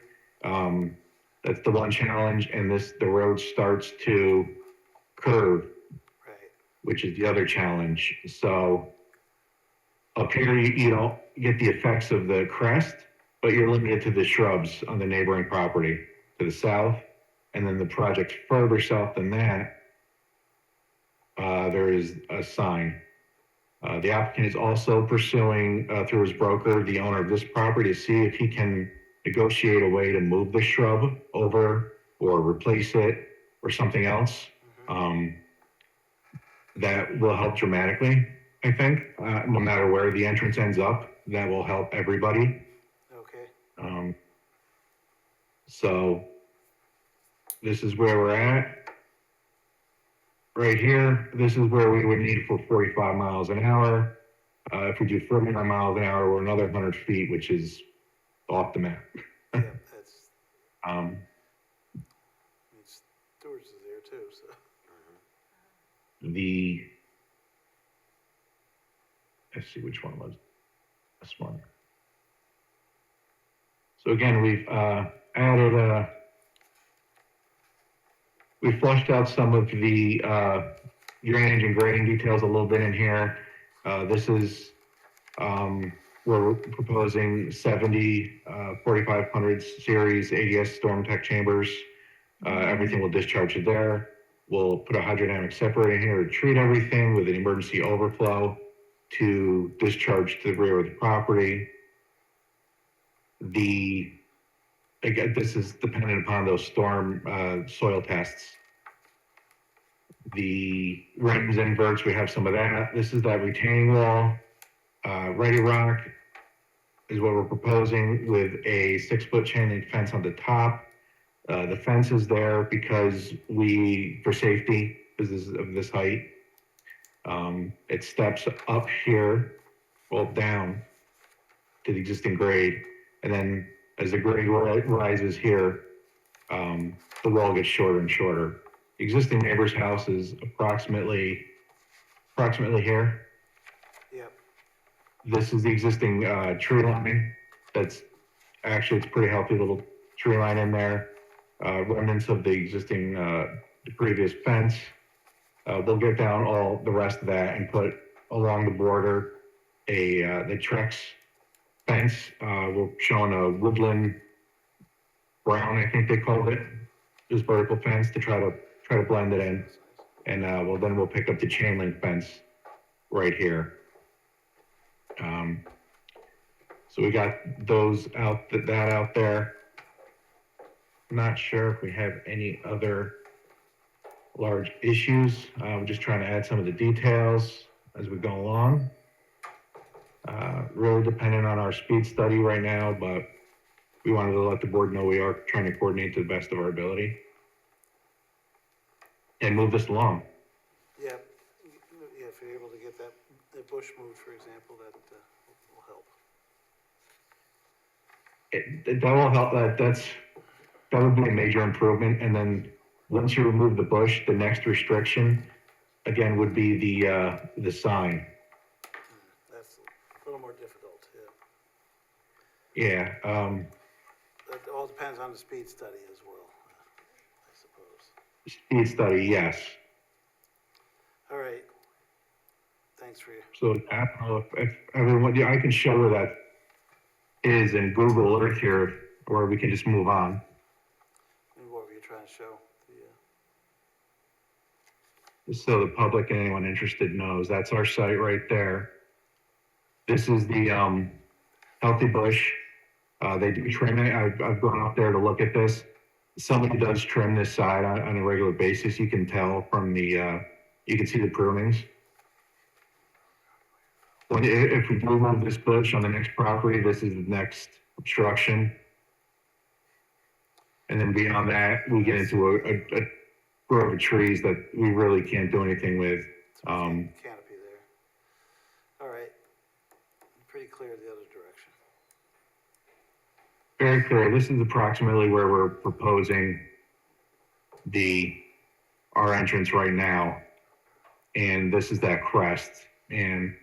That's the one challenge, and the road starts to curve, which is the other challenge. So up here, you don't get the effects of the crest, but you're limited to the shrubs on the neighboring property to the south. And then the project further south than that, there is a sign. The applicant is also pursuing, through his broker, the owner of this property, to see if he can negotiate a way to move the shrub over or replace it or something else. That will help dramatically, I think. No matter where the entrance ends up, that will help everybody. Okay. So this is where we're at. Right here, this is where we would need for 45 miles an hour. If we do 49 miles an hour, we're another 100 feet, which is off the map. Yeah, that's, Um, I mean, Stewart's is there too, so. Let's see, which one was this one? So again, we've added, we flushed out some of the drainage and grading details a little bit in here. This is, we're proposing 70 4500 series ADS storm tech chambers. Everything will discharge to there. We'll put a hydrodynamic separator in here to treat everything with an emergency overflow to discharge to the rear of the property. Again, this is dependent upon those storm soil tests. The rams inverts, we have some of that. This is that retaining wall. Ready rock is what we're proposing with a 6-foot chain link fence on the top. The fence is there because for safety, because of this height. It steps up here, well, down to the existing grade. And then as the grade rises here, the wall gets shorter and shorter. The existing neighbor's house is approximately here. Yep. This is the existing tree line. It's pretty healthy little tree line in there. Remnants of the existing, the previous fence. They'll get down all the rest of that and put along the border the Trex fence. We're showing a woodland brown, I think they called it, this vertical fence to try to blend it in. And then we'll pick up the chain link fence right here. So we got that out there. Not sure if we have any other large issues. We're just trying to add some of the details as we go along. Really dependent on our speed study right now, but we wanted to let the board know we are trying to coordinate to the best of our ability and move this along. Yeah, yeah, if you're able to get the bush moved, for example, that will help. That will help, that would be a major improvement, and then once you remove the bush, the next restriction, again, would be the sign. That's a little more difficult, Yeah, It all depends on the speed study as well, I suppose. speed study, yes. All right. Thanks for your, So I don't know if everyone, yeah, I can show where that is in Google Earth here, or we can just move on. what were you trying to show? Just so the public and anyone interested knows, that's our site right there. This is the healthy bush. They do trim it. I've gone up there to look at this. Somebody does trim this side on a regular basis. You can tell from the, you can see the prunings. If we do move this bush on the next property, this is the next obstruction. And then beyond that, we get into a grove of trees that we really can't do anything with. Canopy there. All right. Pretty clear the other direction. Very clear. This is approximately where we're proposing our entrance right now. And this is that crest. And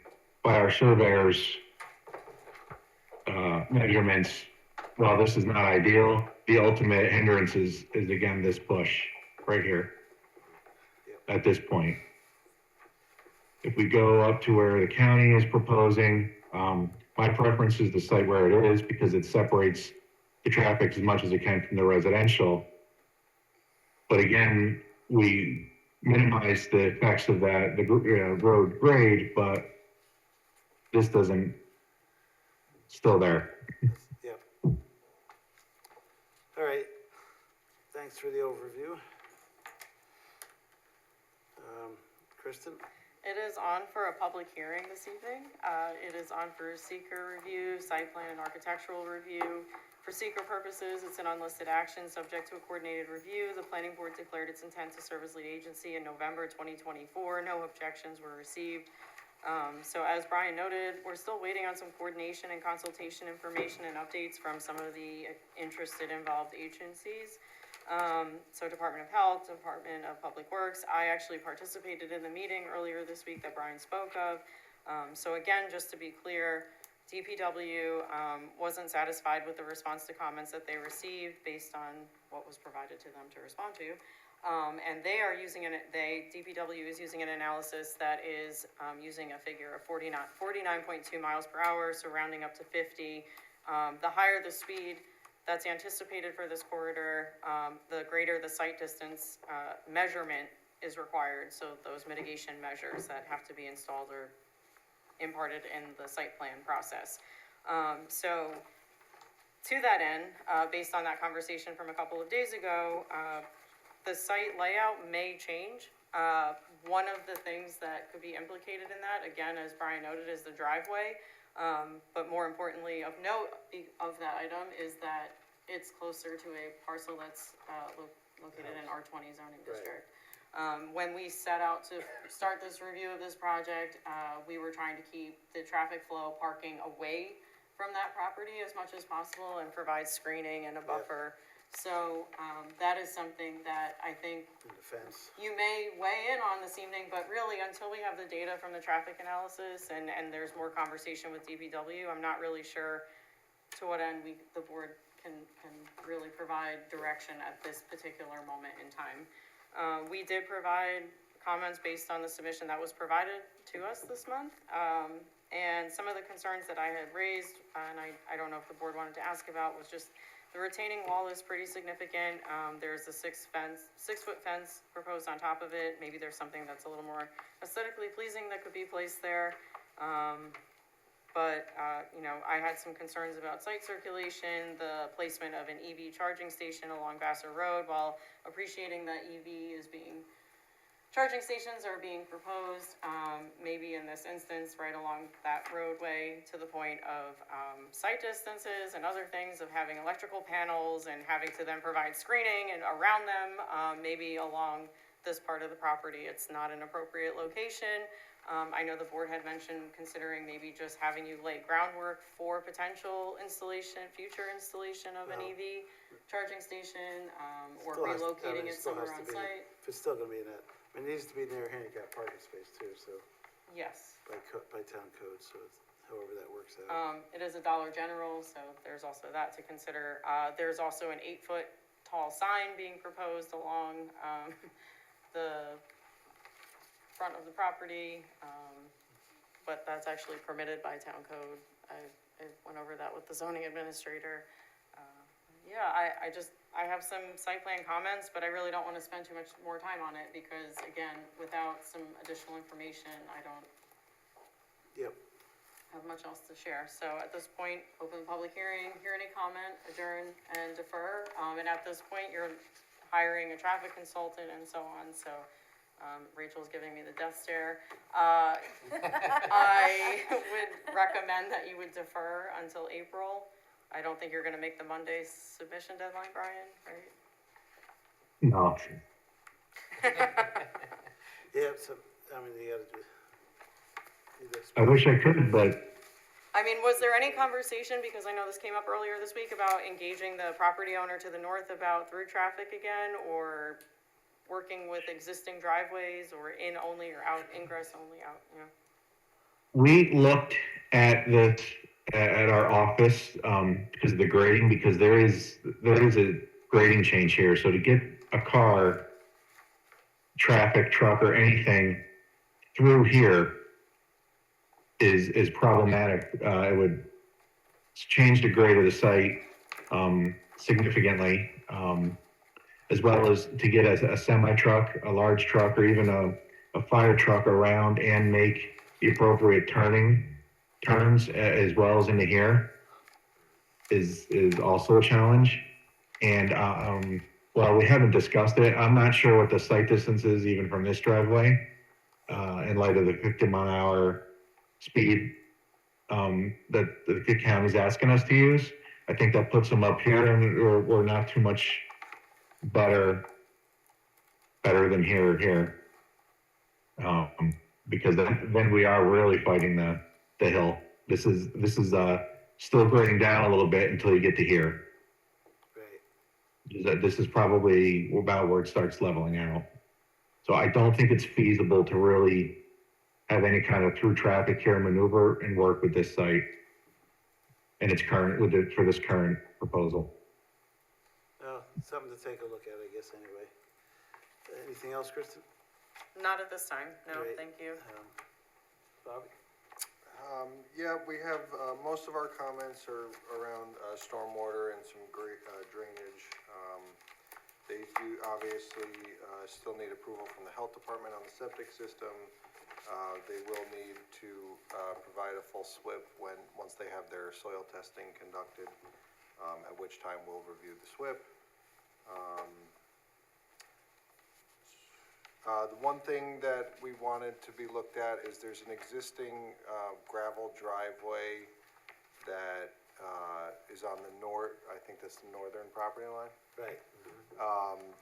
by our surveyors' measurements, while this is not ideal, the ultimate hindrance is again this bush right here at this point. If we go up to where the county is proposing, my preference is the site where it is because it separates the traffic as much as it can from the residential. But again, we minimize the effects of that, the road grade, but this doesn't, still there. Yep. All right. Thanks for the overview. Kristen? It is on for a public hearing this evening. It is on for seeker review, site plan and architectural review. For seeker purposes, it's an unlisted action subject to a coordinated review. The planning board declared its intent to serve as lead agency in November 2024. No objections were received. So as Brian noted, we're still waiting on some coordination and consultation information and updates from some of the interested involved agencies. So Department of Health, Department of Public Works. I actually participated in the meeting earlier this week that Brian spoke of. So again, just to be clear, DPW wasn't satisfied with the response to comments that they received based on what was provided to them to respond to. And they are using DPW is using an analysis that is using a figure of 49.2 miles per hour, so rounding up to 50. The higher the speed that's anticipated for this corridor, the greater the site distance measurement is required. So those mitigation measures that have to be installed or imparted in the site plan process. So to that end, based on that conversation from a couple of days ago, the site layout may change. One of the things that could be implicated in that, again, as Brian noted, is the driveway. But more importantly, of note of that item is that it's closer to a parcel that's located in R20 zoning district. When we set out to start this review of this project, we were trying to keep the traffic flow parking away from that property as much as possible and provide screening and a buffer. So that is something that I think you may weigh in on this evening, but really until we have the data from the traffic analysis and there's more conversation with DPW, I'm not really sure to what end the board can really provide direction at this particular moment in time. We did provide comments based on the submission that was provided to us this month. And some of the concerns that I had raised, and I don't know if the board wanted to ask about, was just the retaining wall is pretty significant. There's a 6-foot fence proposed on top of it. Maybe there's something that's a little more aesthetically pleasing that could be placed there. But I had some concerns about site circulation, the placement of an EV charging station along Vassar Road, while appreciating that EV is being charging stations are being proposed, maybe in this instance, right along that roadway to the point of sight distances and other things of having electrical panels and having to then provide screening and around them, maybe along this part of the property, it's not an appropriate location. I know the board had mentioned considering maybe just having you lay groundwork for potential installation, future installation of an EV charging station, or Still has- I mean, relocating it still has somewhere to on be- site. If it's still gonna be in that, I mean, it needs to be near handicap parking space too, so, Yes. by town code, so it's, however that works out. It is a Dollar General, so there's also that to consider. There's also an 8-foot tall sign being proposed along, the front of the property, but that's actually permitted by town code. I went over that with the zoning administrator. Yeah, I have some site plan comments, but I really don't want to spend too much more time on it because, again, without some additional information, I don't Yep. have much else to share. So at this point, open the public hearing, hear any comment, adjourn, and defer. And at this point, you're hiring a traffic consultant and so on, so Rachel's giving me the death stare. I would recommend that you would defer until April. I don't think you're gonna make the Monday submission deadline, Brian, right? No. Yeah, so, I mean, you gotta do. I wish I could, but I mean, was there any conversation, because I know this came up earlier this week, about engaging the property owner to the north about through traffic again, or working with existing driveways, or in only, or out, ingress only out, you know? we looked at this at our office because of the grading, because there is a grading change here. So to get a car, traffic, truck, or anything through here is problematic. It would change the grade of the site significantly, as well as to get a semi truck, a large truck, or even a fire truck around and make the appropriate turns as well as into here is also a challenge. And while we haven't discussed it, I'm not sure what the site distance is even from this driveway in light of the 50-mile-an-hour speed that the county's asking us to use. I think that puts them up here, and we're not too much better than here or here. Because then we are really fighting the hill. This is still grading down a little bit until you get to here. Right. This is probably about where it starts leveling out. So I don't think it's feasible to really have any kind of through traffic here maneuver and work with this site and its current for this current proposal. Well, something to take a look at, I guess, anyway. Anything else, Kristen? Not at this time, no, Great. thank you. Bobby? Yeah, we have, most of our comments are around stormwater and some drainage. They do obviously still need approval from the health department on the septic system. They will need to provide a full SWIP once they have their soil testing conducted, at which time we'll review the SWIP. The one thing that we wanted to be looked at is there's an existing gravel driveway that is on the I think that's the northern property line. Right.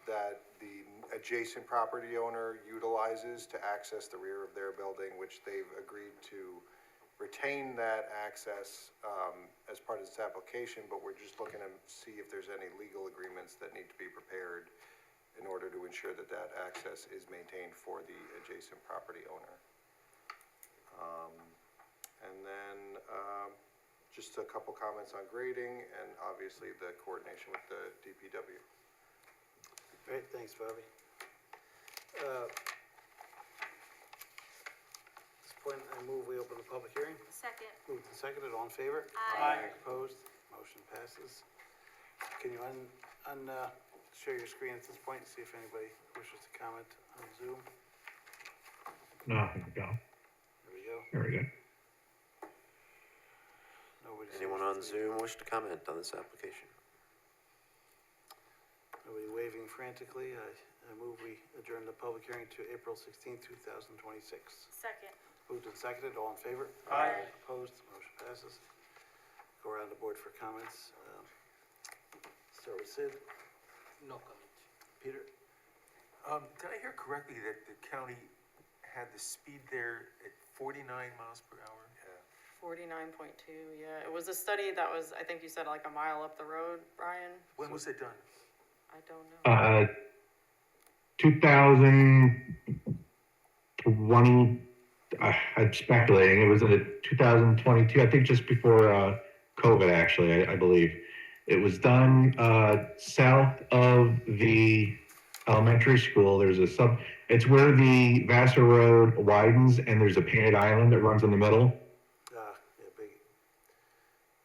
That the adjacent property owner utilizes to access the rear of their building, which they've agreed to retain that access as part of this application, but we're just looking to see if there's any legal agreements that need to be prepared in order to ensure that that access is maintained for the adjacent property owner. And then just a couple comments on grading and obviously the coordination with the DPW. Great, thanks, Bobby. At this point, I move we open the public hearing. Second. Moved and seconded, all in favor? Aye. Opposed? Motion passes. Can you share your screen at this point and see if anybody wishes to comment on Zoom? No, here we go. There we go. Here we go. Nobody's Anyone on Zoom wish to comment on this application? Nobody waving frantically. I move we adjourn adjourn the public hearing to April 16th, 2026. Second. Moved and seconded, all in favor? Aye. Opposed, motion passes. Go around the board for comments. Start with Sid. No comment. Peter? Did I hear correctly that the county had the speed there at 49 miles per hour? 49.2, yeah. It was a study that was, I think you said like a mile up the road, Brian? When was it done? I don't know. 2020, I'm speculating, it was in 2022, I think just before COVID, actually, I believe. It was done south of the elementary school. There's it's where the Vassar Road widens and there's a painted island that runs in the middle. Yeah, it's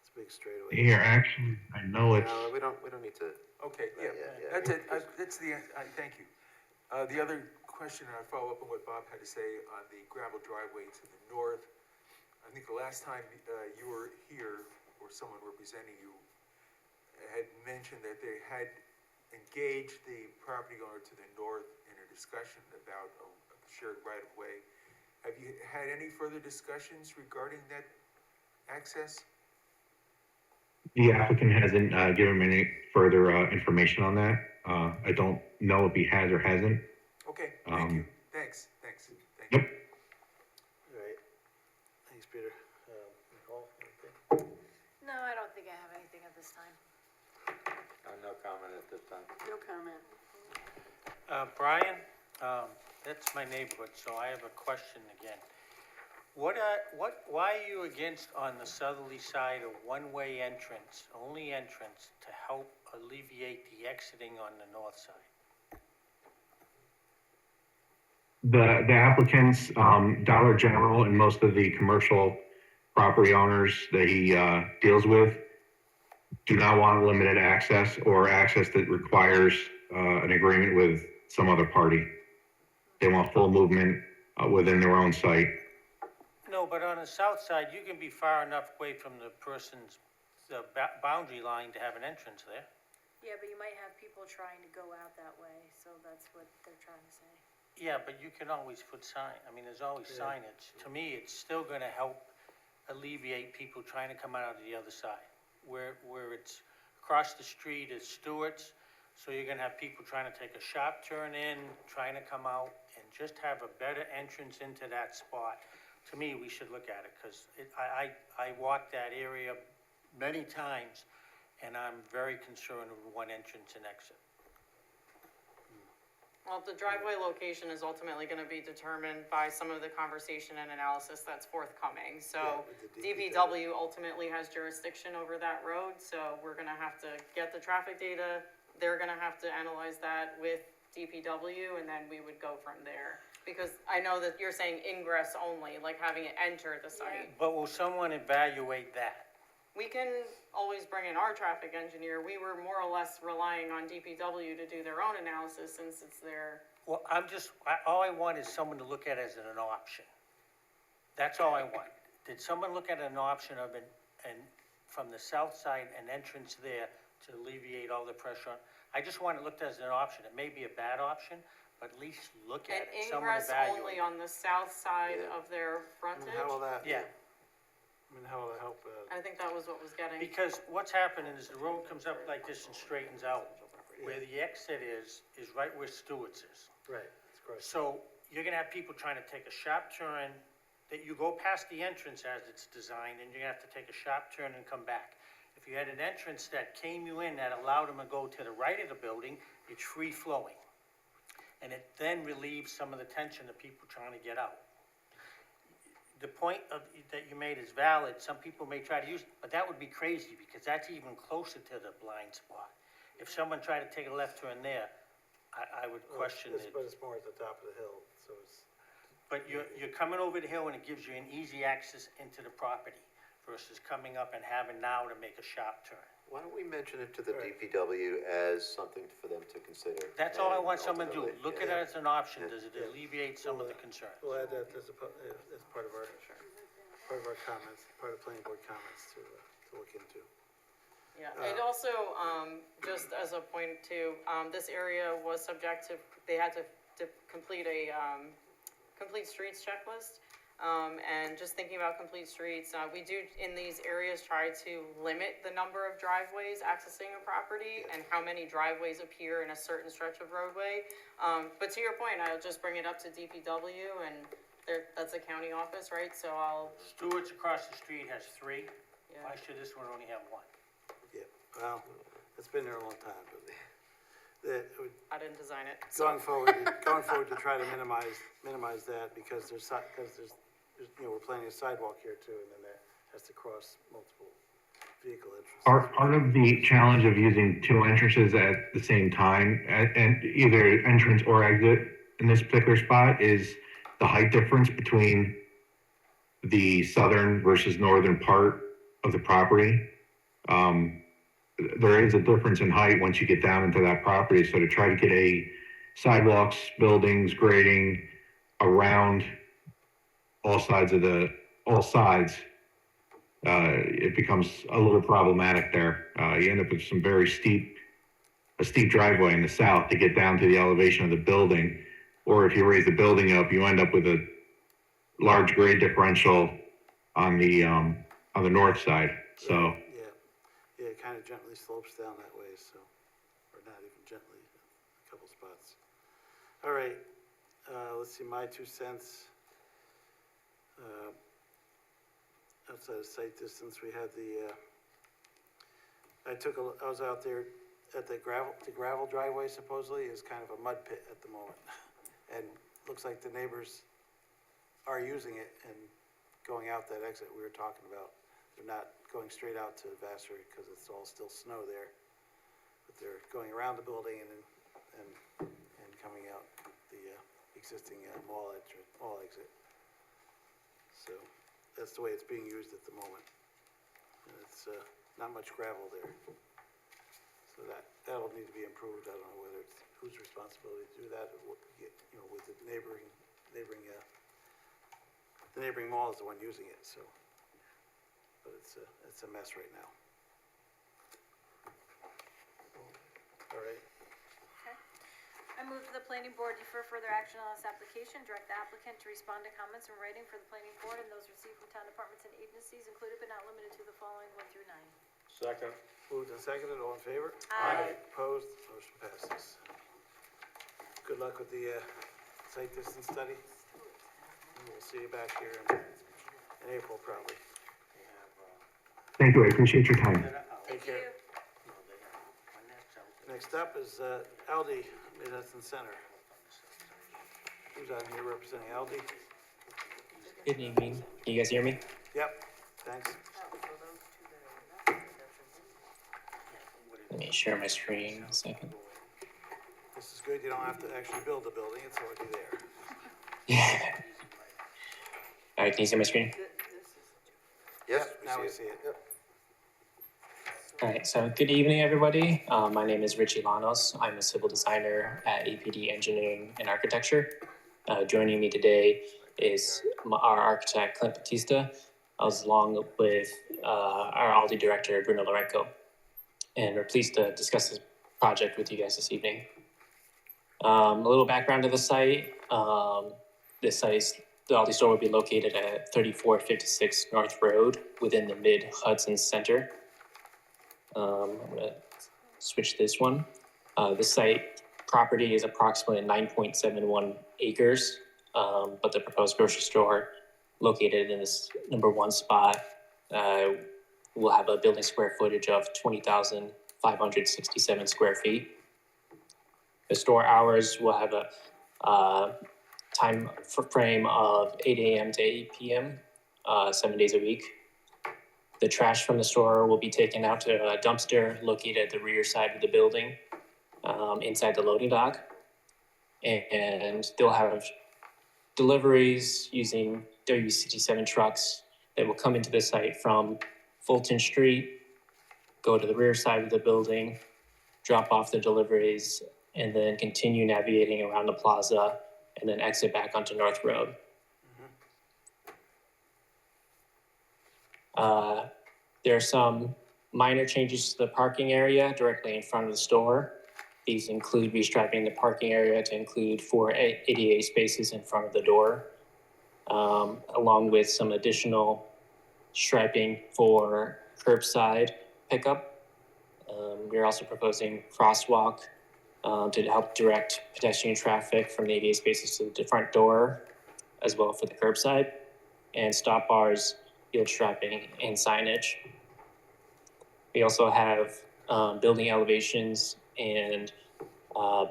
a big straightaway. Here, actually, I know it's, No, we don't need to. Okay, yeah, that's it, that's the, thank you. The other question, and I follow up on what Bob had to say on the gravel driveway to the north. I think the last time you were here, or someone representing you, had mentioned that they had engaged the property owner to the north in a discussion about a shared right-of-way. Have you had any further discussions regarding that access? the applicant hasn't given me any further information on that. I don't know if he has or hasn't. Okay, thank you. Thanks. Yep. All right. Thanks, Peter. Nicole, anything? No, I don't think I have anything at this time. No comment at this time. No comment. Brian, that's my neighborhood, so I have a question again. Why are you against on the southerly side a one-way entrance, only entrance, to help alleviate the exiting on the north side? The applicants, Dollar General and most of the commercial property owners that he deals with do not want limited access or access that requires an agreement with some other party. They want full movement within their own site. No, but on the south side, you can be far enough away from the person's boundary line to have an entrance there. Yeah, but you might have people trying to go out that way, so that's what they're trying to say. Yeah, but you can always put there's always signage. To me, it's still gonna help alleviate people trying to come out of the other side. Where it's across the street is Stewart's, so you're gonna have people trying to take a sharp turn in, trying to come out, and just have a better entrance into that spot. To me, we should look at it, because I walked that area many times, and I'm very concerned with one entrance and exit. Well, the driveway location is ultimately gonna be determined by some of the conversation and analysis that's forthcoming. So DPW ultimately has jurisdiction over that road, so we're gonna have to get the traffic data. They're gonna have to analyze that with DPW, and then we would go from there. Because I know that you're saying ingress only, like having it enter the site. But will someone evaluate that? We can always bring in our traffic engineer. We were more or less relying on DPW to do their own analysis since it's their. Well, all I want is someone to look at it as an option. That's all I want. Did someone look at an option of and from the south side, an entrance there to alleviate all the pressure? I just want it looked at as an option. It may be a bad option, but at least look at it. Someone Ingress evaluate. only on the south side of their frontage? How will that? Yeah. How will that help? I think that was what was getting. Because what's happening is the road comes up like this and straightens out. Where the exit is right where Stewart's is. Right, that's correct. So you're gonna have people trying to take a sharp turn, that you go past the entrance as it's designed, and you're gonna have to take a sharp turn and come back. If you had an entrance that came you in, that allowed them to go to the right of the building, it's free flowing. And it then relieves some of the tension of people trying to get out. The point that you made is valid. Some people may try to use it, but that would be crazy, because that's even closer to the blind spot. If someone tried to take a left turn there, I would question it. But it's more at the top of the hill, so it's. But you're coming over the hill and it gives you an easy access into the property versus coming up and having now to make a sharp turn. Why don't we mention it to the DPW as something for them to consider? That's all I want someone to do. ultimately, Look at it as an option. Does it alleviate some of the concerns? We'll add that as part of our comments, part of planning board comments to look into. Yeah, and also, just as a point too, this area was subject to, they had to complete a, complete streets checklist. And just thinking about complete streets, we do in these areas try to limit the number of driveways accessing a property and how many driveways appear in a certain stretch of roadway. But to your point, I'll just bring it up to DPW and that's a county office, right? So Stewart's across the street has 3. Yeah. Why should this one only have 1? Yeah, well, it's been there a long time, but I didn't design it. going forward to try to minimize that because there's, you know, we're planning a sidewalk here too, and then that has to cross multiple vehicle entrances. Part of the challenge of using 2 entrances at the same time, and either entrance or exit in this particular spot, is the height difference between the southern versus northern part of the property. There is a difference in height once you get down into that property, so to try to get a sidewalks, buildings, grading around all sides, it becomes a little problematic there. You end up with some very steep driveway in the south to get down to the elevation of the building. Or if you raise the building up, you end up with a large grade differential on the north side. So Yeah, it kind of gently slopes down that way, so, or not even gently, a couple spots. All right, let's see, my 2 cents. Outside of sight distance, we had I was out there at the gravel driveway supposedly is kind of a mud pit at the moment. And looks like the neighbors are using it and going out that exit we were talking about. They're not going straight out to Vassar because it's all still snow there. But they're going around the building and coming out the existing mall exit. So that's the way it's being used at the moment. And it's not much gravel there. So that'll need to be improved. I don't know whether it's whose responsibility to do that, or you know, with the neighboring mall is the one using it, so. But it's a mess right now. All right. Okay. I move to the planning board defer further action on this application, direct the applicant to respond to comments in writing for the planning board and those received from town departments and agencies, included but not limited to the following 1 through 9. Second. Moved and seconded, all in favor? Aye. Opposed, motion passes. Good luck with the site distance study. And we'll see you back here in April probably. thank you, I appreciate your time. Take care. Next up is Aldi, Mid-Hudson Center. Who's on here representing Aldi? Good evening. Can you guys hear me? Yep, thanks. Let me share my screen a second. This is good, you don't have to actually build the building, it's already there. All right, can you see my screen? Yes, Now we see it. Yep. All right, so good evening, everybody. My name is Richie Lanos. I'm a civil designer at APD Engineering and Architecture. Joining me today is our architect, Clint Batista, along with our Aldi director, Bruno Lorenco. And we're pleased to discuss this project with you guys this evening. A little background to the site. This site, the Aldi store will be located at 3456 North Road within the Mid-Hudson Center. I'm gonna switch this one. The site property is approximately 9.71 acres, but the proposed grocery store located in this number 1 spot will have a building square footage of 20,567 square feet. The store hours will have a time frame of 8 a.m. to 8 p.m., 7 days a week. The trash from the store will be taken out to a dumpster located at the rear side of the building, inside the loading dock. And they'll have deliveries using WC7 trucks that will come into the site from Fulton Street, go to the rear side of the building, drop off the deliveries, and then continue navigating around the plaza and then exit back onto North Road. There are some minor changes to the parking area directly in front of the store. These include restriping the parking area to include 4 ADA spaces in front of the door, along with some additional striping for curbside pickup. We're also proposing crosswalk to help direct pedestrian traffic from the ADA spaces to the front door, as well for the curbside, and stop bars, field striping, and signage. We also have building elevations and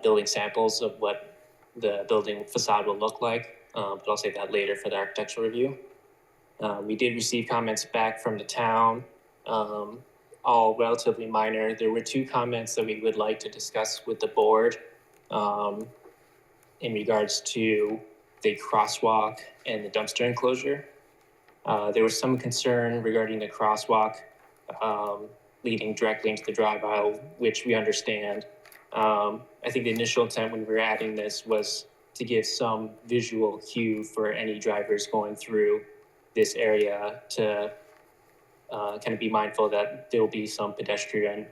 building samples of what the building facade will look like, but I'll save that later for the architectural review. We did receive comments back from the town, all relatively minor. There were 2 comments that we would like to discuss with the board in regards to the crosswalk and the dumpster enclosure. There was some concern regarding the crosswalk leading directly into the drive aisle, which we understand. I think the initial intent when we were adding this was to give some visual cue for any drivers going through this area to kind of be mindful that there will be some pedestrian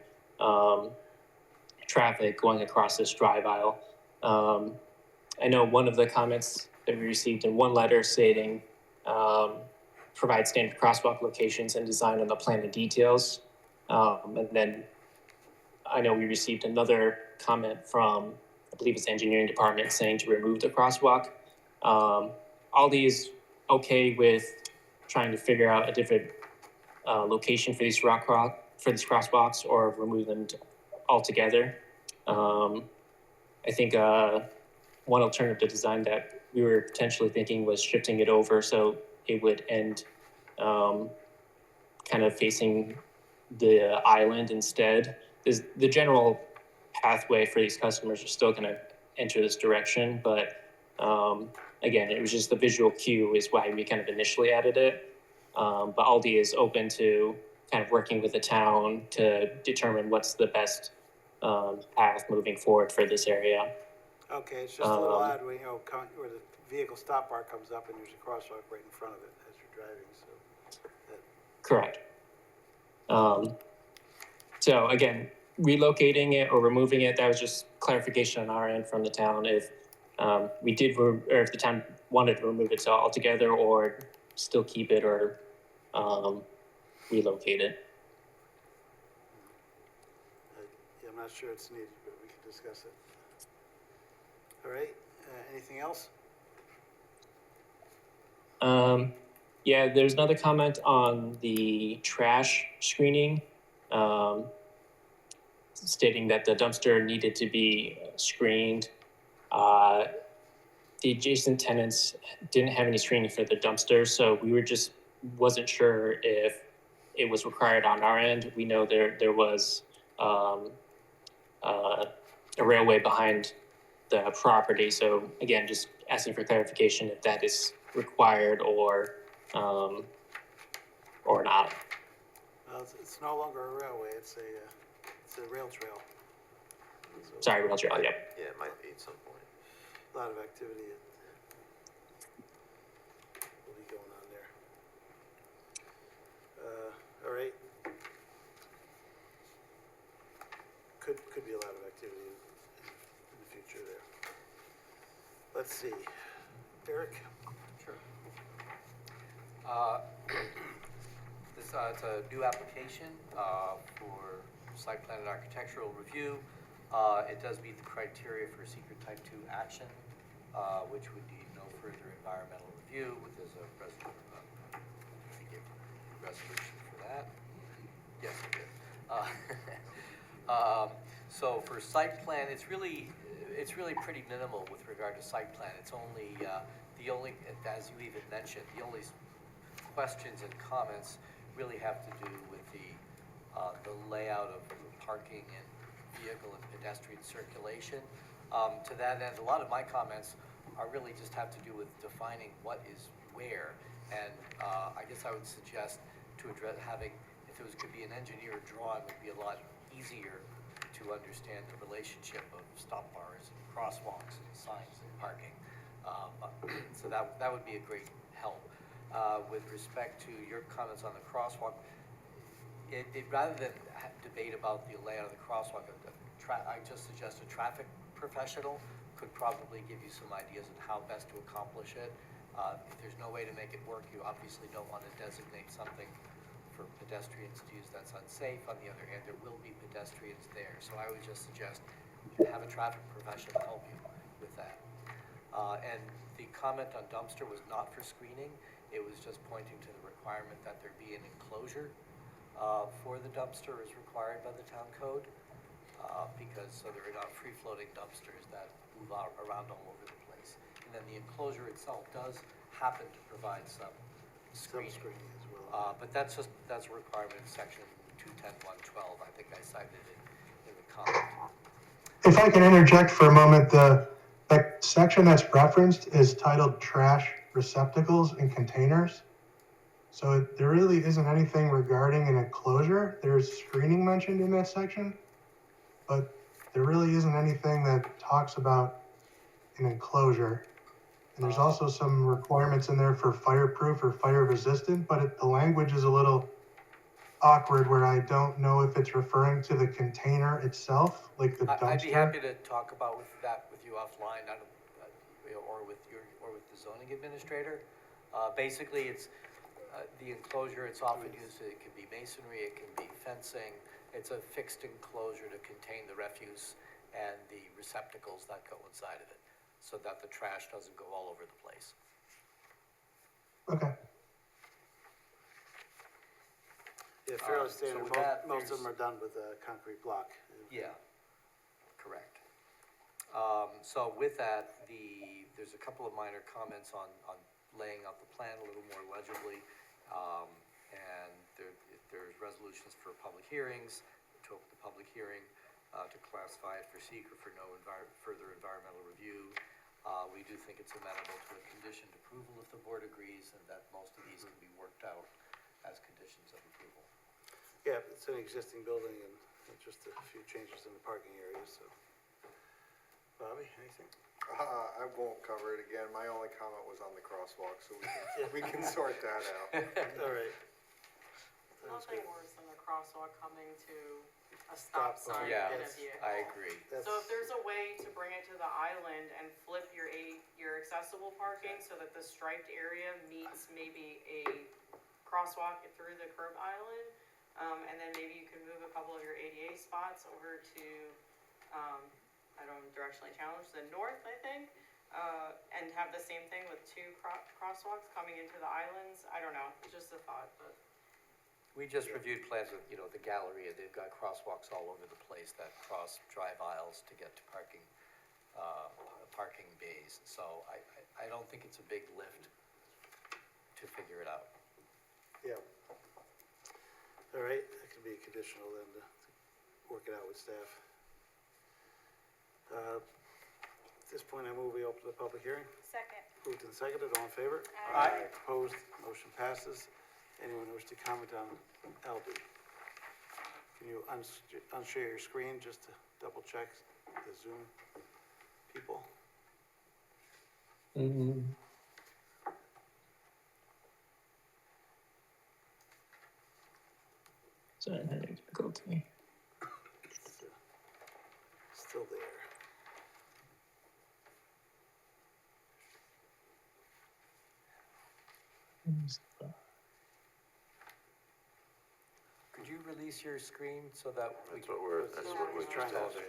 traffic going across this drive aisle. I know one of the comments that we received in one letter stating provide standard crosswalk locations and design on the plan and details. And then I know we received another comment from, I believe it's engineering department, saying to remove the crosswalk. Aldi is okay with trying to figure out a different location for these crosswalks or remove them altogether. I think one alternative design that we were potentially thinking was shifting it over so it would end kind of facing the island instead. The general pathway for these customers are still going to enter this direction, but again, it was just the visual cue is why we kind of initially added it. But Aldi is open to kind of working with the town to determine what's the best path moving forward for this area. Okay, it's just a little odd when, where the vehicle stop bar comes up and there's a crosswalk right in front of it as you're driving, so. Correct. So again, relocating it or removing it, that was just clarification on our end from the town. If we did, or if the town wanted to remove it altogether or still keep it or relocate it. Yeah, I'm not sure it's needed, but we can discuss it. All right, anything else? Yeah, there's another comment on the trash screening, stating that the dumpster needed to be screened. The adjacent tenants didn't have any screening for the dumpster, so we were just wasn't sure if it was required on our end. We know there was a railway behind the property, so again, just asking for clarification if that is required or not. Well, it's no longer a railway, it's a rail trail. So, Sorry, rail trail, yep. Yeah, it might be at some point. a lot of activity will be going on there. All right. Could be a lot of activity in the future there. Let's see. Eric? Sure. It's a new application for site plan and architectural review. It does meet the criteria for secret type 2 action, which would need no further environmental review. There's a resolution for that. Yes, it did. So for site plan, it's really pretty minimal with regard to site plan. It's only the only, as you even mentioned, the only questions and comments really have to do with the layout of parking and vehicle and pedestrian circulation. To that end, a lot of my comments are really just have to do with defining what is where. And I guess I would suggest to address having, if it could be an engineered drawing, it would be a lot easier to understand the relationship of stop bars and crosswalks and signs and parking. So that would be a great help. With respect to your comments on the crosswalk, rather than debate about the layout of the crosswalk, I just suggest a traffic professional could probably give you some ideas on how best to accomplish it. If there's no way to make it work, you obviously don't want to designate something for pedestrians to use that's unsafe. On the other hand, there will be pedestrians there. So I would just suggest have a traffic professional help you with that. And the comment on dumpster was not for screening. It was just pointing to the requirement that there be an enclosure for the dumpster as required by the town code. Because so there are not free-floating dumpsters that move around all over the place. And then the enclosure itself does happen to provide some screening. As well. But that's a requirement in section 210.112. I think I cited it in the comment. If I can interject for a moment, the section that's referenced is titled trash receptacles and containers. So there really isn't anything regarding an enclosure. There's screening mentioned in that section, but there really isn't anything that talks about an enclosure. And there's also some requirements in there for fireproof or fire resistant, but the language is a little awkward where I don't know if it's referring to the container itself, like the dumpster. I'd be happy to talk about that with you offline, or with the zoning administrator. Basically, it's the enclosure. It's often used. It can be masonry. It can be fencing. It's a fixed enclosure to contain the refuse and the receptacles that go inside of it, so that the trash doesn't go all over the place. Okay. Yeah, fairly standard. with that, Most of them are done with a concrete block. Yeah, correct. So with that, there's a couple of minor comments on laying out the plan a little more legibly. And there's resolutions for public hearings, to open the public hearing, to classify it for seeker for no further environmental review. We do think it's amenable to a conditioned approval if the board agrees, and that most of these can be worked out as conditions of approval. Yeah, it's an existing building and just a few changes in the parking areas, so. Bobby, anything? I won't cover it again. My only comment was on the crosswalk, so we can sort that out. All right. Nothing worse than a crosswalk coming to a stop sign Yeah, in a vehicle. I agree. So if there's a way to bring it to the island and flip your accessible parking so that the striped area meets maybe a crosswalk through the curb island, and then maybe you can move a couple of your ADA spots over to, I don't directionally challenge, the north, I think, and have the same thing with two crosswalks coming into the islands. I don't know, it's just a thought, but. We just reviewed plans with, the Galleria. They've got crosswalks all over the place that cross drive aisles to get to parking bays. So I don't think it's a big lift to figure it out. Yeah. All right, that could be conditional then to work it out with staff. At this point, I move we open the public hearing. Second. Moved and seconded, all in favor? Aye. Opposed, motion passes. Anyone who wishes to comment on LD? Can you unshare your screen just to double check the Zoom people? Sorry, that difficulty. Still there. Could you release your screen so that That's what we're trying to do.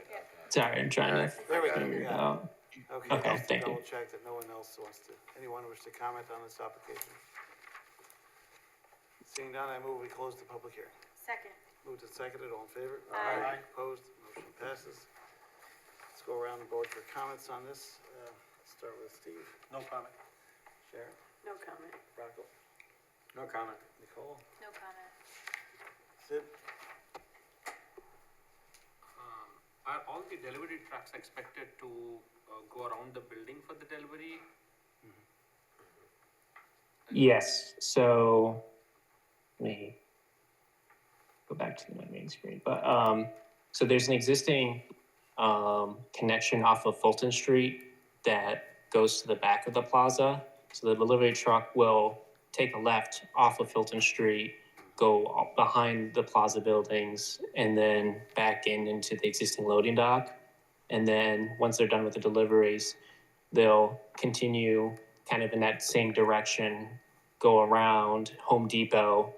Sorry, I'm trying to There we go. figure it Yeah. out. Okay, Okay, just to thank you. double check that no one else wants to, anyone wish to comment on this application? Seeing none, I move we close the public hearing. Second. Moved and seconded, all in favor? Aye. Opposed, motion passes. Let's go around the board for comments on this. Let's start with Steve. No comment. Sharon? No comment. Rocco? No comment. Nicole? No comment. Sid? Are all the delivery trucks expected to go around the building for the delivery? Yes, so let me go back to my main screen. But so there's an existing connection off of Fulton Street that goes to the back of the plaza. So the delivery truck will take a left off of Fulton Street, go behind the plaza buildings and then back into the existing loading dock. And then once they're done with the deliveries, they'll continue kind of in that same direction, go around Home Depot,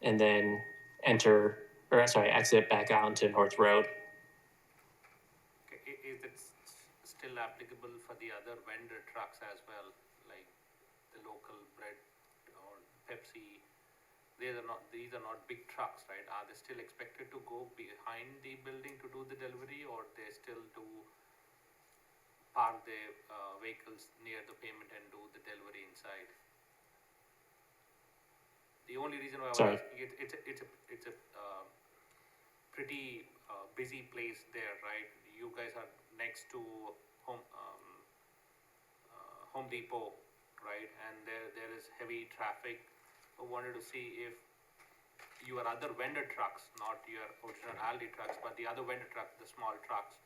and then exit back out into North Road. Okay, is it still applicable for the other vendor trucks as well, like the local bread or Pepsi? These are not big trucks, right? Are they still expected to go behind the building to do the delivery, or they still do park their vehicles near the pavement and do the delivery inside? The only reason why I was Sorry. asking, it's a pretty busy place there, right? You guys are next to Home Depot, right? And there is heavy traffic. I wanted to see if your other vendor trucks, not your original Aldi trucks, but the other vendor trucks, the small trucks,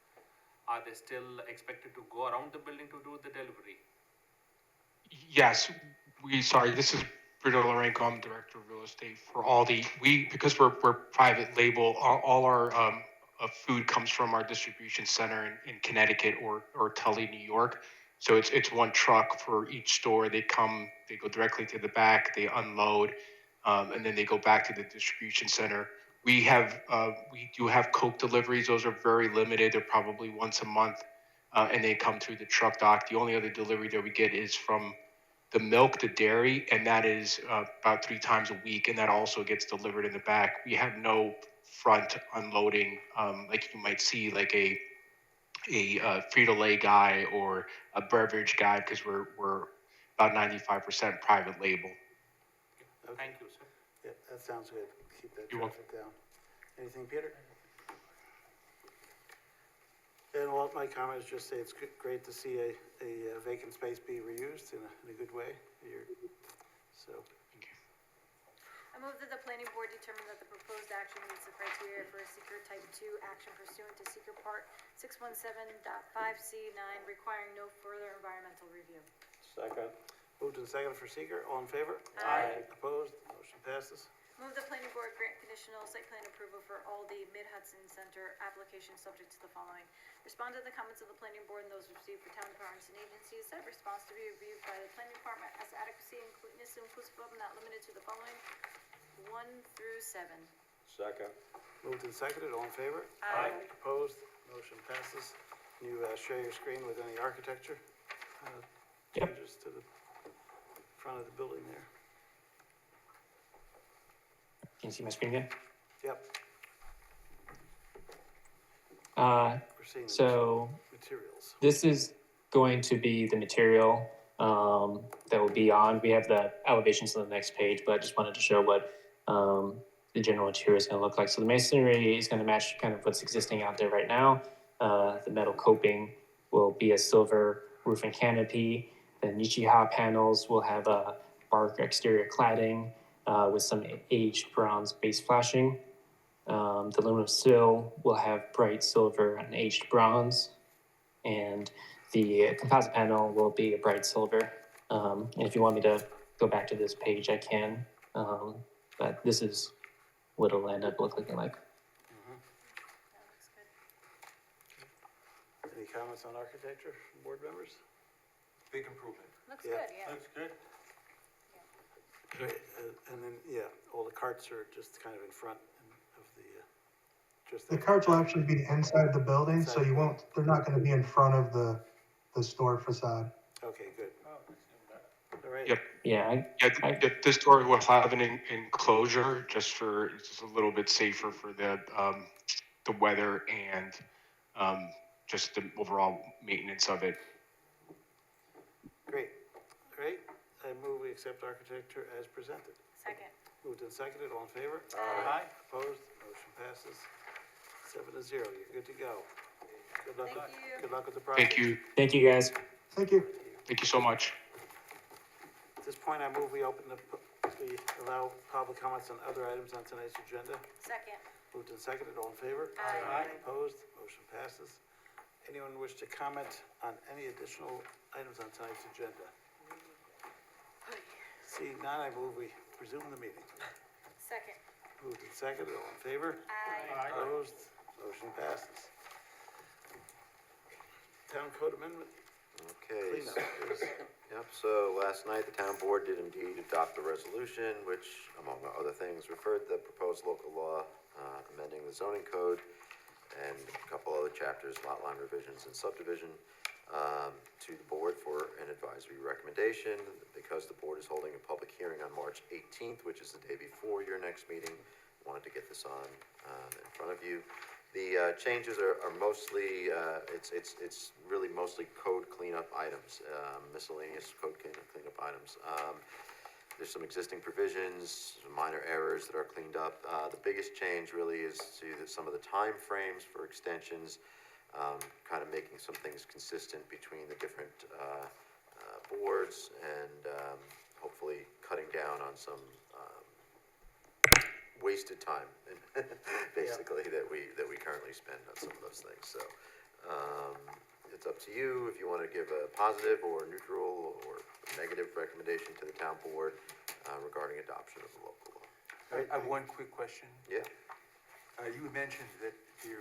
are they still expected to go around the building to do the delivery? Yes, this is Bruno Lorenco, I'm Director of Real Estate for Aldi. Because we're private label, all our food comes from our distribution center in Connecticut or Tully, New York. So it's one truck for each store. They go directly to the back, they unload, and then they go back to the distribution center. We do have Coke deliveries. Those are very limited. They're probably once a month, and they come through the truck dock. The only other delivery that we get is from the milk, the dairy, and that is about 3 times a week, and that also gets delivered in the back. We have no front unloading, like you might see, like a Frito-Lay guy or a beverage guy, because we're about 95% private label. Okay. Thank you, sir. Yeah, that sounds good. Keep that You're traffic down. Anything, Peter? And well, my comment is just say it's great to see a vacant space be reused in a good way. So. I move that the planning board determine that the proposed action meets the criteria for a seeker type 2 action pursuant to seeker part 617.5C9 requiring no further environmental review. Second. Moved and seconded for seeker. All in favor? Aye. Opposed? Motion passes. Move the planning board grant conditional site plan approval for Aldi Mid-Hudson Center application subject to the following. Respond to the comments of the planning board and those received for town departments and agencies. Said response to be reviewed by the planning department as adequacy and completeness inclusive of not limited to the following 1 through 7. Second. Moved and seconded. All in favor? Aye. Opposed? Motion passes. Can you share your screen with any architecture changes to the front of the building there? Can you see my screen again? Yep. We're seeing the so materials. this is going to be the material that will be on. We have the elevations on the next page, but I just wanted to show what the general material is going to look like. So the masonry is going to match kind of what's existing out there right now. The metal coping will be a silver roof and canopy. The Nichiha panels will have a bark exterior cladding with some aged bronze base flashing. The aluminum sill will have bright silver and aged bronze. And the composite panel will be a bright silver. And if you want me to go back to this page, I can. But this is what it'll end up looking like. That looks good. Any comments on architecture from board members? Big improvement. Looks Yeah. good, yeah. Looks good. Great. And then, all the carts are just kind of in front of the, just. The carts will actually be inside the building, so they're not gonna be in front of the store facade. Okay, good. All right. Yep. Yeah. This door will have an enclosure just a little bit safer for the weather and just the overall maintenance of it. Great. I move we accept architecture as presented. Second. Moved and seconded. All in favor? Aye. Opposed? Motion passes 7-0. You're good to go. Good luck. Thank you. Good luck with the project. Thank you. Thank you, guys. Thank you. Thank you so much. At this point, I move we we allow public comments on other items on tonight's agenda. Second. Moved and seconded. All in favor? Aye. Opposed? Motion passes. Anyone wish to comment on any additional items on tonight's agenda? Seeing none, I move we resume the meeting. Second. Moved and seconded, all in favor? Aye. Opposed? Motion passes. Town code amendment Okay. cleanup is, Yep, so last night, the town board did indeed adopt a resolution, which, among other things, referred the proposed local law amending the zoning code and a couple other chapters, lot line revisions and subdivision, to the board for an advisory recommendation. Because the board is holding a public hearing on March 18th, which is the day before your next meeting, wanted to get this on in front of you. The changes are mostly, it's really mostly code cleanup items, miscellaneous code cleanup items. There's some existing provisions, some minor errors that are cleaned up. The biggest change really is to some of the time frames for extensions, kind of making some things consistent between the different boards and hopefully cutting down on some wasted time, basically, that we currently spend on some of those things. So it's up to you if you want to give a positive or neutral or negative recommendation to the town board regarding adoption of the local law. I have one quick question. Yeah. You mentioned that the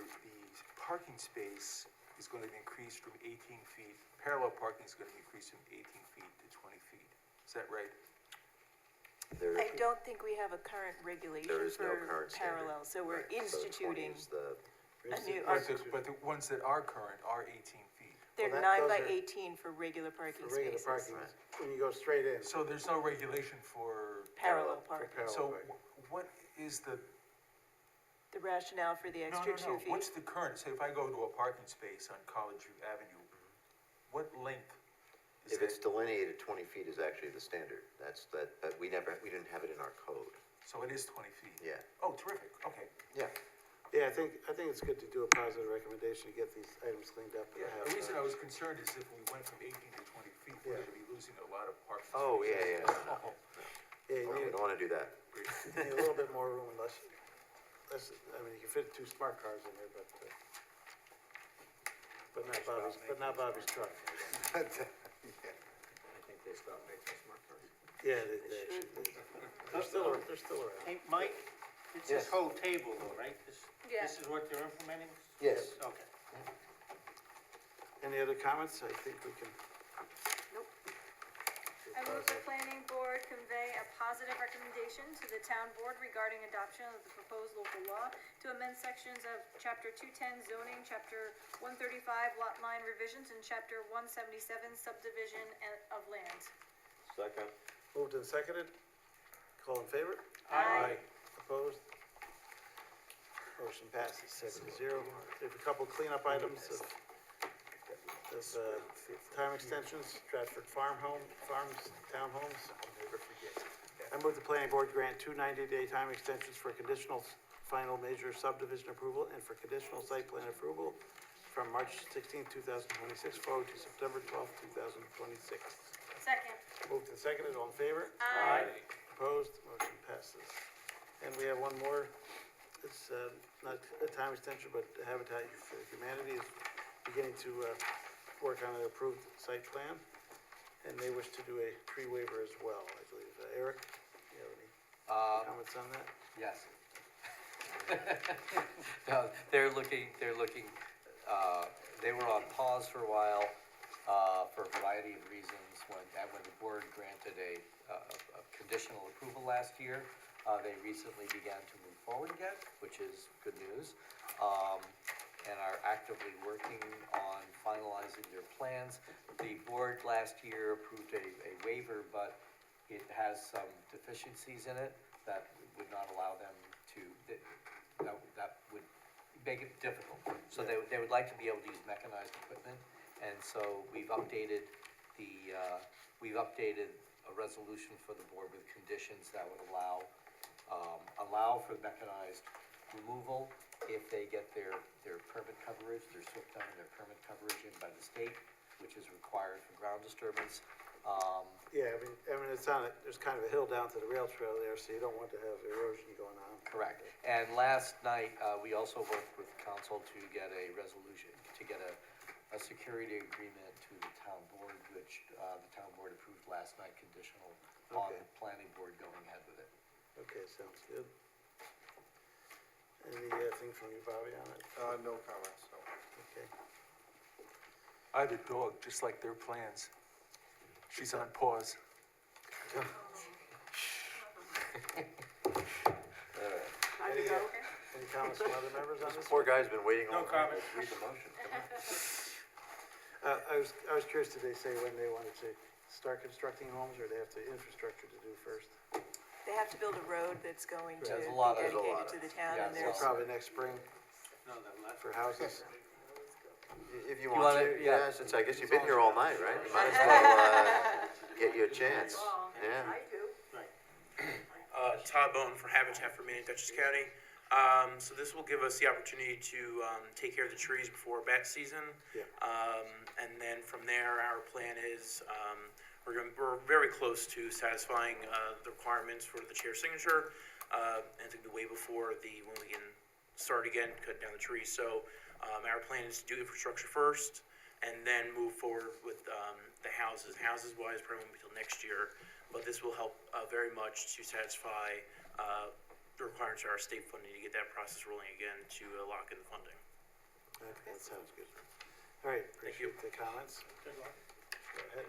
parking space is going to increase from 18 feet, parallel parking is going to increase from 18 feet to 20 feet. Is that right? I don't think we have a current regulation There is no for current standard. parallel, so we're Right, so 20 instituting is the- a new, But the ones that are current are 18 feet. they're Well, 9 those by are 18 for regular parking for regular spaces. parking, when you go straight in. So there's no regulation for, Parallel For parking. parallel so parking. what is the, The rationale for the extra 2 feet. What's the current, say if I go to a parking space on College Avenue, what length is If it's that? delineated, 20 feet is actually the standard. But we didn't have it in our code. So it is 20 feet? Yeah. Oh, terrific, okay. Yeah. Yeah, I think it's good to do a positive recommendation to get these items cleaned up. and Yeah, have, the reason I was concerned is if we went from 18 to 20 feet, we're Yeah. gonna be losing a lot of parking spaces. Oh, yeah. Yeah, you We need, don't want to do that. you need a little bit more room unless, I mean, you can fit 2 smart cars in there, but not Bobby's truck. I think they stopped making smart cars. Yeah, they're still around. Hey, Mike, it's Yes. this whole table though, right? Yeah. This is what you're implementing? Yes. Okay. Any other comments? I think we can. I move the planning board convey a positive recommendation to the town board regarding adoption of the proposed local law to amend sections of chapter 210 zoning, chapter 135 lot line revisions, and chapter 177 subdivision of land. Second. Moved and seconded. Call in favor? Aye. Opposed? Motion passes 7-0. There's a couple cleanup items of time extensions, Stratford Farms Townhomes. I move the planning board grant 2 90-day time extensions for conditional final major subdivision approval and for conditional site plan approval from March 16, 2026 forward to September 12, 2026. Second. Moved and seconded, all in favor? Aye. Opposed, motion passes. And we have one more, it's not a time extension, but Habitat for Humanity is beginning to work on an approved site plan, and they wish to do a tree waiver as well, I believe. Eric, you have any comments on that? Yes. No, they were on pause for a while, for a variety of reasons. When the board granted a conditional approval last year, they recently began to move forward again, which is good news. And are actively working on finalizing their plans. The board last year approved a waiver, but it has some deficiencies in it that would not allow them to, that would make it difficult. So they would like to be able to use mechanized equipment, and so we've updated a resolution for the board with conditions that would allow for mechanized removal if they get their permit coverage, their SWIP done, and their permit coverage in by the state, which is required for ground disturbance. Yeah, I mean, there's kind of a hill down to the rail trail there, so you don't want to have erosion going on. Correct. And last night, we also worked with council to get a resolution, to get a security agreement to the town board, which the town board approved last night, conditional on Okay. the planning board going ahead with it. Okay, sounds good. Any, thing from you, Bobby, on it? No comments, no. Okay. I have a dog, just like their plans. She's on pause. Time to go? Any comments from other members on this? Poor guy's been waiting all No night. comment. Let's read the motion, come on. I was curious, did they say when they wanted to start constructing homes, or they have to infrastructure to do first? They have to build a road that's going to There's be a lot of- dedicated to the town, and yeah, there's, Probably next spring for houses. If you You want wanna- to, yeah. yeah, since I guess you've been here all night, right? You might as well, get you a chance, yeah. I do. Todd Bone for Habitat for Humanity, Dutchess County. So this will give us the opportunity to take care of the trees before bat season. Yeah. And then from there, our plan is, we're very close to satisfying the requirements for the chair signature. And it's gonna be way before when we can start again, cut down the trees. So our plan is to do infrastructure first and then move forward with the houses. Houses wise, probably won't be till next year, but this will help very much to satisfy the requirements of our state funding to get that process rolling again to lock in the funding. Okay, that sounds good. All right, appreciate the comments. Go ahead.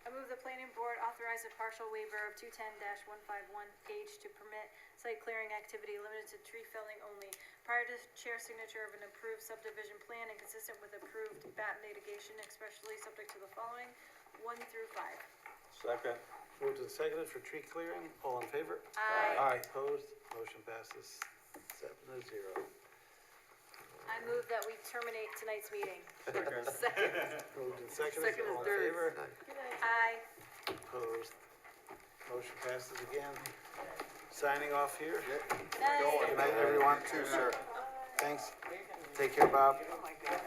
I move the planning board authorize a partial waiver of 210-151H to permit site clearing activity limited to tree felling only prior to chair signature of an approved subdivision plan and consistent with approved bat mitigation, especially subject to the following, 1 through 5. Second. Moved and seconded for tree clearing, all in favor? Aye. Opposed, motion passes 7-0. I move that we terminate tonight's meeting. Second. Moved and seconded, Second all and in third. favor? Aye. Opposed, motion passes again. Signing off here. Night. Good night, everyone. Too, sir. Thanks. Take care, Bob. Oh, my God.